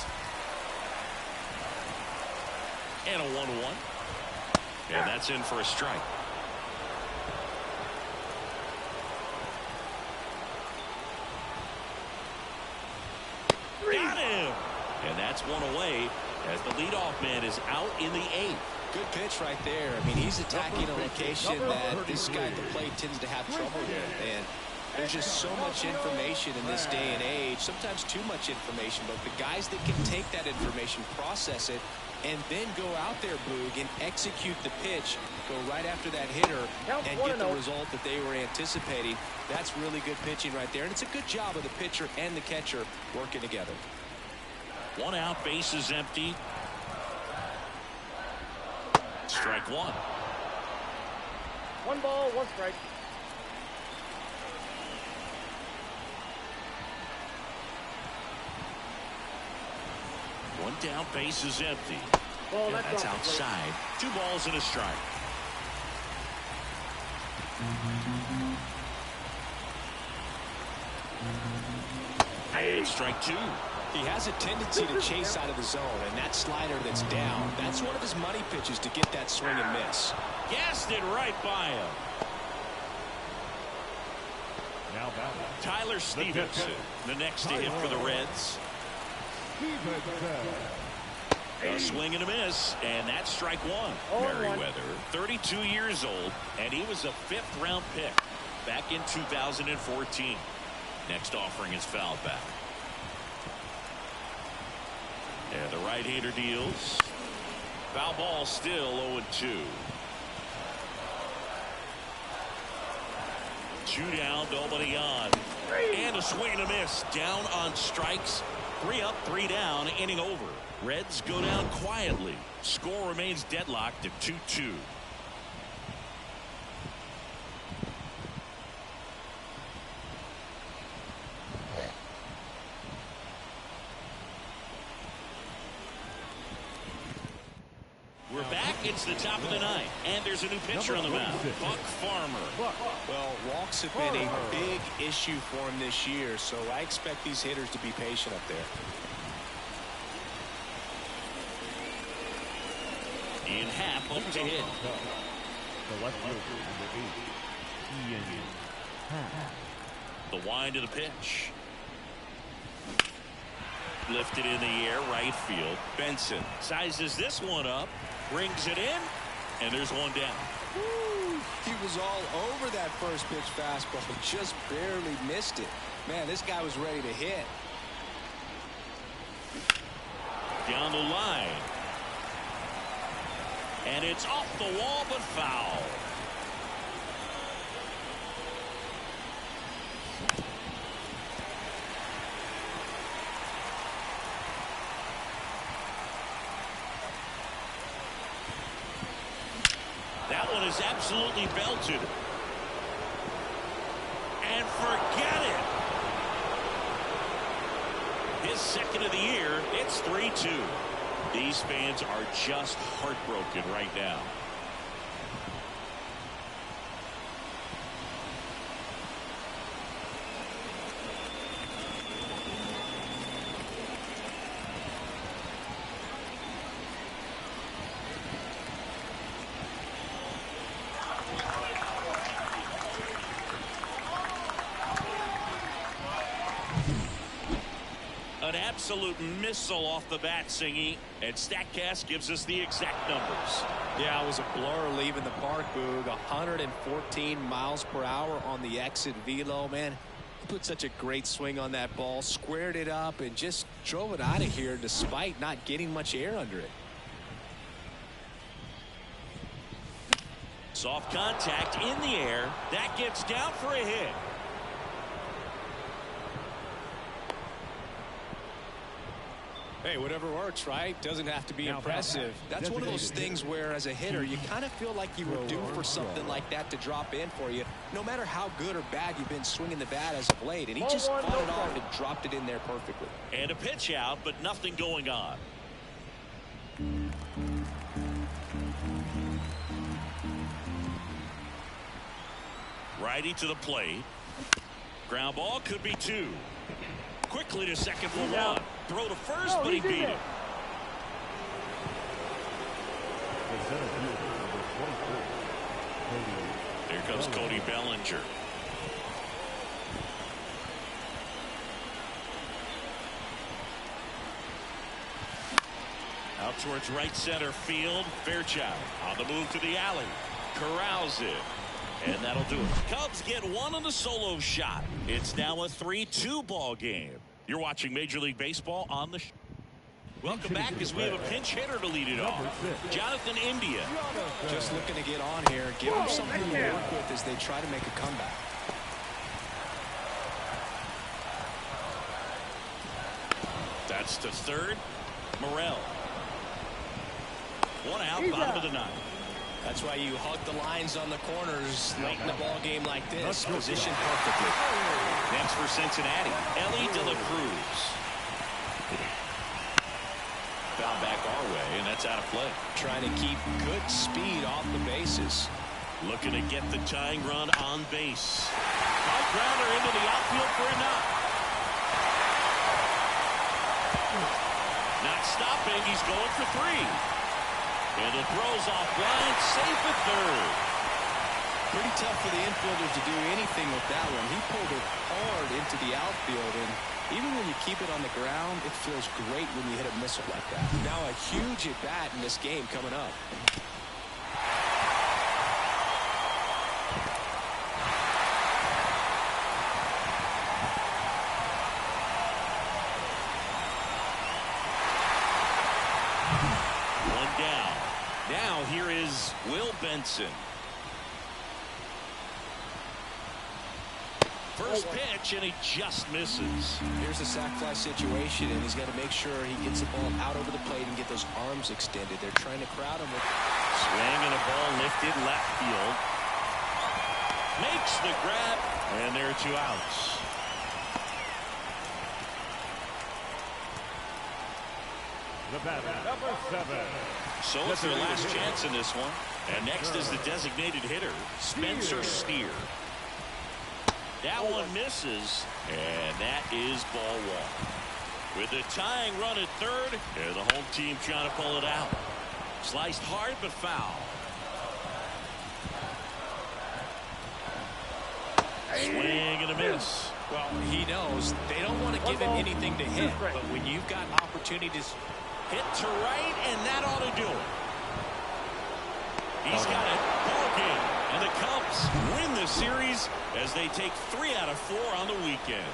And a 1-1. And that's in for a strike. Got him. And that's 1 away as the leadoff man is out in the 8th. Good pitch right there. I mean, he's attacking a location that this guy at the plate tends to have trouble with. And there's just so much information in this day and age, sometimes too much information, but the guys that can take that information, process it, and then go out there, Boog, and execute the pitch, go right after that hitter, and get the result that they were anticipating. That's really good pitching right there, and it's a good job of the pitcher and the catcher working together. 1 out, bases empty. Strike 1. 1 ball, 1 strike. One down, base is empty. Ball, And that's outside. 2 balls and a strike. And strike 2. He has a tendency to chase out of the zone, and that slider that's down, that's one of his money pitches to get that swing and miss. Gassed it right by him. Now batting, Tyler Stevenson, the next to hit for the Reds. A swing and a miss, and that's strike 1. Merriweather, 32 years old, and he was a 5th-round pick back in 2014. Next offering is fouled back. And the right-hander deals. Foul ball, still 0-2. 2 down, nobody on. And a swing and a miss. Down on strikes. 3 up, 3 down, inning over. Reds go down quietly. Score remains deadlocked at 2-2. We're back. It's the top of the ninth, and there's a new pitcher on the mound, Buck Farmer. Well, walks have been a big issue for him this year, so I expect these hitters to be patient up there. In half, up to hit. The left fielder, number 8, Ian Happ. The wind of the pitch. Lifted in the air, right field. Benson sizes this one up, brings it in, and there's one down. Woo. He was all over that first pitch fastball, but just barely missed it. Man, this guy was ready to hit. Down the line. And it's off the wall, but foul. That one is absolutely belted. And forget it. His second of the year. It's 3-2. These fans are just heartbroken right now. An absolute missile off the bat, Singy, and StatCast gives us the exact numbers. Yeah, it was a blur leaving the park, Boog. 114 miles per hour on the exit velo. Man, he put such a great swing on that ball, squared it up, and just drove it out of here despite not getting much air under it. Soft contact in the air. That gets down for a hit. Hey, whatever works, right? Doesn't have to be impressive. That's one of those things where, as a hitter, you kind of feel like you were due for something like that to drop in for you, no matter how good or bad you've been swinging the bat as of late. And he just fought it off and dropped it in there perfectly. And a pitch out, but nothing going on. Righty to the plate. Ground ball, could be 2. Quickly to second for 1. Throw to first, but he beat it. The center fielder, number 24, Cody. Here comes Cody Bellinger. Out towards right center field. Fairchild on the move to the alley. Corrals it. And that'll do it. Cubs get one on the solo shot. It's now a 3-2 ball game. You're watching Major League Baseball on the Welcome back as we have a pinch hitter to lead it off. Jonathan India. Just looking to get on here. Give them something to work with as they try to make a comeback. That's to third. Morel. One out, bottom of the ninth. That's why you hug the lines on the corners late in the ball game like this. Positioned perfectly. Next for Cincinnati, Ellie De La Cruz. Foul back our way, and that's out of play. Trying to keep good speed off the bases. Looking to get the tying run on base. High grounder into the outfield for a knock. Not stopping, he's going for 3. And the throw's offline, safe at third. Pretty tough for the infielder to do anything with that one. He pulled it hard into the outfield, and even when you keep it on the ground, it feels great when you hit a missile like that. Now a huge at-bat in this game coming up. One down. Benson. First pitch, and he just misses. Here's a sac fly situation, and he's got to make sure he gets the ball out over the plate and get those arms extended. They're trying to crowd him. Swing and a ball lifted left field. Makes the grab, and there are 2 outs. The batter, number 7. So it's their last chance in this one. And next is the designated hitter, Spencer Steer. That one misses, and that is ball 1. With the tying run at third, and the home team trying to pull it out. Sliced hard but foul. Swing and a miss. Well, he knows they don't want to give him anything to hit, but when you've got opportunities, hit to right, and that ought to do it. He's got it. Ball game. And the Cubs win the series as they take 3 out of 4 on the weekend.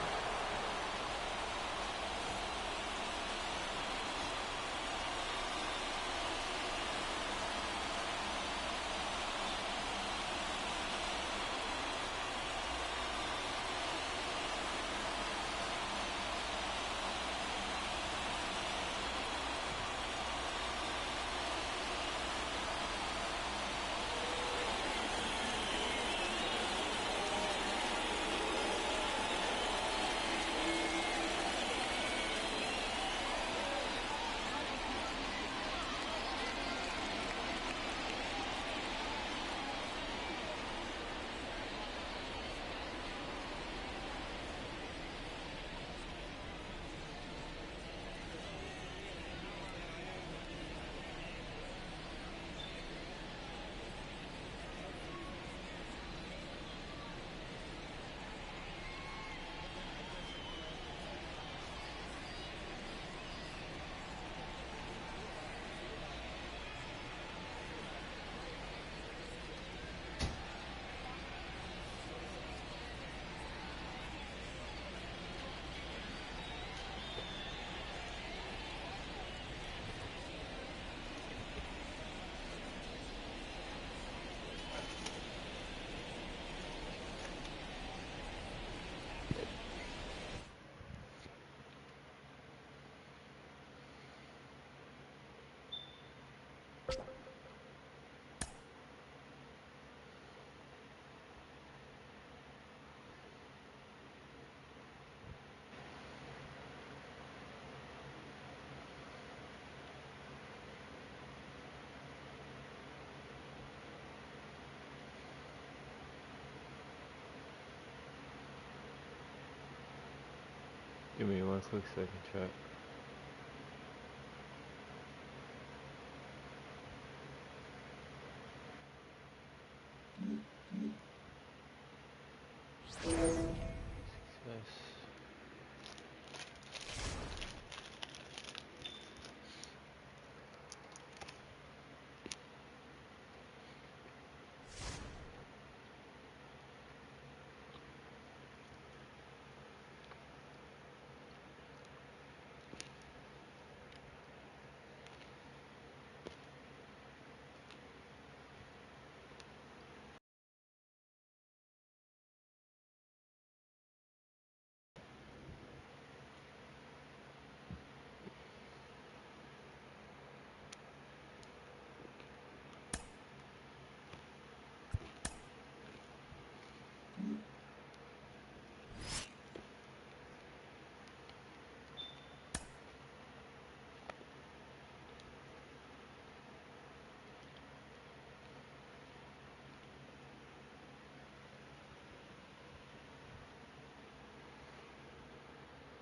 Give me 1 quick second, chat.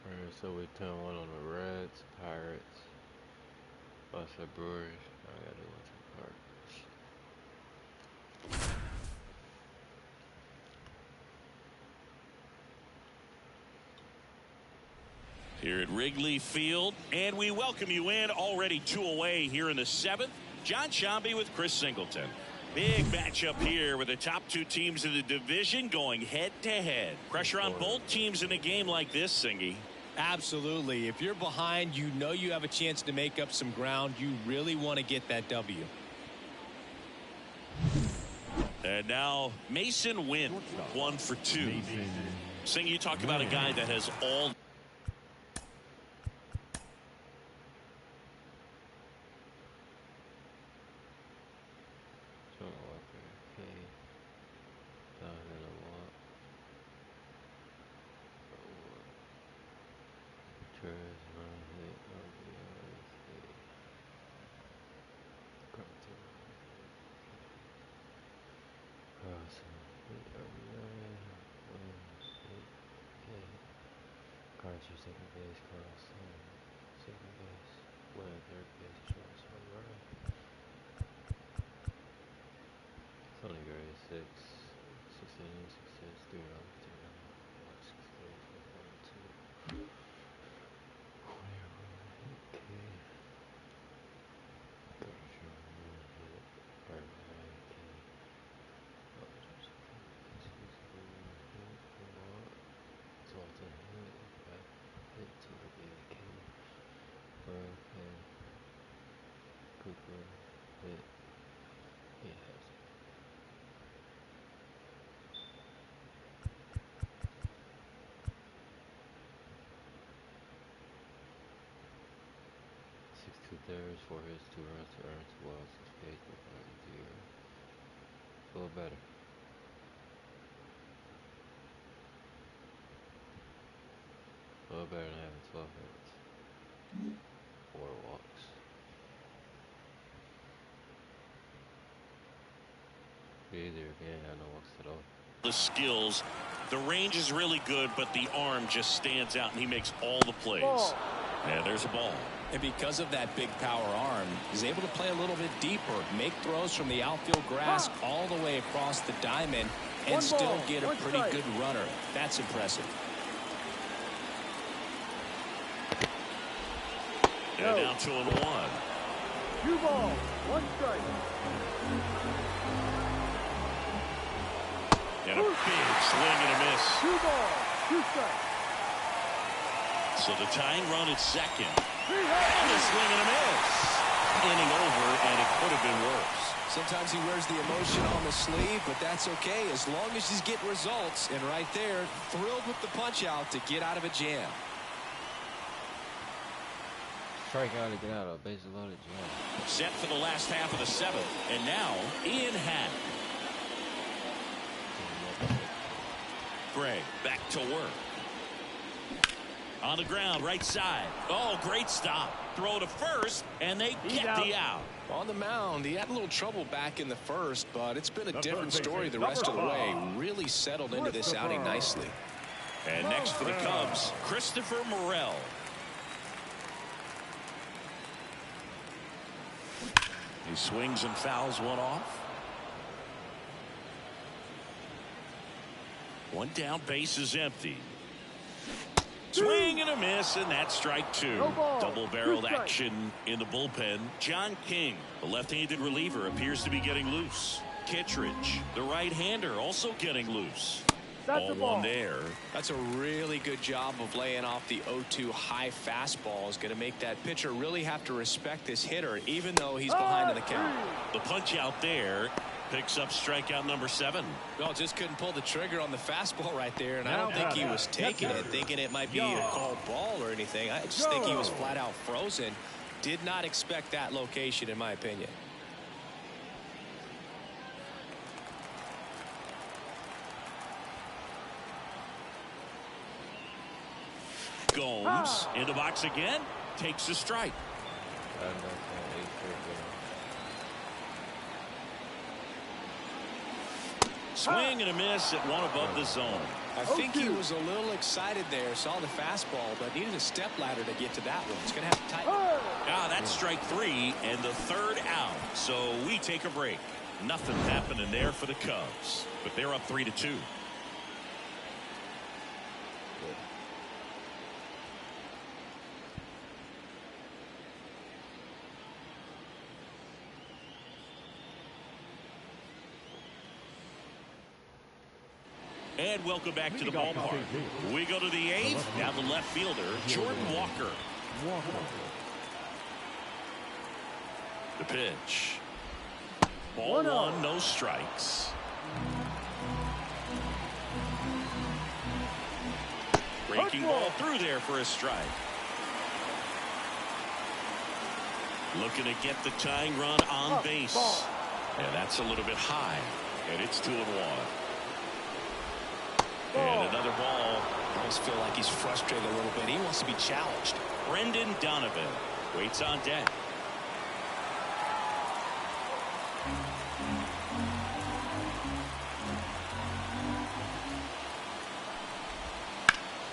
Alright, so we 10-1 on the Reds, Pirates. Oh, I said Brewers. I gotta do 1 to the Pirates. Here at Wrigley Field, and we welcome you in. Already 2 away here in the 7th. John Shambi with Chris Singleton. Big matchup here with the top 2 teams in the division going head-to-head. Pressure on both teams in a game like this, Singy. absolutely. If you're behind, you know you have a chance to make up some ground. You really want to get that W. And now Mason Wynn, 1 for 2. Sing, you talk about a guy that has all. Carter, second base, Carlson, second base, Wynn, third base, Jones, home run. Tony Gray, 6 innings, 6 hits, 3 runs, 2 walks, 6 Ks, 1 2. Okay. Carter, 1 hit, Carter, 9 K. Rogers, 6 hit, 1 walk, Dalton hit, back hit, 2 K. Burrow hit, Cooper hit, 8 hits. 6 2/3, 4 hits, 2 runs, 2 earned, 2 walks, 6 Ks, 0. A little better. A little better than having 12 hits. 4 walks. Either again, I no walks at all. The skills, the range is really good, but the arm just stands out and he makes all the plays. Ball. And there's a ball. And because of that big power arm, he's able to play a little bit deeper, make throws from the outfield grass all the way across the diamond, and still get a pretty good runner. That's impressive. And now 2-1. 2 balls, 1 strike. And a big swing and a miss. 2 balls, 2 strikes. So the tying run at second. And a swing and a miss. Inning over, and it could have been worse. Sometimes he wears the emotion on the sleeve, but that's okay as long as he's getting results. And right there, thrilled with the punch out to get out of a jam. Strike out to get out of a base loaded jam. Set for the last half of the 7th. And now, Ian Happ. Gray back to work. On the ground, right side. Oh, great stop. Throw to first, and they get the out. On the mound, he had a little trouble back in the first, but it's been a different story the rest of the way. Really settled into this outing nicely. And next for the Cubs, Christopher Morel. He swings and fouls one off. 1 down, base is empty. Swing and a miss, and that's strike 2. Double-barreled action in the bullpen. John King, the left-handed reliever, appears to be getting loose. Kittredge, the right-hander, also getting loose. All one there. That's a really good job of laying off the 0-2 high fastball. Is going to make that pitcher really have to respect this hitter, even though he's behind in the count. The punch out there picks up strikeout number 7. Well, just couldn't pull the trigger on the fastball right there, and I don't think he was taking it, thinking it might be a called ball or anything. I just think he was flat out frozen. Did not expect that location, in my opinion. Gomes in the box again, takes a strike. Swing and a miss at 1 above the zone. I think he was a little excited there, saw the fastball, but needed a step ladder to get to that one. He's going to have to tighten. That's strike 3 and the 3rd out. So we take a break. Nothing happening there for the Cubs, but they're up 3-2. And welcome back to the ballpark. We go to the 8th. Now the left fielder, Jordan Walker. The pitch. Ball 1, no strikes. breaking ball through there for a strike. Looking to get the tying run on base. And that's a little bit high. And it's 2-1. And another ball. I almost feel like he's frustrated a little bit. He wants to be challenged. Brendan Donovan waits on deck.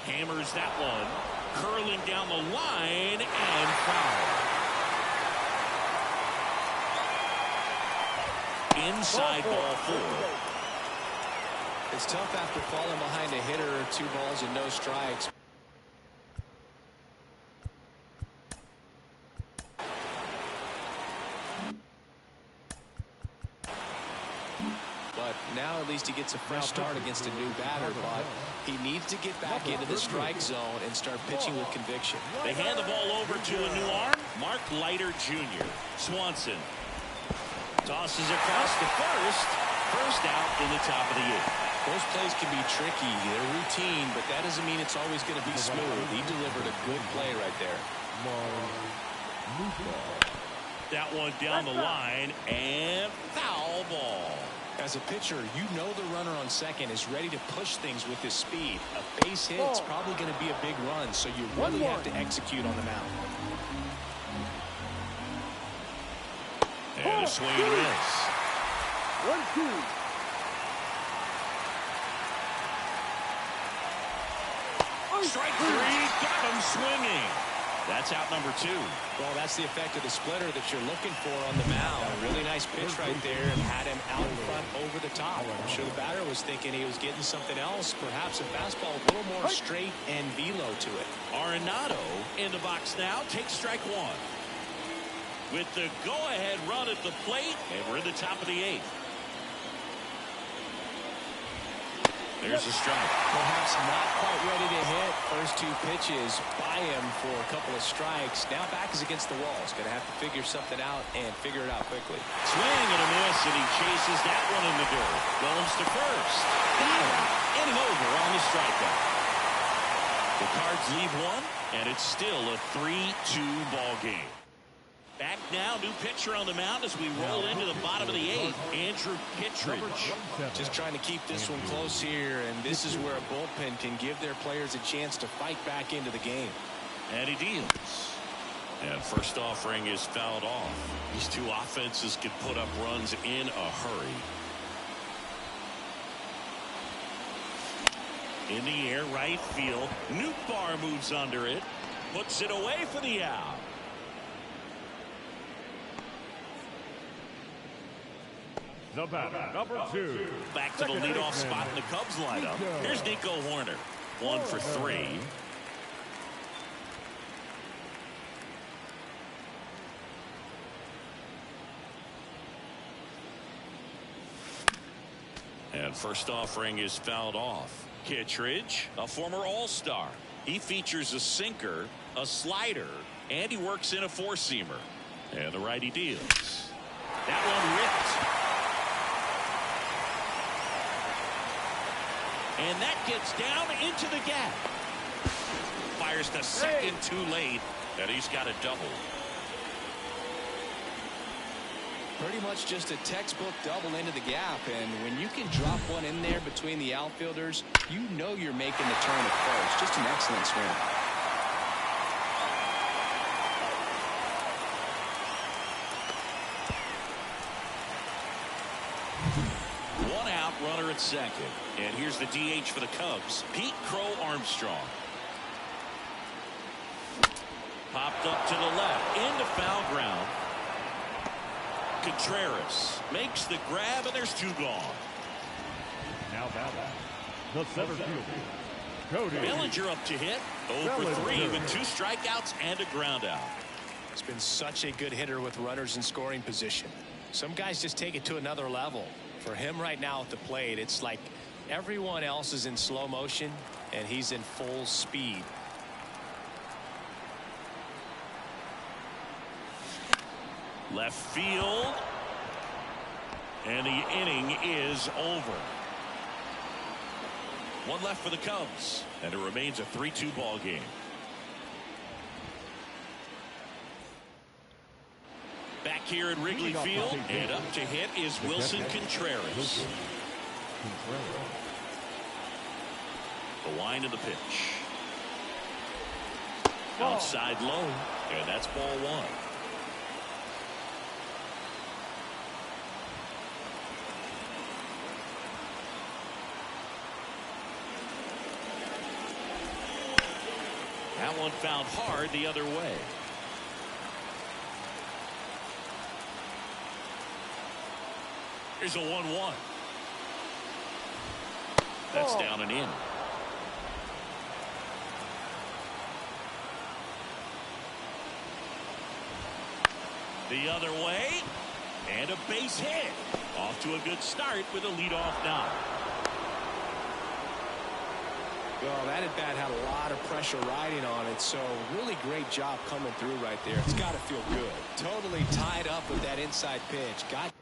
Hammers that one. Curling down the line and foul. Inside ball 4. It's tough after falling behind a hitter, 2 balls and no strikes. But now at least he gets a fresh start against a new batter, but he needs to get back into the strike zone and start pitching with conviction. They hand the ball over to a new arm, Mark Leiter Jr. Swanson tosses across the first. First out in the top of the 8th. Those plays can be tricky. They're routine, but that doesn't mean it's always going to be smooth. He delivered a good play right there. That one down the line and foul ball. As a pitcher, you know the runner on second is ready to push things with his speed. A base hit's probably going to be a big run, so you really have to execute on the mound. And a swing and a miss. 1-2. Strike 3, got him swinging. That's out number 2. Well, that's the effect of the splitter that you're looking for on the mound. A really nice pitch right there and had him out in front over the top. I'm sure the batter was thinking he was getting something else, perhaps a fastball a little more straight and velo to it. Arenado in the box now, takes strike 1. With the go-ahead run at the plate, and we're in the top of the 8th. There's a strike. Perhaps not quite ready to hit. First 2 pitches by him for a couple of strikes. Now back is against the wall. He's going to have to figure something out and figure it out quickly. Swing and a miss, and he chases that one in the dirt. Goes to first. Got him. Inning over on the strikeout. The Cards leave 1, and it's still a 3-2 ball game. Back now, new pitcher on the mound as we roll into the bottom of the 8th. Andrew Kittredge. Just trying to keep this one close here, and this is where a bullpen can give their players a chance to fight back into the game. And he deals. And first offering is fouled off. These 2 offenses can put up runs in a hurry. In the air, right field. Nootbaar moves under it. Puts it away for the out. The batter, number 2. Back to the leadoff spot in the Cubs lineup. Here's Nico Horner. 1 for 3. And first offering is fouled off. Kittredge, a former All-Star. He features a sinker, a slider, and he works in a 4-seamer. And the righty deals. That one ripped. And that gets down into the gap. Fires to second too late, and he's got a double. Pretty much just a textbook double into the gap, and when you can drop one in there between the outfielders, you know you're making the turn at first. Just an excellent swing. Runner at second. And here's the DH for the Cubs, Pete Crow Armstrong. Popped up to the left into foul ground. Contreras makes the grab, and there's 2 gone. Now batting, the center fielder, Cody Bellinger up to hit. 0 for 3 with 2 strikeouts and a ground out. He's been such a good hitter with runners in scoring position. Some guys just take it to another level. For him right now at the plate, it's like everyone else is in slow motion and he's in full speed. Left field. And the inning is over. One left for the Cubs, and it remains a 3-2 ball game. Back here at Wrigley Field, and up to hit is Wilson Contreras. The line of the pitch. Outside low, and that's ball one. That one found hard the other way. Here's a 1-1. That's down and in. The other way, and a base hit. Off to a good start with a leadoff knock. Well, that at bat had a lot of pressure riding on it, so really great job coming through right there. It's got to feel good. Totally tied up with that inside pitch. Got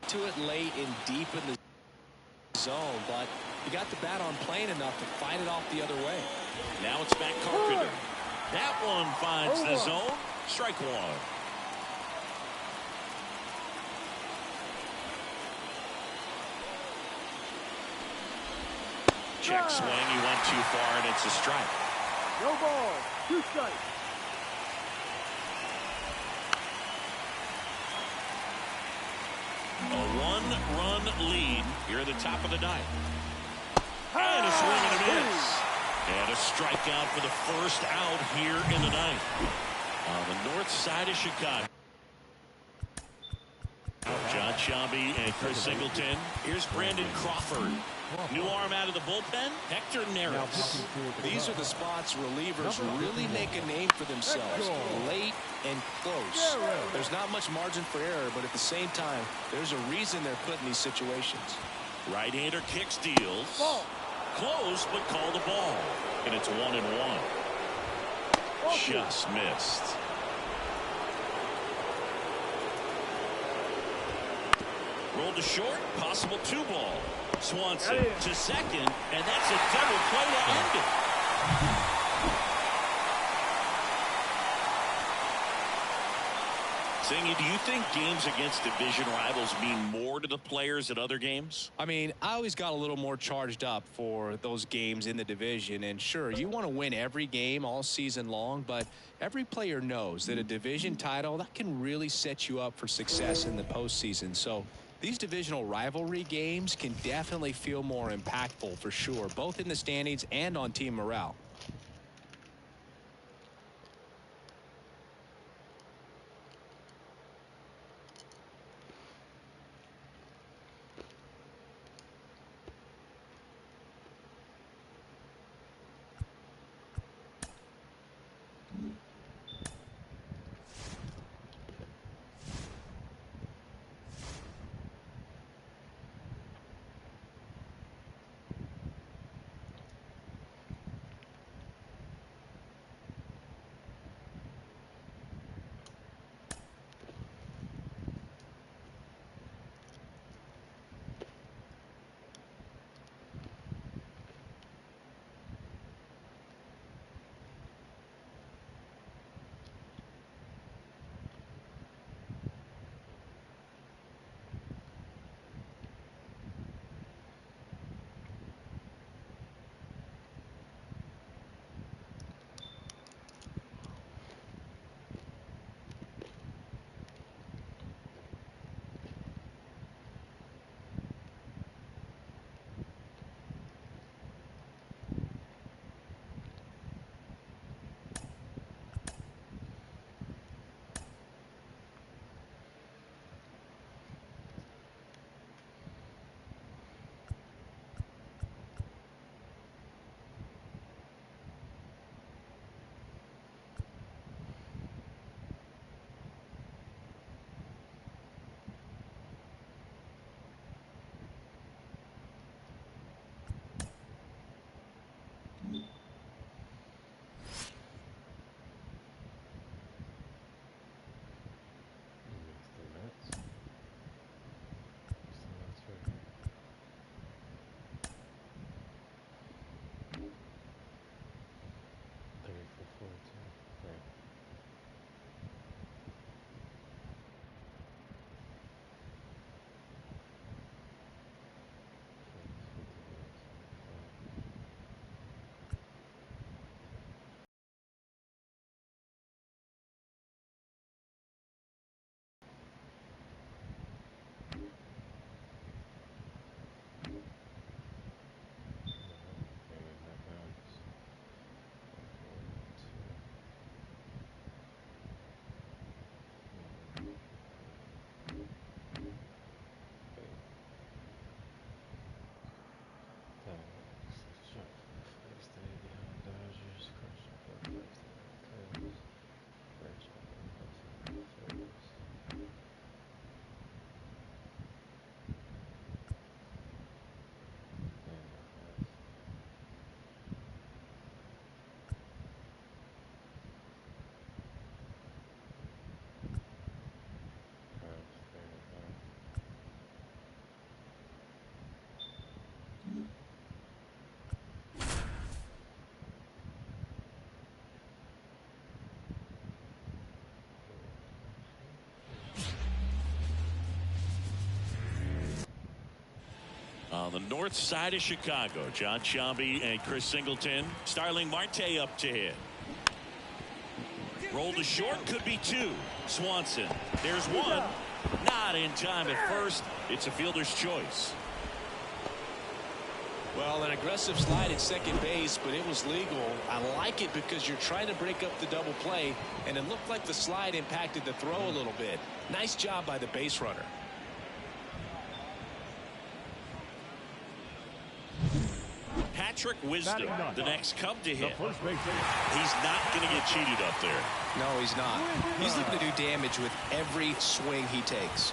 to it late and deep in the zone, but he got the bat on plane enough to fight it off the other way. Now it's back Carpenter. That one finds the zone. Strike one. Check swing. He went too far, and it's a strike. No ball. 2 strikes. A 1-run lead here at the top of the ninth. And a swing and a miss. And a strikeout for the first out here in the ninth. On the north side of Chicago. John Shambi and Chris Singleton. Here's Brandon Crawford. New arm out of the bullpen, Hector Neris. These are the spots relievers really make a name for themselves. Late and close. There's not much margin for error, but at the same time, there's a reason they're put in these situations. Right-hander kicks, deals. Close, but called a ball. And it's 1-1. Just missed. Rolled to short, possible 2-ball. Swanson to second, and that's a double play to end it. Singy, do you think games against division rivals mean more to the players at other games? I mean, I always got a little more charged up for those games in the division. And sure, you want to win every game all season long, but every player knows that a division title, that can really set you up for success in the postseason. So these divisional rivalry games can definitely feel more impactful for sure, both in the standings and on team morale. On the north side of Chicago, John Sciambi and Chris Singleton. Starling Marte up to hit. Roll to short, could be two. Swanson, there's one. Not in time at first. It's a fielder's choice. Well, an aggressive slide at second base, but it was legal. I like it because you're trying to break up the double play, and it looked like the slide impacted the throw a little bit. Nice job by the base runner. Patrick Wisdom, the next Cub to hit. First base. He's not going to get cheated up there. No, he's not. He's looking to do damage with every swing he takes.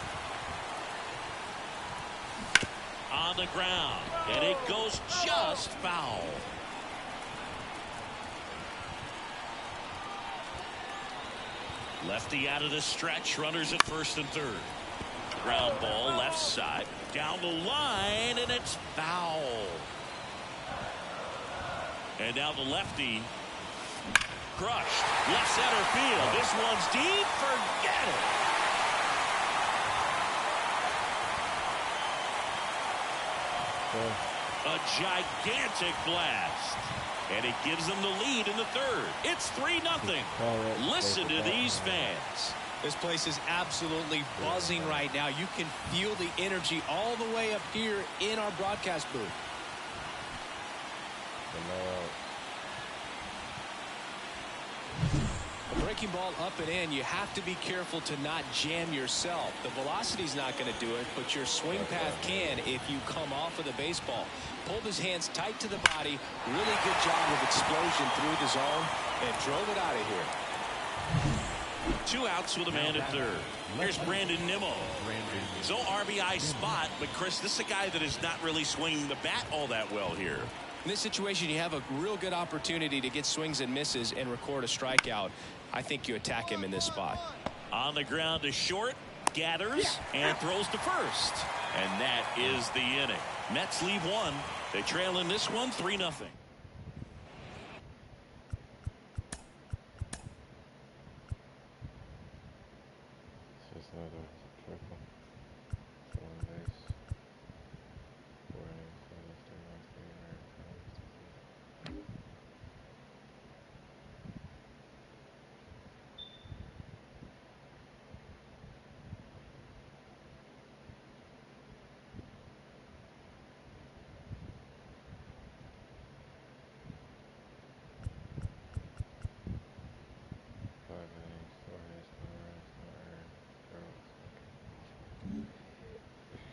On the ground, and it goes just foul. Lefty out of the stretch, runners at first and third. Ground ball left side, down the line, and it's foul. And now the lefty crushed left center field. This one's deep. Forget it. A gigantic blast. And it gives them the lead in the third. It's 3-0. Listen to these fans. This place is absolutely buzzing right now. You can feel the energy all the way up here in our broadcast booth. A breaking ball up and in. You have to be careful to not jam yourself. The velocity's not going to do it, but your swing path can if you come off of the baseball. Pulled his hands tight to the body. Really good job of explosion through the zone and drove it out of here. 2 outs with a man at third. Here's Brandon Nimmo. So RBI spot, but Chris, this is a guy that is not really swinging the bat all that well here. In this situation, you have a real good opportunity to get swings and misses and record a strikeout. I think you attack him in this spot. On the ground to short, gathers, and throws to first. And that is the inning. Mets leave one. They trail in this one 3-0.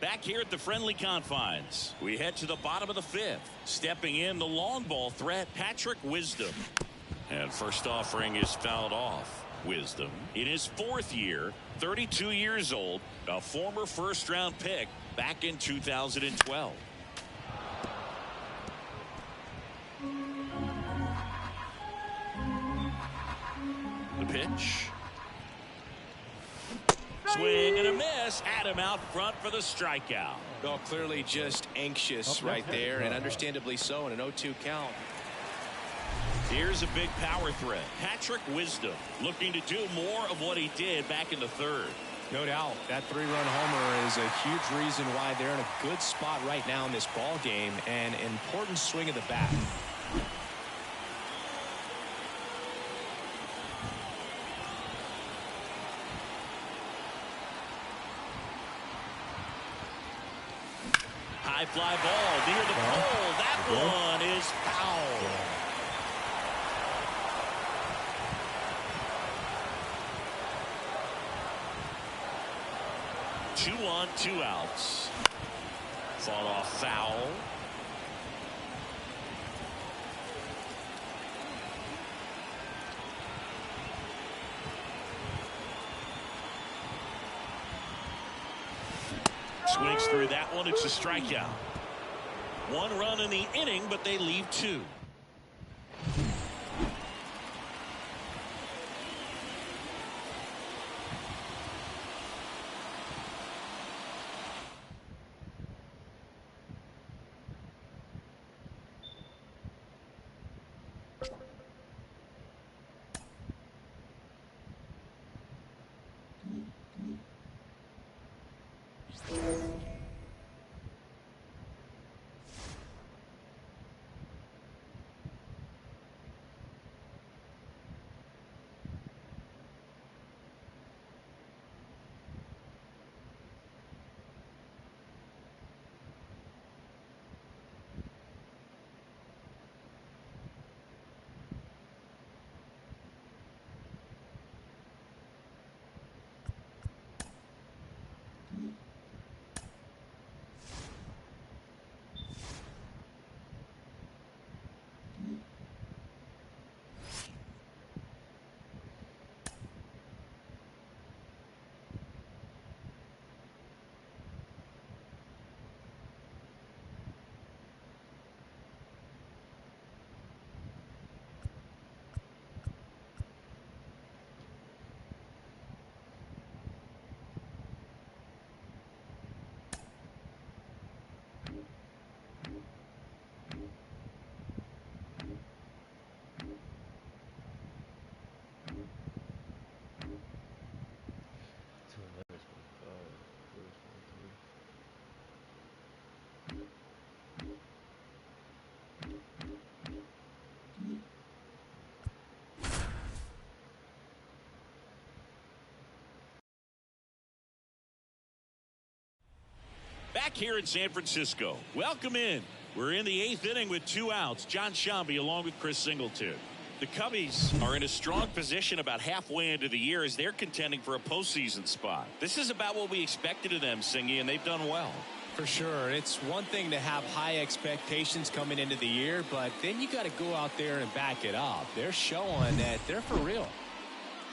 Back here at the friendly confines, we head to the bottom of the fifth. Stepping in, the long ball threat, Patrick Wisdom. And first offering is fouled off. Wisdom, in his 4th year, 32 years old, a former first-round pick back in 2012. The pitch. Swing and a miss. Adam out front for the strikeout. Well, clearly just anxious right there, and understandably so in an 0-2 count. Here's a big power threat. Patrick Wisdom looking to do more of what he did back in the third. No doubt. That 3-run homer is a huge reason why they're in a good spot right now in this ball game, and an important swing of the bat. High fly ball near the pole. That one is foul. Two on, 2 outs. Fought off foul. Swings through that one. It's a strikeout. 1 run in the inning, but they leave 2. here in San Francisco. Welcome in. We're in the 8th inning with 2 outs. John Shambi along with Chris Singleton. The Cubbies are in a strong position about halfway into the year as they're contending for a postseason spot. This is about what we expected of them, Singy, and they've done well. For sure. It's one thing to have high expectations coming into the year, but then you got to go out there and back it up. They're showing that they're for real.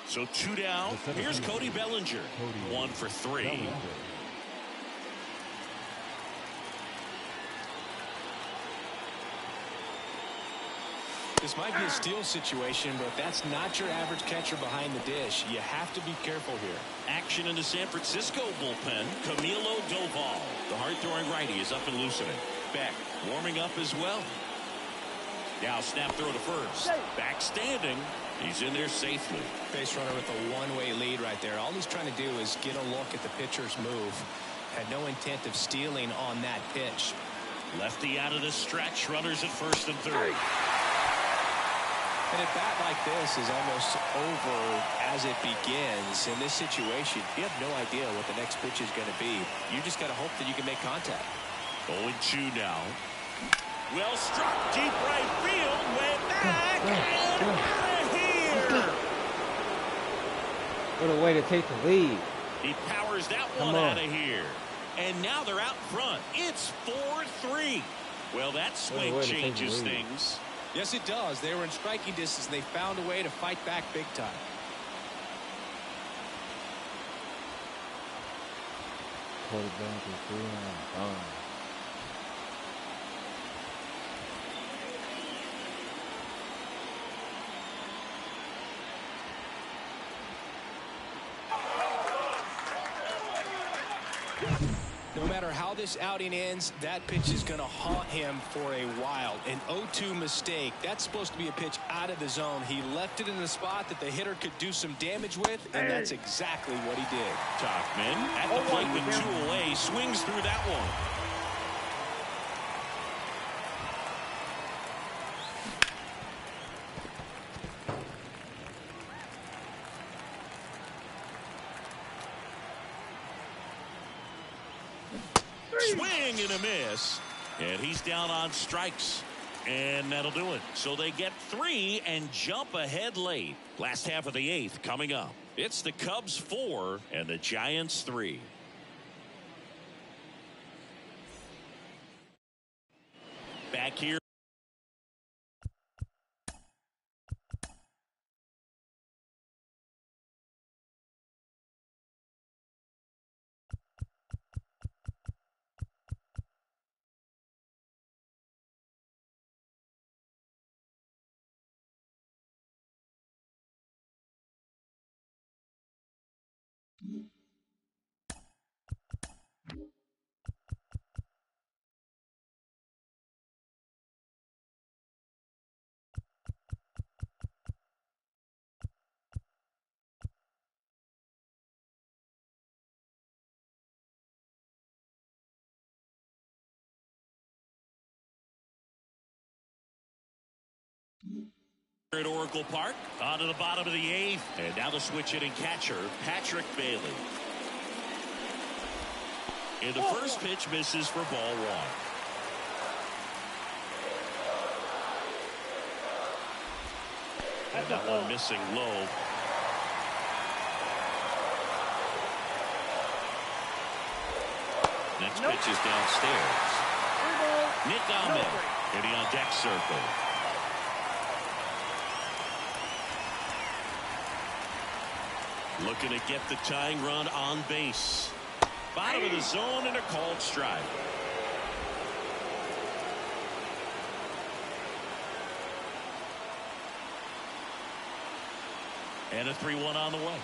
So 2 down. Here's Cody Bellinger. 1 for 3. This might be a steal situation, but that's not your average catcher behind the dish. You have to be careful here. Action in the San Francisco bullpen. Camilo Doval, the hard-throwing righty, is up and loosening. Beck warming up as well. Now snap throw to first. Back standing. He's in there safely. Base runner with a one-way lead right there. All he's trying to do is get a look at the pitcher's move. Had no intent of stealing on that pitch. Lefty out of the stretch. Runners at first and third. And a bat like this is almost over as it begins. In this situation, you have no idea what the next pitch is going to be. You just got to hope that you can make contact. 0-2 now. Well struck deep right field. Way back and out of here. What a way to take the lead. He powers that one out of here. And now they're out front. It's 4-3. Well, that swing changes things. Yes, it does. They were in striking distance, and they found a way to fight back big time. Quarterback is 3 on. No matter how this outing ends, that pitch is going to haunt him for a while. An 0-2 mistake. That's supposed to be a pitch out of the zone. He left it in a spot that the hitter could do some damage with, and that's exactly what he did. Tachman at the plate with 2 away. Swings through that one. Swing and a miss, and he's down on strikes, and that'll do it. So they get 3 and jump ahead late. Last half of the 8th coming up. It's the Cubs 4 and the Giants 3. Back here. At Oracle Park, on to the bottom of the 8th, and now the switch hitting catcher, Patrick Bailey. And the first pitch misses for ball 1. And that one missing low. Next pitch is downstairs. Nick Ahmed hitting on deck circle. Looking to get the tying run on base. Bottom of the zone and a called strike. And a 3-1 on the way.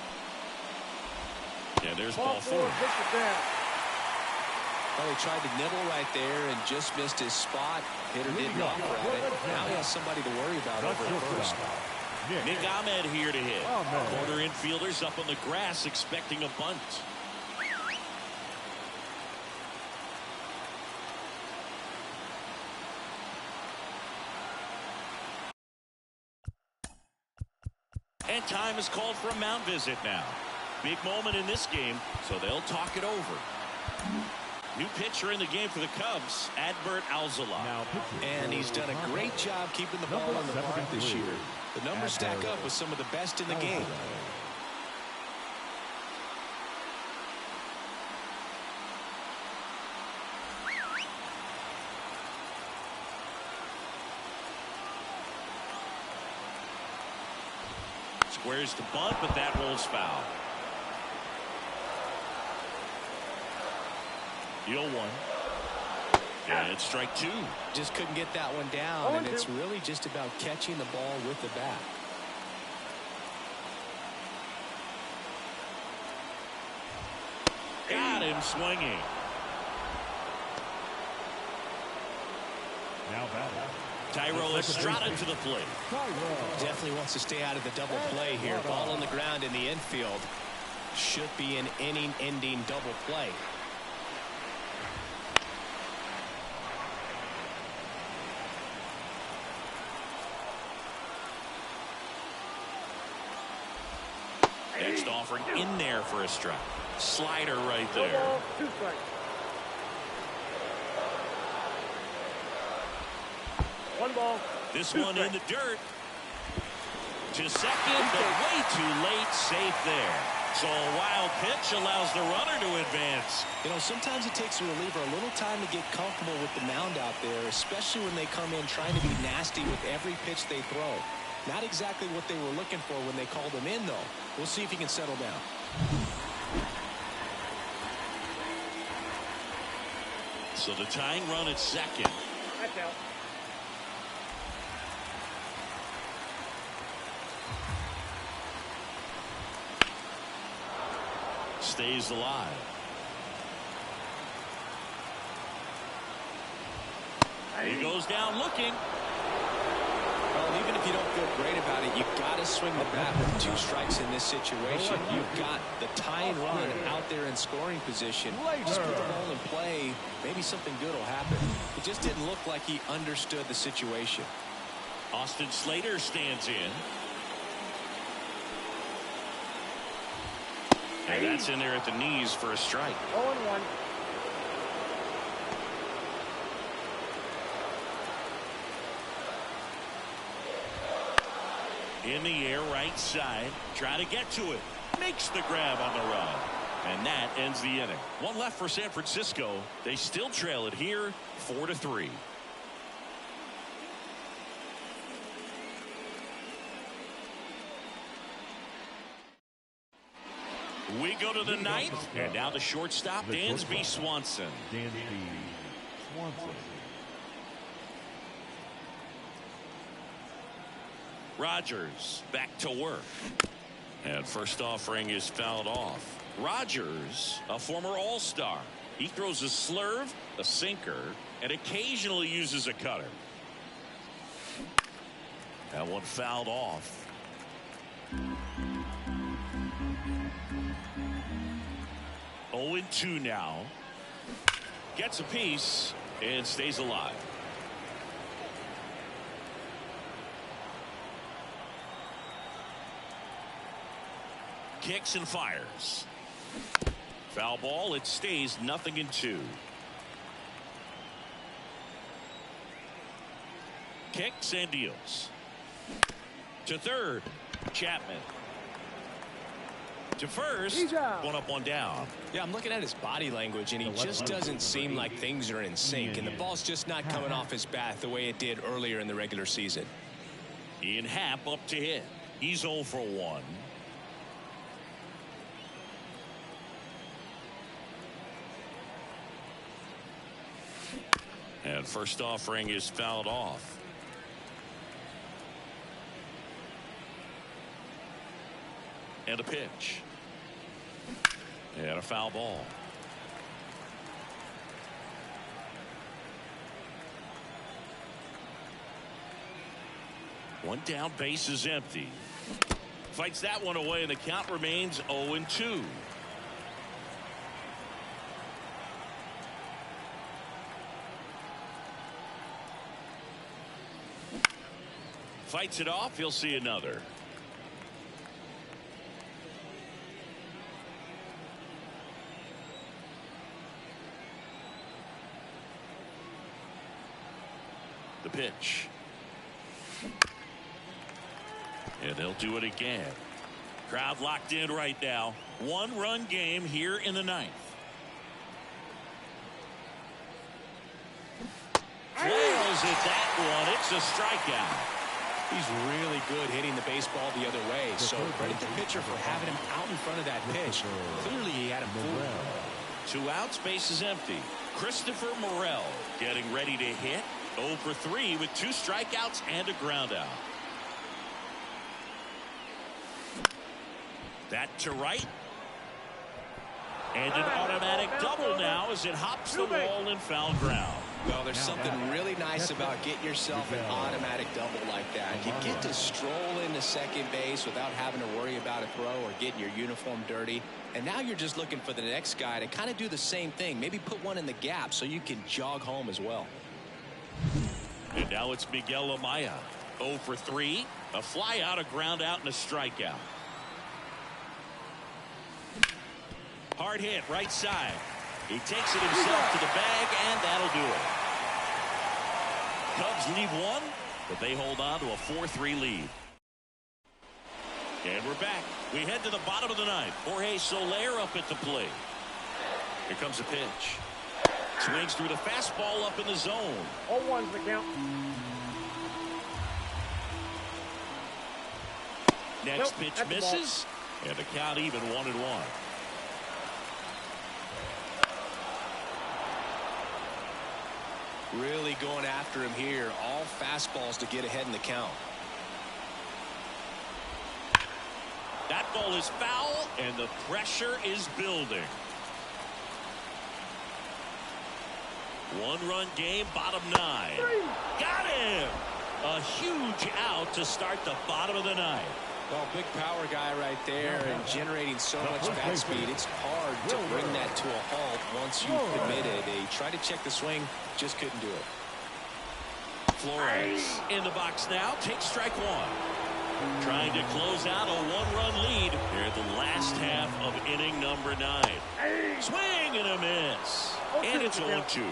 And there's ball 4. Well, he tried to nibble right there and just missed his spot. Hitter didn't offer at it. Now he has somebody to worry about over at first. Nick Ahmed here to hit. Corner infielders up on the grass expecting a bunt. And time is called for a mound visit now. Big moment in this game, so they'll talk it over. New pitcher in the game for the Cubs, Adbert Alzolay. Now pitching. And he's done a great job keeping the ball in the park this year. The numbers stack up with some of the best in the game. Squares the bunt, but that rolls foul. Deal one. And it's strike two. Just couldn't get that one down, and it's really just about catching the ball with the bat. Got him swinging. Now batting. Tyrell Estrada to the plate. Definitely wants to stay out of the double play here. Ball on the ground in the infield. Should be an inning-ending double play. Next offering in there for a strike. Slider right there. 2 strikes. One ball. This one in the dirt. To second, but way too late. Safe there. So a wild pitch allows the runner to advance. You know, sometimes it takes a reliever a little time to get comfortable with the mound out there, especially when they come in trying to be nasty with every pitch they throw. Not exactly what they were looking for when they called him in, though. We'll see if he can settle down. So the tying run at second. That's out. Stays alive. He goes down looking. Well, even if you don't feel great about it, you've got to swing the bat with 2 strikes in this situation. You've got the tying run out there in scoring position. Just put the ball in play. Maybe something good will happen. It just didn't look like he understood the situation. Austin Slater stands in. And that's in there at the knees for a strike. 0-1. In the air, right side. Try to get to it. Makes the grab on the run. And that ends the inning. One left for San Francisco. They still trail it here, 4-3. We go to the ninth, and now the shortstop, Dansby Swanson. Dansby Swanson. Rogers back to work. And first offering is fouled off. Rogers, a former All-Star. He throws a slurve, a sinker, and occasionally uses a cutter. That one fouled off. Oh, 0-2 now. Gets a piece and stays alive. Kicks and fires. Foul ball. It stays 0-2. Kicks and deals. To third. Chapman. To first. One up, one down. Yeah, I'm looking at his body language, and he just doesn't seem like things are in sync, and the ball's just not coming off his bat the way it did earlier in the regular season. Ian Happ up to hit. He's 0 for 1. And first offering is fouled off. And a pitch. And a foul ball. One down, base is empty. Fights that one away, and the count remains 0-2. Fights it off. He'll see another. The pitch. And they'll do it again. Crowd locked in right now. 1-run game here in the 9th. Flails at that one. It's a strikeout. He's really good hitting the baseball the other way. So credit the pitcher for having him out in front of that pitch. Clearly he had him fooled. 2 outs, base is empty. Christopher Morel getting ready to hit. 0 for 3 with 2 strikeouts and a ground out. That to right. And an automatic double now as it hops the wall and foul ground. Well, there's something really nice about getting yourself an automatic double like that. You get to stroll into second base without having to worry about a throw or getting your uniform dirty. And now you're just looking for the next guy to kind of do the same thing. Maybe put one in the gap so you can jog home as well. And now it's Miguel Amaya. 0 for 3. A fly out, a ground out, and a strikeout. Hard hit, right side. He takes it himself to the bag, and that'll do it. Cubs leave 1, but they hold on to a 4-3 lead. And we're back. We head to the bottom of the 9th. Jorge Soler up at the plate. Here comes a pitch. Swings through the fastball up in the zone. 0-1's the count. Next pitch misses, and the count even 1-1. Really going after him here. All fastballs to get ahead in the count. That ball is foul, and the pressure is building. 1-run game, bottom 9. Got him! A huge out to start the bottom of the 9th. Well, big power guy right there and generating so much bat speed. It's hard to bring that to a halt once you've committed. They tried to check the swing, just couldn't do it. Flores in the box now, takes strike 1. Trying to close out a 1-run lead here at the last half of inning number 9. Swing and a miss. And it's 0-2.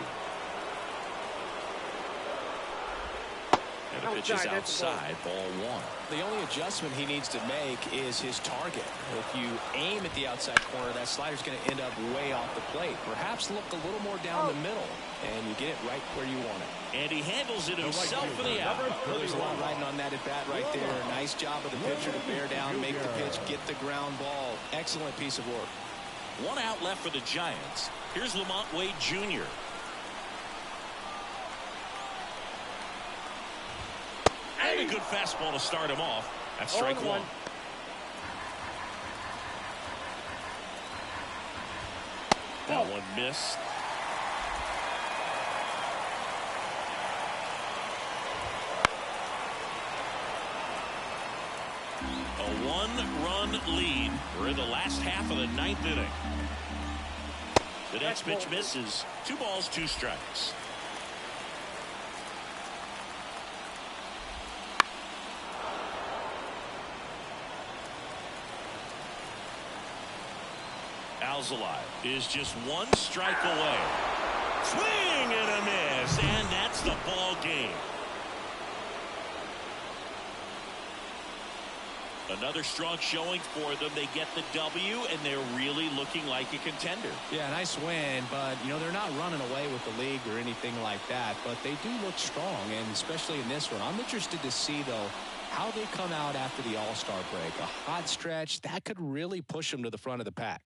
And the pitch is outside, ball 1. The only adjustment he needs to make is his target. If you aim at the outside corner, that slider's going to end up way off the plate. Perhaps look a little more down the middle, and you get it right where you want it. And he handles it himself for the out. Well, there's a lot riding on that at bat right there. Nice job of the pitcher to bear down, make the pitch, get the ground ball. Excellent piece of work. 1 out left for the Giants. Here's Lamont Wade Jr. And a good fastball to start him off. That's strike 1. That one missed. A 1-run lead. We're in the last half of the 9th inning. The next pitch misses. 2 balls, 2 strikes. Alzolay is just 1 strike away. Swing and a miss, and that's the ball game. Another strong showing for them. They get the W, and they're really looking like a contender. Yeah, nice win, but, you know, they're not running away with the league or anything like that, but they do look strong, and especially in this one. I'm interested to see, though, how they come out after the All-Star break. A hot stretch, that could really push them to the front of the pack.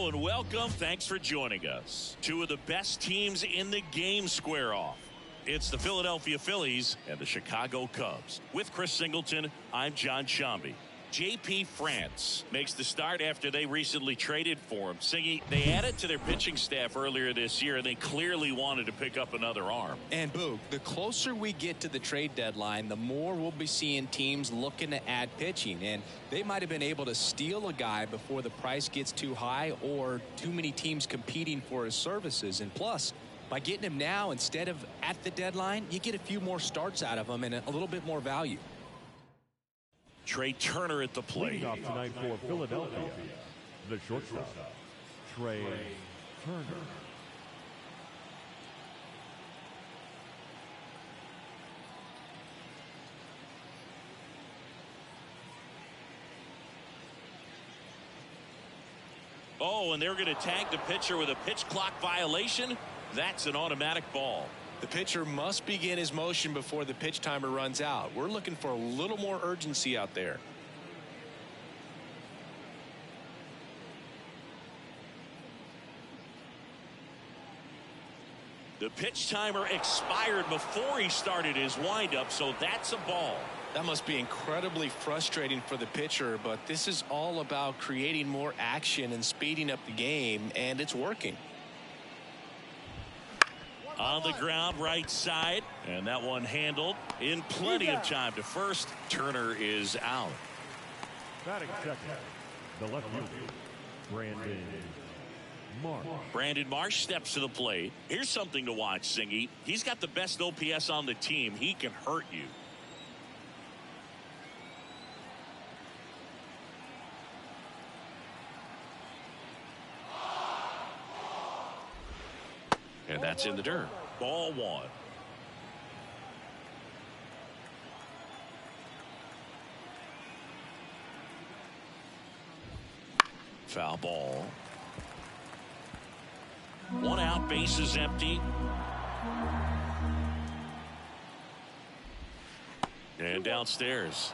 Hello and welcome. Thanks for joining us. Two of the best teams in the game square off. It's the Philadelphia Phillies and the Chicago Cubs. With Chris Singleton, I'm John Shambi. JP France makes the start after they recently traded for him. Singy, they added to their pitching staff earlier this year, and they clearly wanted to pick up another arm. And Boog, the closer we get to the trade deadline, the more we'll be seeing teams looking to add pitching. And they might have been able to steal a guy before the price gets too high or too many teams competing for his services. And plus, by getting him now instead of at the deadline, you get a few more starts out of him and a little bit more value. Trey Turner at the plate. Leading off tonight for Philadelphia, the shortstop, Trey Turner. Oh, and they're going to tag the pitcher with a pitch clock violation. That's an automatic ball. The pitcher must begin his motion before the pitch timer runs out. We're looking for a little more urgency out there. The pitch timer expired before he started his windup, so that's a ball. That must be incredibly frustrating for the pitcher, but this is all about creating more action and speeding up the game, and it's working. On the ground, right side, and that one handled in plenty of time to first. Turner is out. Batting second, the left fielder, Brandon Marsh. Brandon Marsh steps to the plate. Here's something to watch, Singy. He's got the best OPS on the team. He can hurt you. And that's in the dirt. Ball one. Foul ball. One out, base is empty. And downstairs.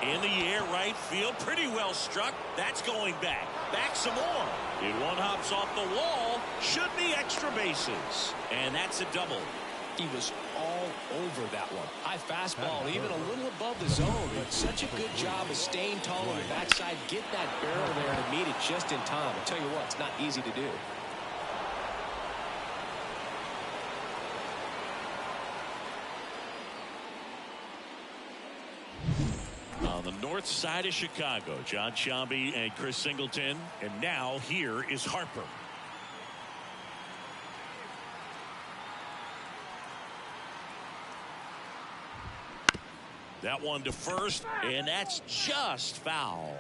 In the air, right field, pretty well struck. That's going back. Back some more. And one hops off the wall. Should be extra bases. And that's a double. He was all over that one. High fastball, even a little above the zone, but such a good job of staying tall on the backside, get that barrel there to meet it just in time. I tell you what, it's not easy to do. On the north side of Chicago, John Shambi and Chris Singleton. And now here is Harper. That one to first, and that's just foul.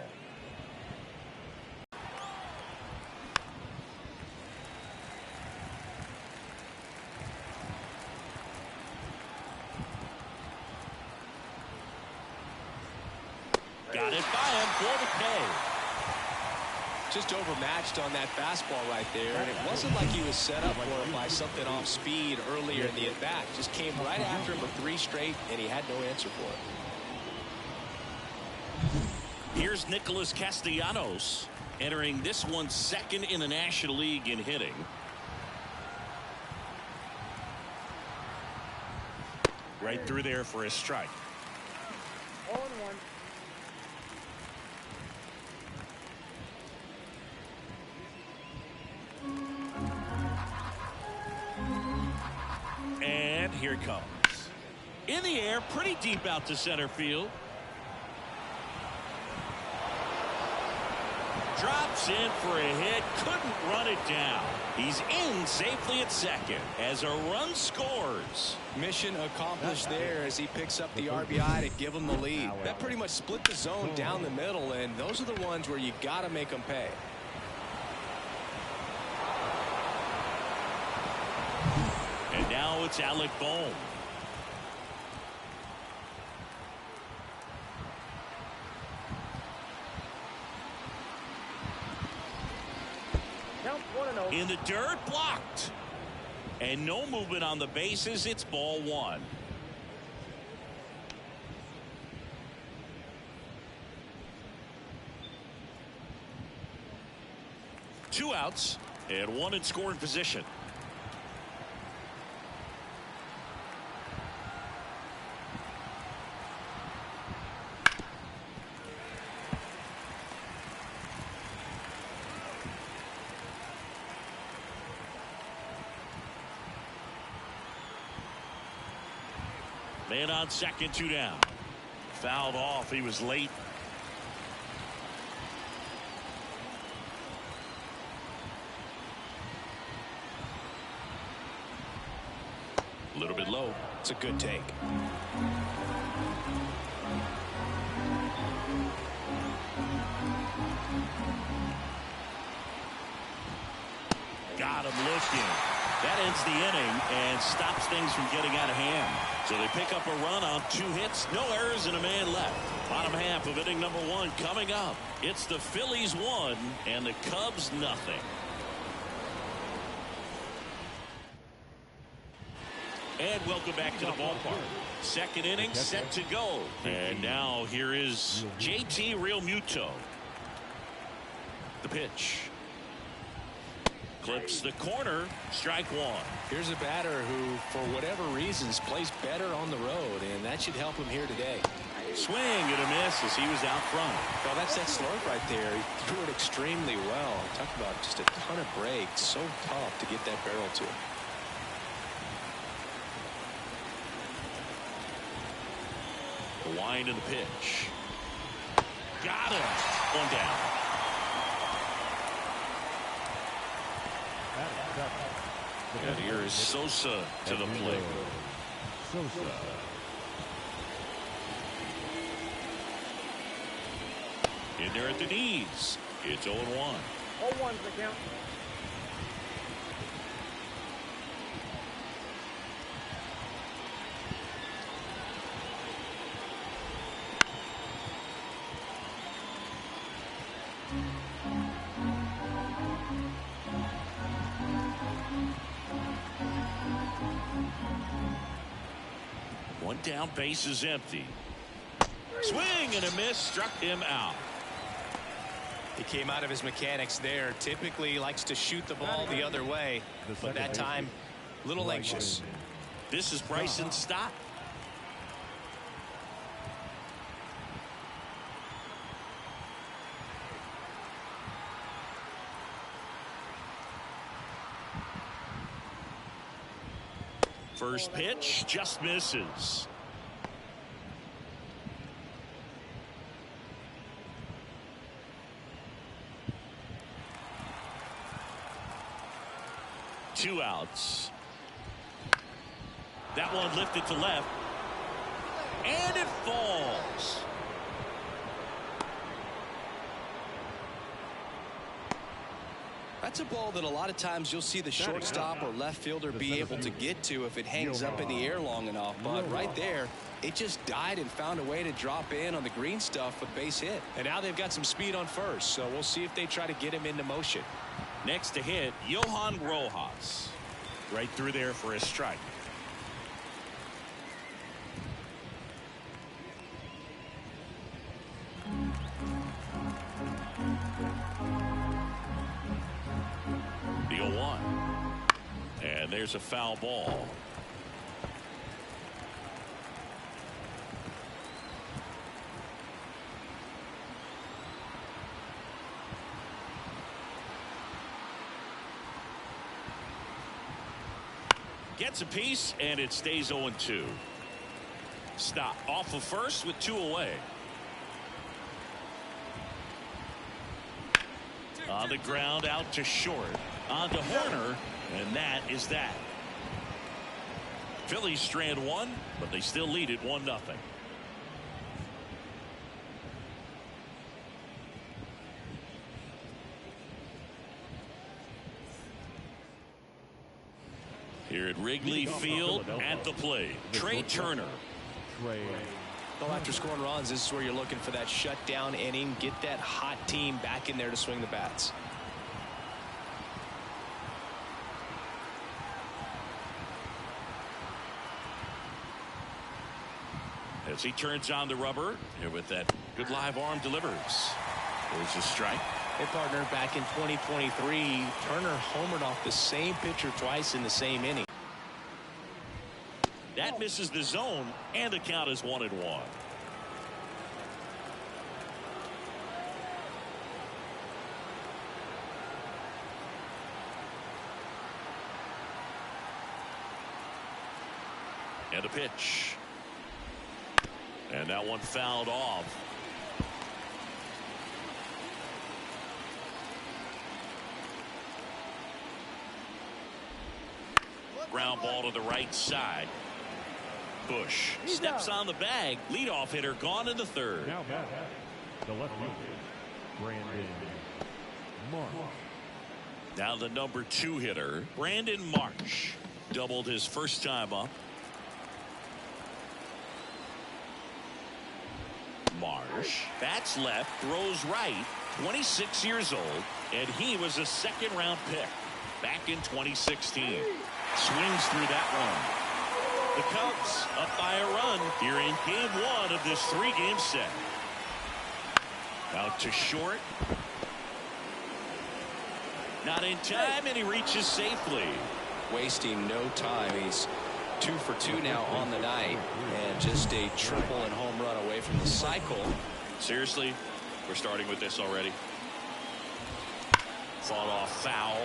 Got it by him for the K. Just overmatched on that fastball right there, and it wasn't like he was set up for it by something off speed earlier in the at-bat. Just came right after him with 3 straight, and he had no answer for it. Here's Nicholas Castellanos entering this one second in the National League in hitting. Right through there for a strike. 0-1. And here it comes. In the air, pretty deep out to center field. Drops in for a hit, couldn't run it down. He's in safely at second as a run scores. Mission accomplished there as he picks up the RBI to give him the lead. That pretty much split the zone down the middle, and those are the ones where you got to make them pay. And now it's Alec Bohm. Count 1-0. In the dirt, blocked. And no movement on the bases. It's ball one. 2 outs and 1 in scoring position. Man on second, 2 down. Fouled off. He was late. A little bit low. It's a good take. Got him looking. That ends the inning and stops things from getting out of hand. So they pick up a run on 2 hits, no errors, and a man left. Bottom half of inning number 1 coming up. It's the Phillies 1 and the Cubs nothing. And welcome back to the ballpark. Second inning set to go. And now here is JT Realmuto. The pitch. Clips the corner. Strike 1. Here's a batter who, for whatever reasons, plays better on the road, and that should help him here today. Swing and a miss as he was out front. Well, that's that slurve right there. He threw it extremely well. Talk about just a ton of breaks. So tough to get that barrel to. The wind and the pitch. Got him. 1 down. And here is Sosa to the plate. Sosa. In there at the knees. It's 0-1. 0-1's the count. One down, base is empty. Swing and a miss, struck him out. He came out of his mechanics there. Typically he likes to shoot the ball the other way, but that time a little anxious. This is Bryson Stott. First pitch just misses. Two outs. That one lifted to left. And it falls. That's a ball that a lot of times you'll see the shortstop or left fielder be able to get to if it hangs up in the air long enough. But right there, it just died and found a way to drop in on the green stuff with base hit. And now they've got some speed on first, so we'll see if they try to get him into motion. Next to hit, Johan Rojas. Right through there for a strike. The 0-1. And there's a foul ball. Gets a piece, and it stays 0-2. Stop off of first with 2 away. On the ground, out to short. On to Horner, and that is that. Phillies strand 1, but they still lead it 1-0. Here at Wrigley Field at the plate, Trey Turner. Well, after scoring runs, this is where you're looking for that shutdown inning. Get that hot team back in there to swing the bats. As he turns on the rubber, here with that good live arm delivers. There's a strike. Hey, partner, back in 2023, Turner homered off the same pitcher twice in the same inning. That misses the zone, and the count is 1-1. And a pitch. And that one fouled off. Ground ball to the right side. Bush steps on the bag. Leadoff hitter gone in the third. Now back, the left fielder, Brandon Marsh. Now the number 2 hitter, Brandon Marsh. Doubled his first time up. Marsh bats left, throws right, 26 years old, and he was a second-round pick back in 2016. Swings through that one. The Cubs up by a run here in game 1 of this 3-game set. Out to short. Not in time, and he reaches safely. Wasting no time. He's 2 for 2 now on the night, and just a triple and home run away from the cycle. Seriously, we're starting with this already. Fought off foul.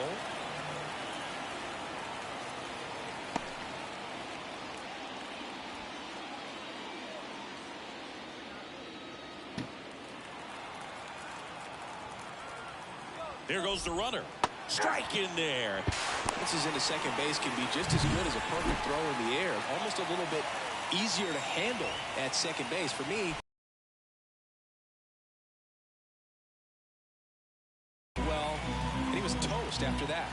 There goes the runner. Strike in there. This is into second base can be just as good as a perfect throw in the air. Almost a little bit easier to handle at second base for me. Well, and he was toast after that.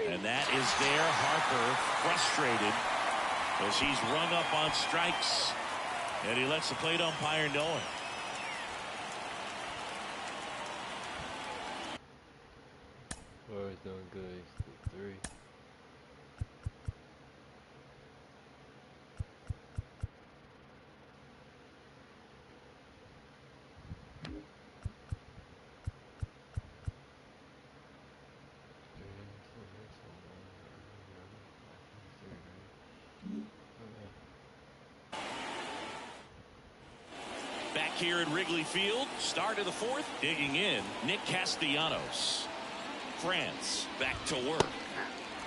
And that is there. Harper frustrated as he's rung up on strikes, and he lets the plate umpire know it. Flores doing good. He's 3. Back here at Wrigley Field, start of the 4th, digging in, Nick Castellanos. France back to work.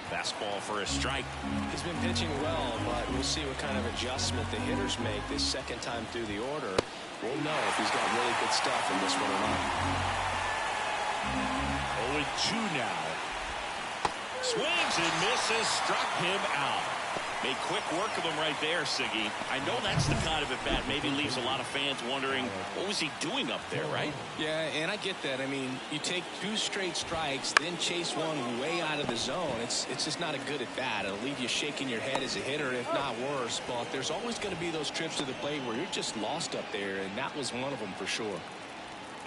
Fastball for a strike. He's been pitching well, but we'll see what kind of adjustment the hitters make this second time through the order. We'll know if he's got really good stuff in this one or not. 0-2 now. Swings and misses, struck him out. Made quick work of him right there, Siggy. I know that's the kind of at-bat maybe leaves a lot of fans wondering, what was he doing up there, right? Yeah, and I get that. I mean, you take 2 straight strikes, then chase one way out of the zone. It's just not a good at-bat. It'll leave you shaking your head as a hitter, if not worse. But there's always going to be those trips to the plate where you're just lost up there, and that was one of them for sure.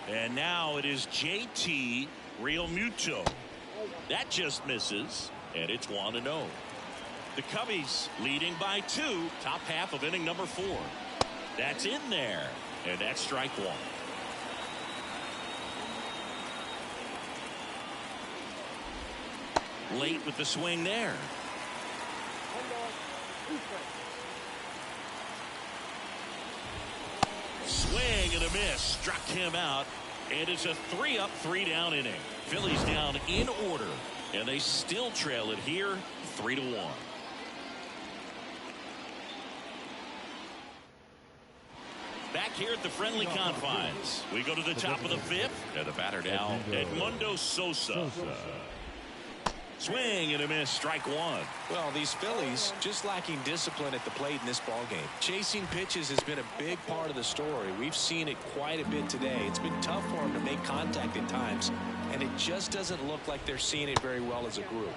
And now it is JT Realmuto. That just misses, and it's 1-0. The Cubbies leading by 2, top half of inning number 4. That's in there, and that's strike 1. Late with the swing there. Swing and a miss, struck him out, and it's a 3-up, 3-down inning. Phillies down in order, and they still trail it here, 3-1. Back here at the friendly confines, we go to the top of the 5th, and the batter now, Edmundo Sosa. Swing and a miss, strike 1. Well, these Phillies just lacking discipline at the plate in this ballgame. Chasing pitches has been a big part of the story. We've seen it quite a bit today. It's been tough for them to make contact at times, and it just doesn't look like they're seeing it very well as a group.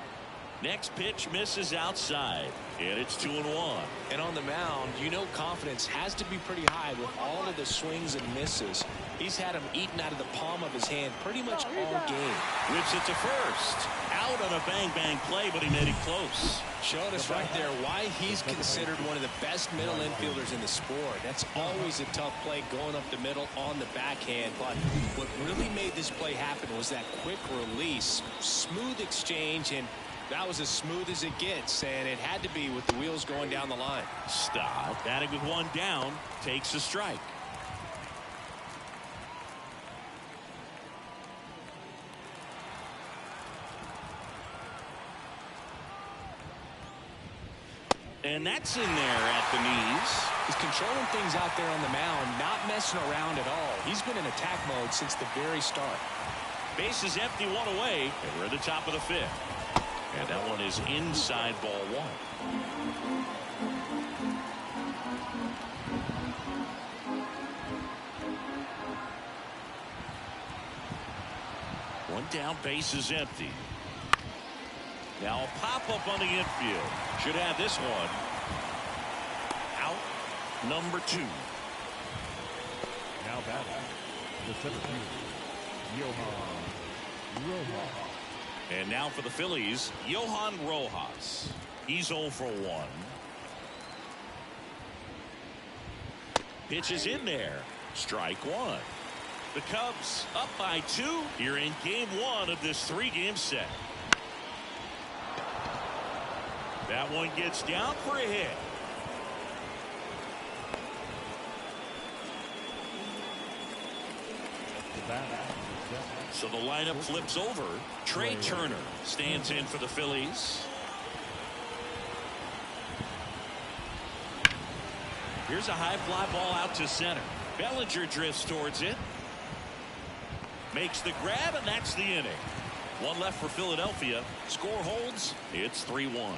Next pitch misses outside, and it's 2-1. And on the mound, you know confidence has to be pretty high with all of the swings and misses. He's had them eaten out of the palm of his hand pretty much all game. Whips it to first. Out on a bang-bang play, but he made it close. Showed us right there why he's considered one of the best middle infielders in the sport. That's always a tough play going up the middle on the backhand. But what really made this play happen was that quick release, smooth exchange, and that was as smooth as it gets, and it had to be with the wheels going down the line. Stop. Batting with one down, takes a strike. And that's in there at the knees. He's controlling things out there on the mound, not messing around at all. He's been in attack mode since the very start. Base is empty, one away, and we're at the top of the fifth. And that one is inside ball one. One down, base is empty. Now a pop-up on the infield. Should have this one. Out, number 2. Now batting, the center fielder, Johan Rojas. And now for the Phillies, Johan Rojas. He's 0 for 1. Pitch is in there. Strike 1. The Cubs up by 2 here in game 1 of this 3-game set. That one gets down for a hit. So the lineup flips over. Trey Turner stands in for the Phillies. Here's a high fly ball out to center. Bellinger drifts towards it. Makes the grab, and that's the inning. One left for Philadelphia. Score holds. It's 3-1.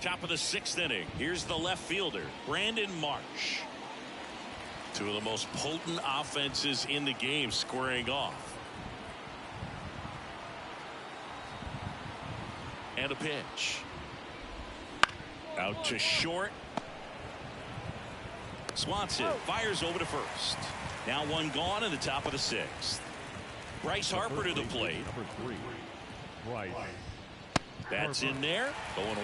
Top of the 6th inning. Here's the left fielder, Brandon Marsh. Two of the most potent offenses in the game squaring off. And a pitch. Out to short. Swanson fires over to first. Now one gone in the top of the 6th. Bryce Harper to the plate. Number 3, Bryce. That's in there. 0-1.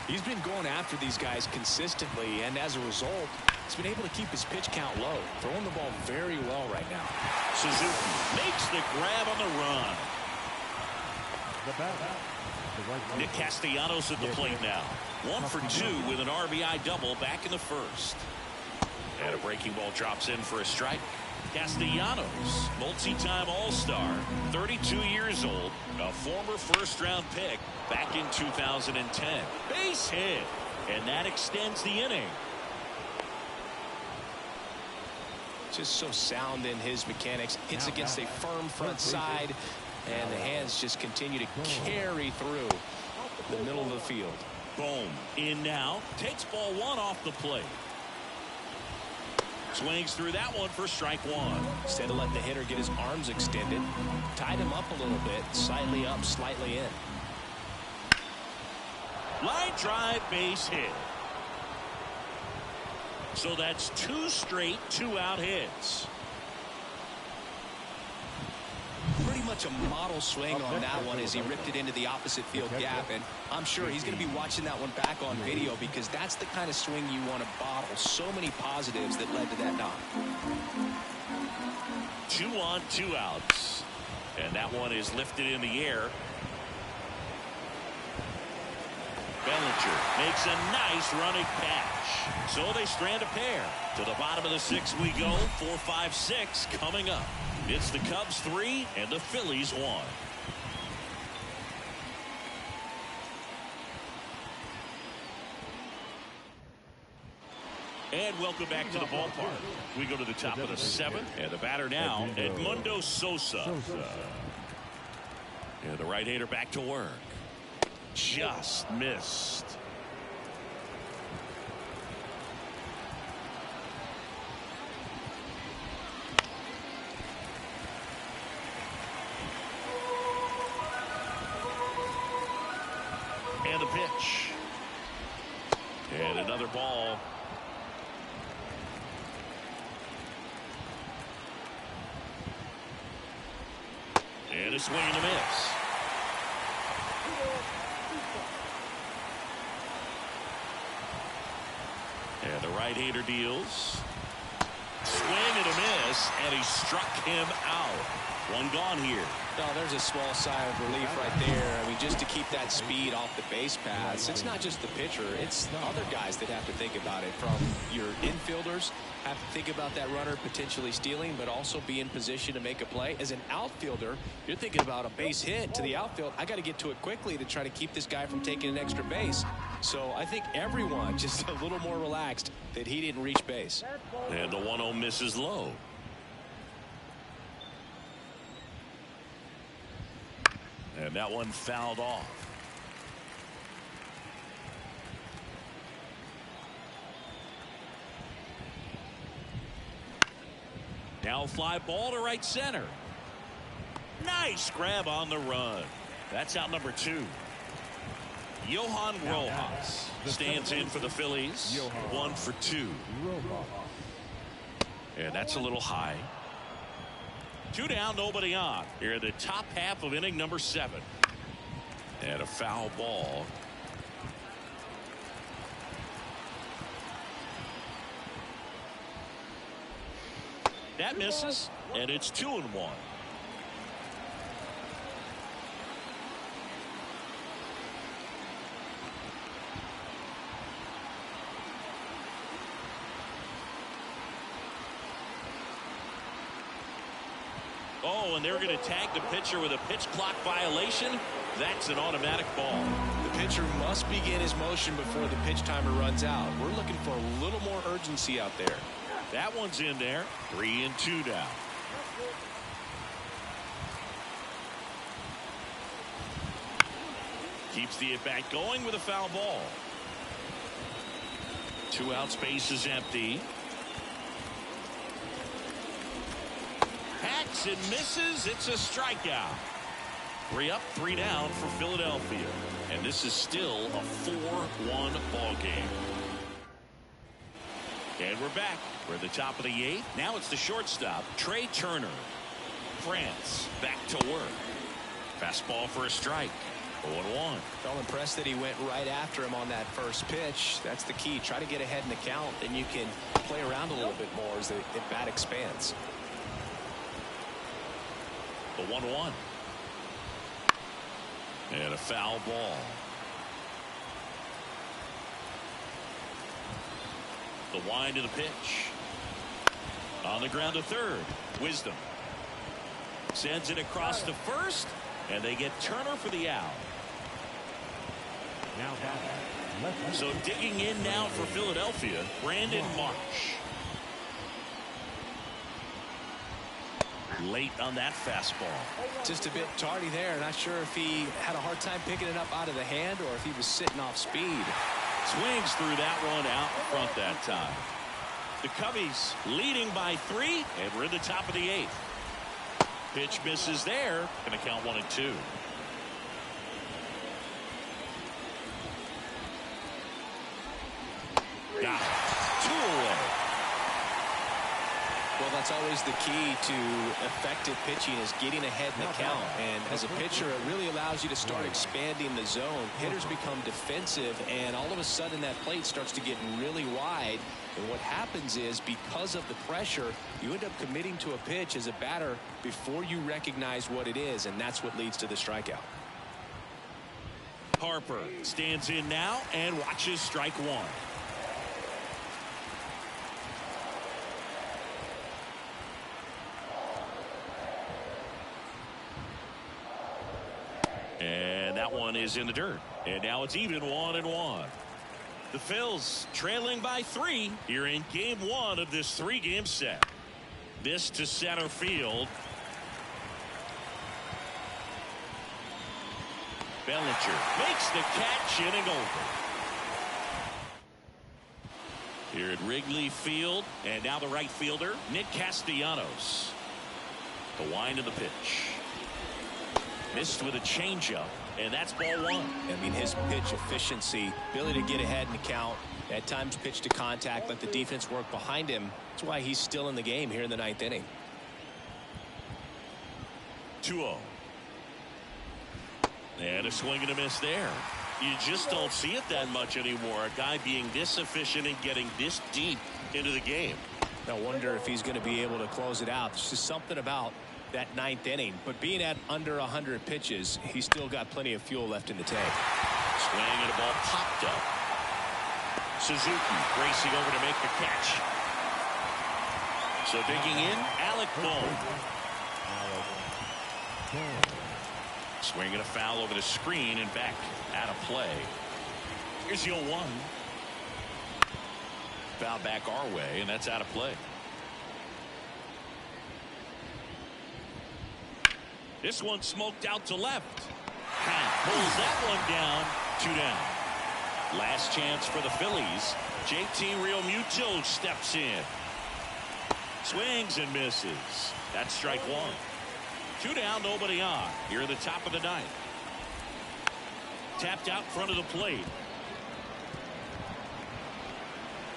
He's been going after these guys consistently, and as a result, he's been able to keep his pitch count low, throwing the ball very well right now. Suzuki makes the grab on the run. The bat. Nick Castellanos at the plate now. 1 for 2 with an RBI double back in the 1st. And a breaking ball drops in for a strike. Castellanos, multi-time All-Star, 32 years old, a former first-round pick back in 2010. Base hit, and that extends the inning. Just so sound in his mechanics. Hits against a firm front side, and the hands just continue to carry through the middle of the field. Boom. In now. Takes ball 1 off the plate. Swings through that one for strike 1. Instead of letting the hitter get his arms extended, tied him up a little bit, slightly up, slightly in. Line drive, base hit. So that's 2 straight 2-out hits. Pretty much a model swing on that one as he ripped it into the opposite field gap, and I'm sure he's going to be watching that one back on video because that's the kind of swing you want to bottle. So many positives that led to that knock. 2 on, 2 outs. And that one is lifted in the air. Bellinger makes a nice running catch. So they strand a pair. To the bottom of the 6th we go. 4, 5, 6 coming up. It's the Cubs 3 and the Phillies 1. And welcome back to the ballpark. We go to the top of the 7th, and the batter now, Edmundo Sosa. And the right-hander back to work. Just missed. And another ball. And a swing and a miss. And the right-hander deals. Swing and a miss, and he struck him out. One gone here. No, there's a small sigh of relief right there. I mean, just to keep that speed off the base paths. It's not just the pitcher. It's the other guys that have to think about it. From your infielders have to think about that runner potentially stealing, but also be in position to make a play. As an outfielder, you're thinking about a base hit to the outfield. I got to get to it quickly to try to keep this guy from taking an extra base. So I think everyone just a little more relaxed that he didn't reach base. And the 1-0 misses low. And that one fouled off. Now fly ball to right center. Nice grab on the run. That's out number 2. Johan Rojas stands in for the Phillies. 1 for 2. And that's a little high. 2 down, nobody on. Here in the top half of inning number 7. And a foul ball. That misses, and it's 2-1. Oh, and they're going to tag the pitcher with a pitch clock violation. That's an automatic ball. The pitcher must begin his motion before the pitch timer runs out. We're looking for a little more urgency out there. That one's in there. 3-2 down. Keeps the at-bat going with a foul ball. 2 outs, base is empty. Hacks and misses. It's a strikeout. 3 up, 3 down for Philadelphia. And this is still a 4-1 ball game. And we're back. We're at the top of the 8th. Now it's the shortstop, Trey Turner. France back to work. Fastball for a strike. 0-1. Felt impressed that he went right after him on that first pitch. That's the key. Try to get ahead in the count. Then you can play around a little bit more as the at-bat expands. The 1-1. And a foul ball. The wind of the pitch. On the ground to third. Wisdom. Sends it across to first. And they get Turner for the out. So digging in now for Philadelphia, Brandon Marsh. Late on that fastball. Just a bit tardy there. Not sure if he had a hard time picking it up out of the hand or if he was sitting off speed. Swings through that one out in front that time. The Cubbies leading by 3, and we're in the top of the 8th. Pitch misses there. Going to count 1-2. Got it. 2 away. Well, that's always the key to effective pitching is getting ahead in the count. And as a pitcher, it really allows you to start expanding the zone. Hitters become defensive, and all of a sudden that plate starts to get really wide. And what happens is because of the pressure, you end up committing to a pitch as a batter before you recognize what it is, and that's what leads to the strikeout. Harper stands in now and watches strike 1. And that one is in the dirt. And now it's even 1-1. The Phils trailing by 3 here in game 1 of this 3-game set. This to center field. Bellinger makes the catch, inning over. Here at Wrigley Field, and now the right fielder, Nick Castellanos. The wind of the pitch. Missed with a changeup. And that's ball one. I mean, his pitch efficiency, ability to get ahead in the count, at times pitch to contact, let the defense work behind him. That's why he's still in the game here in the 9th inning. 2-0. And a swing and a miss there. You just don't see it that much anymore. A guy being this efficient and getting this deep into the game. I wonder if he's going to be able to close it out. There's just something about that 9th inning. But being at under 100 pitches, he's still got plenty of fuel left in the tank. Swing and a ball popped up. Suzuki racing over to make the catch. So digging in, Alec Bohm. Swing and a foul over the screen and back out of play. Here's the 0-1. Foul back our way, and that's out of play. This one smoked out to left. Pulls that one down. 2 down. Last chance for the Phillies. JT Realmuto steps in. Swings and misses. That's strike one. 2 down, nobody on. Here at the top of the 9th. Tapped out front of the plate.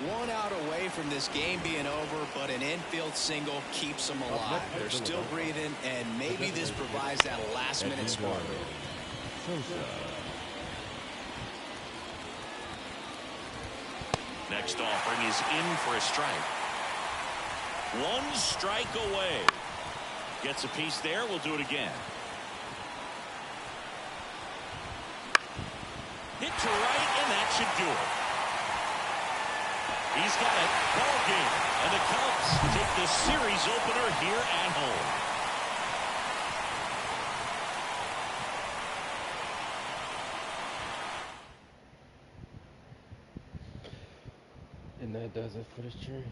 1 out away from this game being over, but an infield single keeps them alive. They're still breathing, and maybe this provides that last-minute spark. Next offering is in for a strike. 1 strike away. Gets a piece there. We'll do it again. Hit to right, and that should do it. He's got it. Ball game. And the Cubs take the series opener here at home. And that does it for the stream.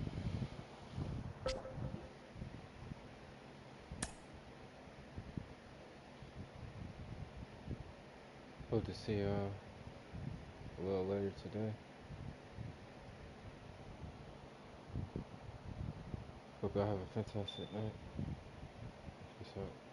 Hope to see y'all a little later today. Hope y'all have a fantastic night. Peace out.